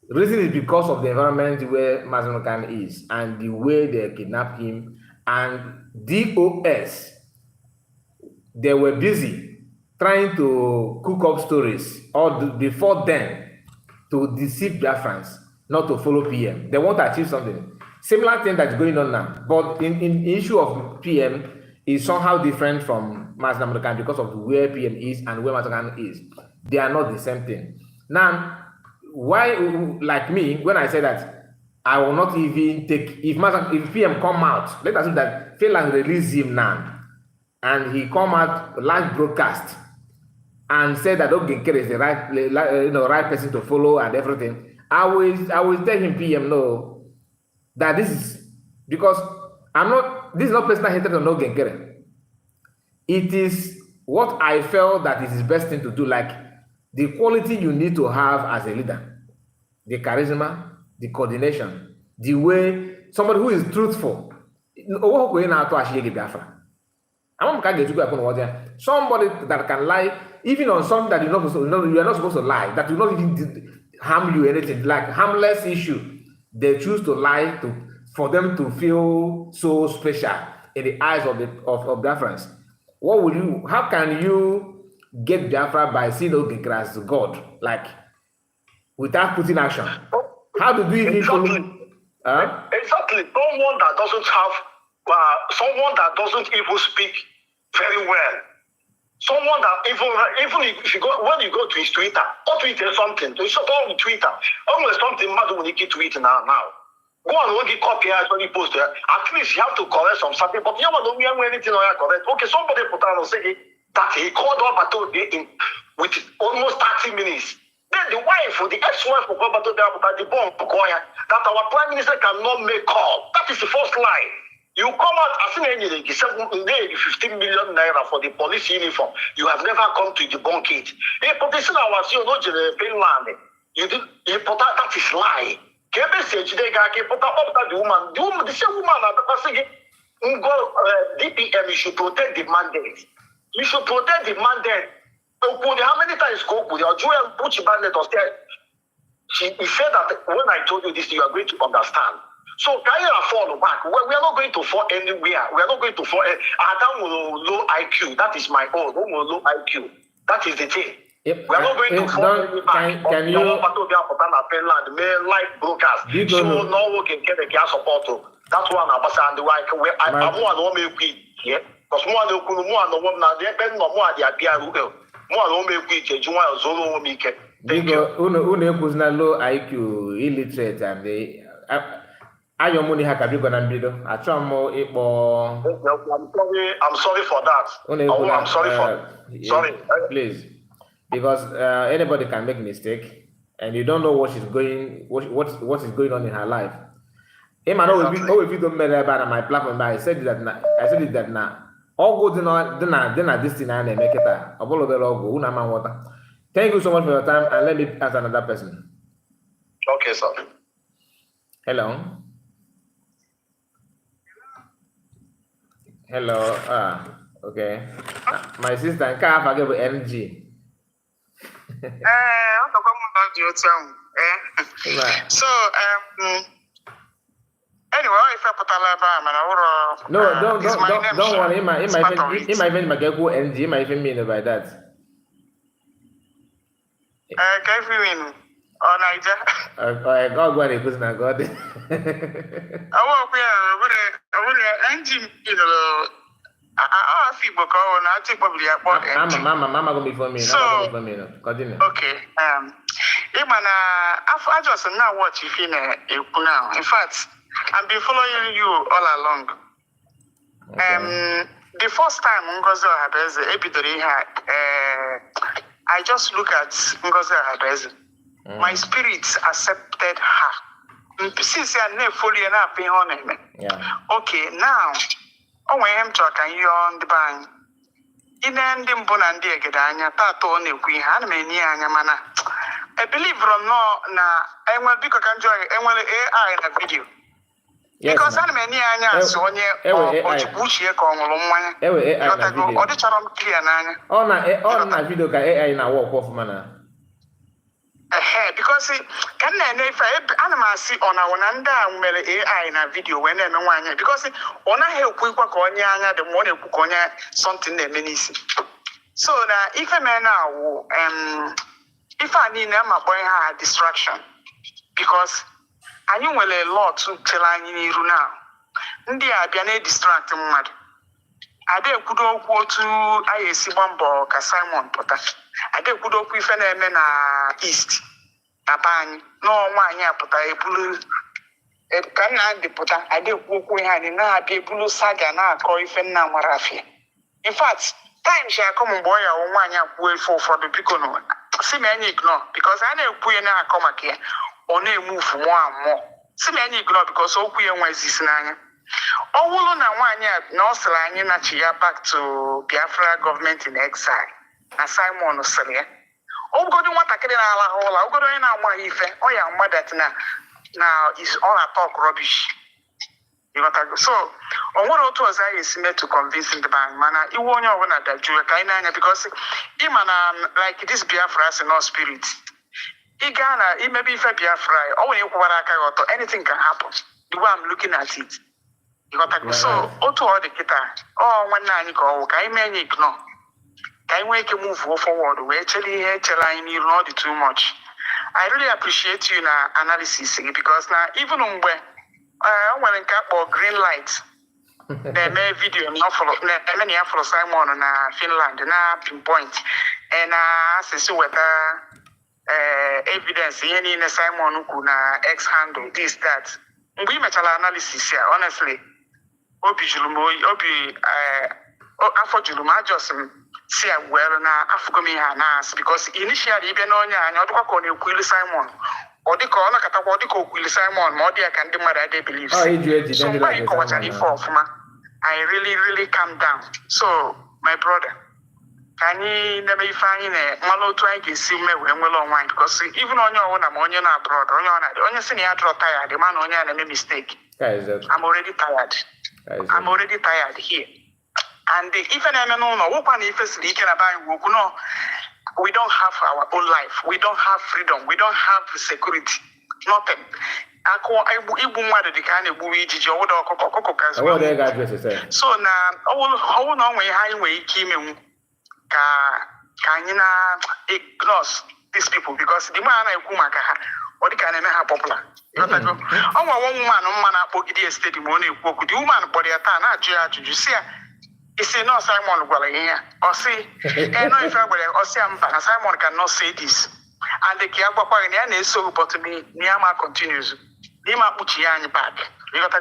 The reason is because of the environment where Mazinokan is and the way they kidnapped him, and DOS, they were busy trying to cook up stories before then to deceive Biafrans, not to follow PM. They want to achieve something. Similar thing that's going on now, but in issue of PM is somehow different from Mazinokan because of where PM is and where Mazinokan is. They are not the same thing. Now, why, like me, when I say that I will not even take, if PM come out, let us assume that Finland release him now, and he come out live broadcast and say that Nkere is the right person to follow and everything, I will tell him PM no, that this is because this is not personal hatred on Nkere. It is what I felt that is his best thing to do, like the quality you need to have as a leader, the charisma, the coordination, the way somebody who is truthful. Somebody that can lie, even on something that you are not supposed to lie, that will not even harm you anything, like harmless issue. They choose to lie for them to feel so special in the eyes of Biafrans. What will you? How can you get Biafra by seeing Nkere as God, like without putting action? How do we even follow? Exactly. Someone that doesn't have, someone that doesn't even speak very well. Someone that even if you go when you go to his Twitter, or Twitter something, you should go on Twitter. Almost something mad when you get tweet now. Go on, when you copy actually post there. At least you have to correct some something, but you don't know anything or you correct. Okay, somebody put out and say that he called up with almost 30 minutes. Then the wife, the ex-wife of Bato the bomb that our prime minister cannot make call. That is the first lie. You come out as soon as you 15 million naira for the police uniform. You have never come to debunk it. But this is our Finland. You did that is lie. The woman, the same woman, DPM, you should protect the mandate. You should protect the mandate. How many times go with your Joel Butch Bandit or he said that when I told you this, you are going to understand. So can you fall back? We are not going to fall anywhere. We are not going to fall. Adam will low IQ. That is my own. Low IQ. That is the thing. Yep. We are not going to fall back. Can you Finland live broadcast? So no one can get the gas support. That's one of us and the right. I'm one who may quit. Yeah. Because more than one woman now, they depend on more the idea. More than may quit. You want Zolo make it. Thank you. Low IQ, illiterate, and they. Ayo money hakabigo na mbido. Achomo ipo. I'm sorry for that. I'm sorry for. Sorry. Please, because anybody can make mistake, and you don't know what is going on in her life. If you don't matter about my platform, I said that now. All good dinner this thing and make it a water. Thank you so much for your time, and let me ask another person. Okay, sir. Hello. Hello. Okay. My sister, I can't forget about energy. So, anyway, if I put a level, no, don't worry. It might even go energy. It might even mean by that. Can you mean? or Niger. I got one because I got it. I walk here, engine, you know. I feel because I take probably a Mama gonna be for me. So, Continue. okay. I just now watch if you now. In fact, I've been following you all along. Okay. The first time Ngozi Ohabeze Ebidori I just look at Ngozi Ohabeze. My spirit accepted her. Since I never fully enough in on him. Yeah. Okay, now when I'm talking you on the bank. In ending Bonandi Gedanya, Tato Niki, Hanmani Mana. I believe from no, I will be enjoy AI in a video. Yes, because I'm many anya so nye ochibuchi e ko onwuru mmanya o di chọrọ clear n'anya ọ na video ka AI na work off mana because can na if ana m asị ọ na wona ndị a mere AI na video wee na-eme nwanyị because ọ naghị ekwu ikwa ka onye anya dị ma ọ na-ekwu ka onye something na-eme n'isi so na ife me na wo ife a niile ma kpọ ihe a distraction because anyị nwere a lot chere anyị n'iru na ndị a bịa na-distract mmadụ ada ekwudo okwu otu anyị esi gba mbọ ka Simon pụta ada ekwudo okwu ife na-eme na East na be anyị n'ọnwa anyị apụta ebulu ka nna ndị pụta ada ekwu okwu ihe anyị na-abịa ebulu saga na-akọ ife nna nwere afịa in fact time shi akọ mgbe ọ ya ọnwa anyị akwuo ife ụfọdụ biko no si ma anyị ignore because a na-ekwu ya na-akọ maka ya ọ na-emove more si ma anyị ignore because okwu ya nwezisi n'anya ọ wụrụ na nwaanyị a na ọ sịrị anyị nachi ya back to Biafra government in exile na Simon sịrị ya ogodo nwatakịrị na-alahụ ụla ogodo onye na-amaghị ife ọ ya mgbadat na is all a talk rubbish so o nwere otu ọzọ anyị esi mee to convince the bank mana iwu onye ọbụla dajụọ ka anyị na-anya because ịma na like this Biafra si no spirit ị gaa na imebe ife Biafra ọ nwere ịkwụbara aka gị ọtọ anything can happen the way I'm looking at it so otu ọ dị kịta ọ nwanne anyị ka ọwụ ka anyị mee anyị ignore ka anyị nwee ike move forward wee chere ihe chere anyị n'iru na ọ dị too much. I really appreciate you na analysis because na even mgbe o nwere nke akpọ green light na-eme video na-eme na ya fọrọ Simon na Finland na pinpoint na asịsị weta evidence ihe niile Simon kwu na X handle this that mgbe ị mechara analysis ya honestly obi juru m oyi obi afọ juru m ajọs m si ya were na afụgo m ihe a na-asị because initially ịbịa n'onye anya ọ dịkwa ka ọ na-ekwu ilu Simon ọ dịka ọ nakatakwa ọ dịka okwu ilu Simon ma ọ dị ya ka ndị mmadụ adị believe so mgbe anyị kọwachara ife ọfụma I really calm down so my brother ka anyị nebe ife anyị na-mmalụ otu anyị ga-esi mee wee nwere onwe anyị because even onye ọbụla ma onye na-abroad onye si na ya dụrọ tired ma na onye a na-eme mistake I'm already tired here and ife na-eme n'ụlọ wụkwa na ife siri ike na be anyị wokwu no we don't have our own life we don't have freedom we don't have security nothing igbu mmadụ dị ka a na-egbuwe ijiji ọwụda ọkụkọ ka so na ọwụ na ọ nwere ihe anyị nwere ike imenwu ka anyị na-ignore these people because the man na-ekwu maka ha ọ dị ka na-eme ha popular ọ nwa woman mma na-akpọgide ya stadium ọ na-ekwu okwu the woman kpọrọ ya taa na-ajụ ya ajụjụ si ya isi no Simon gwara ihe ya ọ sị no ife gwara ya ọ sị ya mba na Simon cannot say this and the kia gbakwa na ya na-eso but na ya ma continues n'ime akpuchi ya anyị back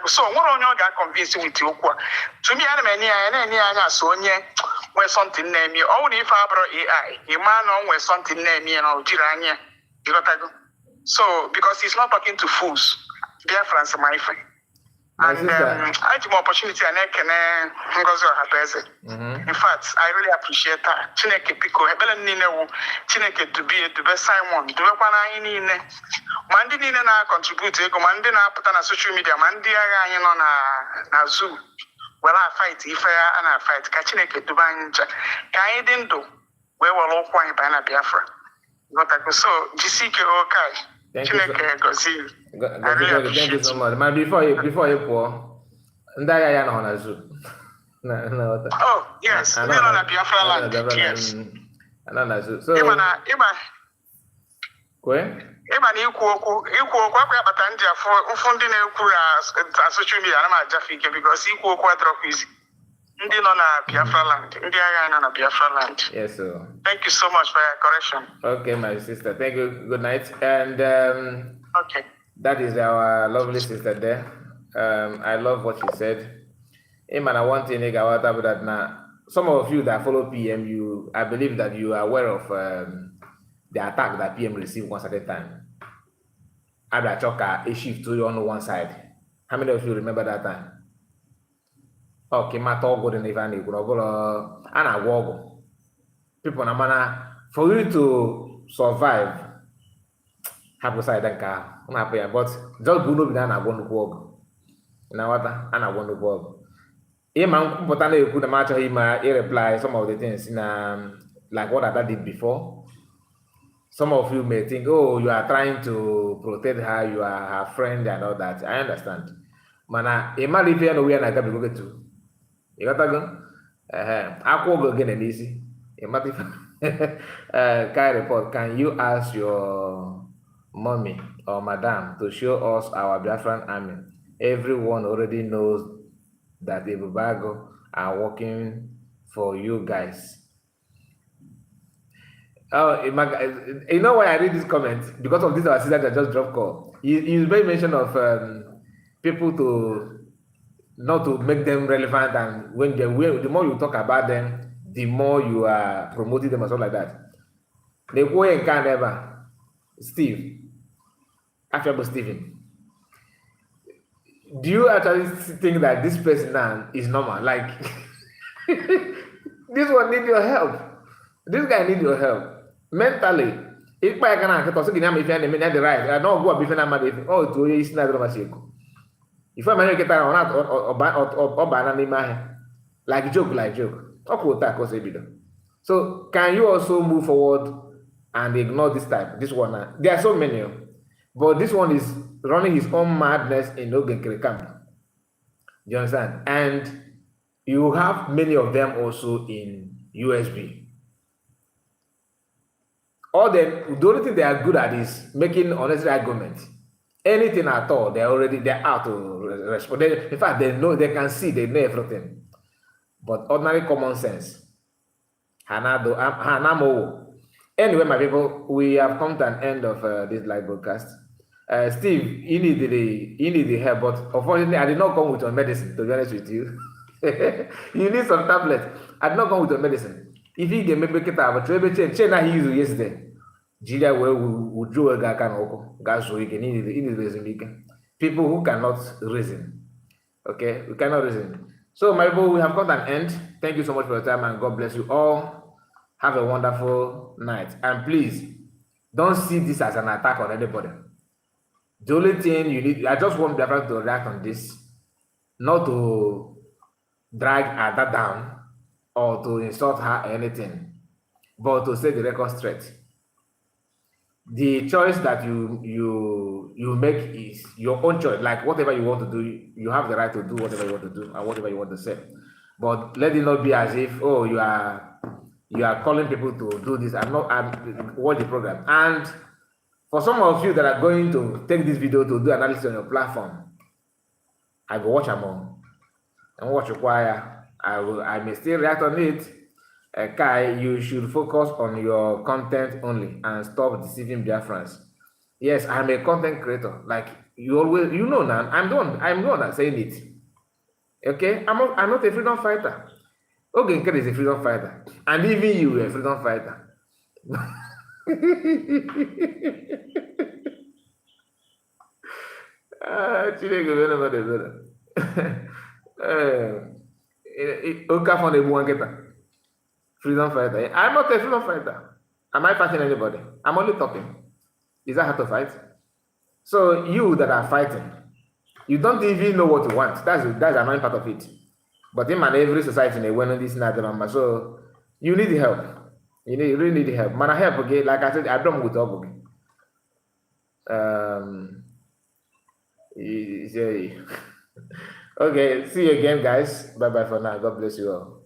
so nwere onye ọ ga-convince with okwu a to me ana m enye ya na-enye ya anya so onye nwee something na-eme ọ bụ na ife abụrụ AI ịma na ọ nwee something na-eme na o jiri anya ịghọtago so because he's not talking to fools Biafrans my friend and I have an opportunity and ekene Ngozi Ohabeze. In fact, I really appreciate that. Chineke biko ebele niile wu Chineke dube Simon dubekwana anyị niile ma ndị niile na-contribute ego ma ndị na-apụta na social media ma ndị agha anyị nọ na zoo were fight ife ya a na-fight ka Chineke dube anyị ncha ka anyị dị ndụ wee were ụkwụ anyị banye na Biafra. So jisi ike okai Chineke gozie. I really appreciate you so much. Man, before you pour, ndaya ya na na zoo. Oh yes, we are on Biafra land. Yes. Na zoo. So. Ima. Kwe? ịma na ikwu okwu akwa akpata ndị afọ ụfụ ndị na-ekwu na social media ana m ajafe ike because ikwu okwu adọrọkwa izi ndị nọ na Biafra land, ndị agha nọ na Biafra land. Yes, sir. Thank you so much for your correction. Okay, my sister. Thank you. Good night. And Okay. that is our lovely sister there. I love what she said. Man, I want to make about that now. Some of you that follow PM, I believe that you are aware of the attack that PM received once at a time. Abra Choka, a shift to on one side. How many of you remember that time? Okay, my talk good in Ivan, and I walk. People, for you to survive, have a side and car, but just go no be done. I want to walk. Now what? And I want to walk. Man, but I could imagine him reply some of the things in like what I did before. Some of you may think, oh, you are trying to protect her, you are her friend and all that. I understand. Mana, a man if you know where I got to go to. You got to go? I will go again and easy. A man if report, can you ask your mommy or madam to show us our Biafran army? Everyone already knows that the Bubago are working for you guys. Oh, you know why I read this comment? Because of this, our sister that just dropped call. You made mention of people to not to make them relevant, and the more you talk about them, the more you are promoting them or something like that. They go and can't ever. Steve, after Stephen, do you actually think that this person now is normal? Like, this one need your help. This guy need your help. Mentally, if I can also give him the right, I don't go before I'm oh, to you is not if I'm going to get on or banana, like joke. So, can you also move forward and ignore this one? There are so many, but this one is running his own madness in Nkere camp. Do you understand? And you have many of them also in USB. The only thing they are good at is making unnecessary arguments. Anything at all, they're out to respond. In fact, they know, they can see, they know everything. But ordinary common sense. Anyway, my people, we have come to an end of this live broadcast. Steve, you need the help, but unfortunately, I did not come with your medicine, to be honest with you. You need some tablets. I did not come with your medicine. If you get maybe get out, but change he used yesterday. Jilia will draw a guy can so you can need reason. People who cannot reason. Okay, we cannot reason. So, my people, we have got an end. Thank you so much for your time, and God bless you all. Have a wonderful night. And please, don't see this as an attack on anybody. The only thing you need, I just want Biafra to react on this, not to drag Ada down or to insult her or anything, but to set the record straight. The choice that you make is your own choice. Like whatever you want to do, you have the right to do whatever you want to do and whatever you want to say. But let it not be as if, oh, you are calling people to do this. I'm watch the program. And for some of you that are going to take this video to do analysis on your platform, I will watch them all. And watch require. I may still react on it. Kai, you should focus on your content only and stop deceiving Biafrans. Yes, I'm a content creator. Like you always, you know now. I'm the one that saying it. Okay, I'm not a freedom fighter. Okay, Nkere is a freedom fighter, and even you are a freedom fighter. Freedom fighter. I'm not a freedom fighter. Am I fighting anybody? I'm only talking. Is that how to fight? So you that are fighting, you don't even know what you want. That's another part of it. But in every society, they went on this Adadiorama. So you need help. You really need help. Man, I help again. Like I said, I don't go to help again. Okay, see you again, guys. Bye bye for now. God bless you all.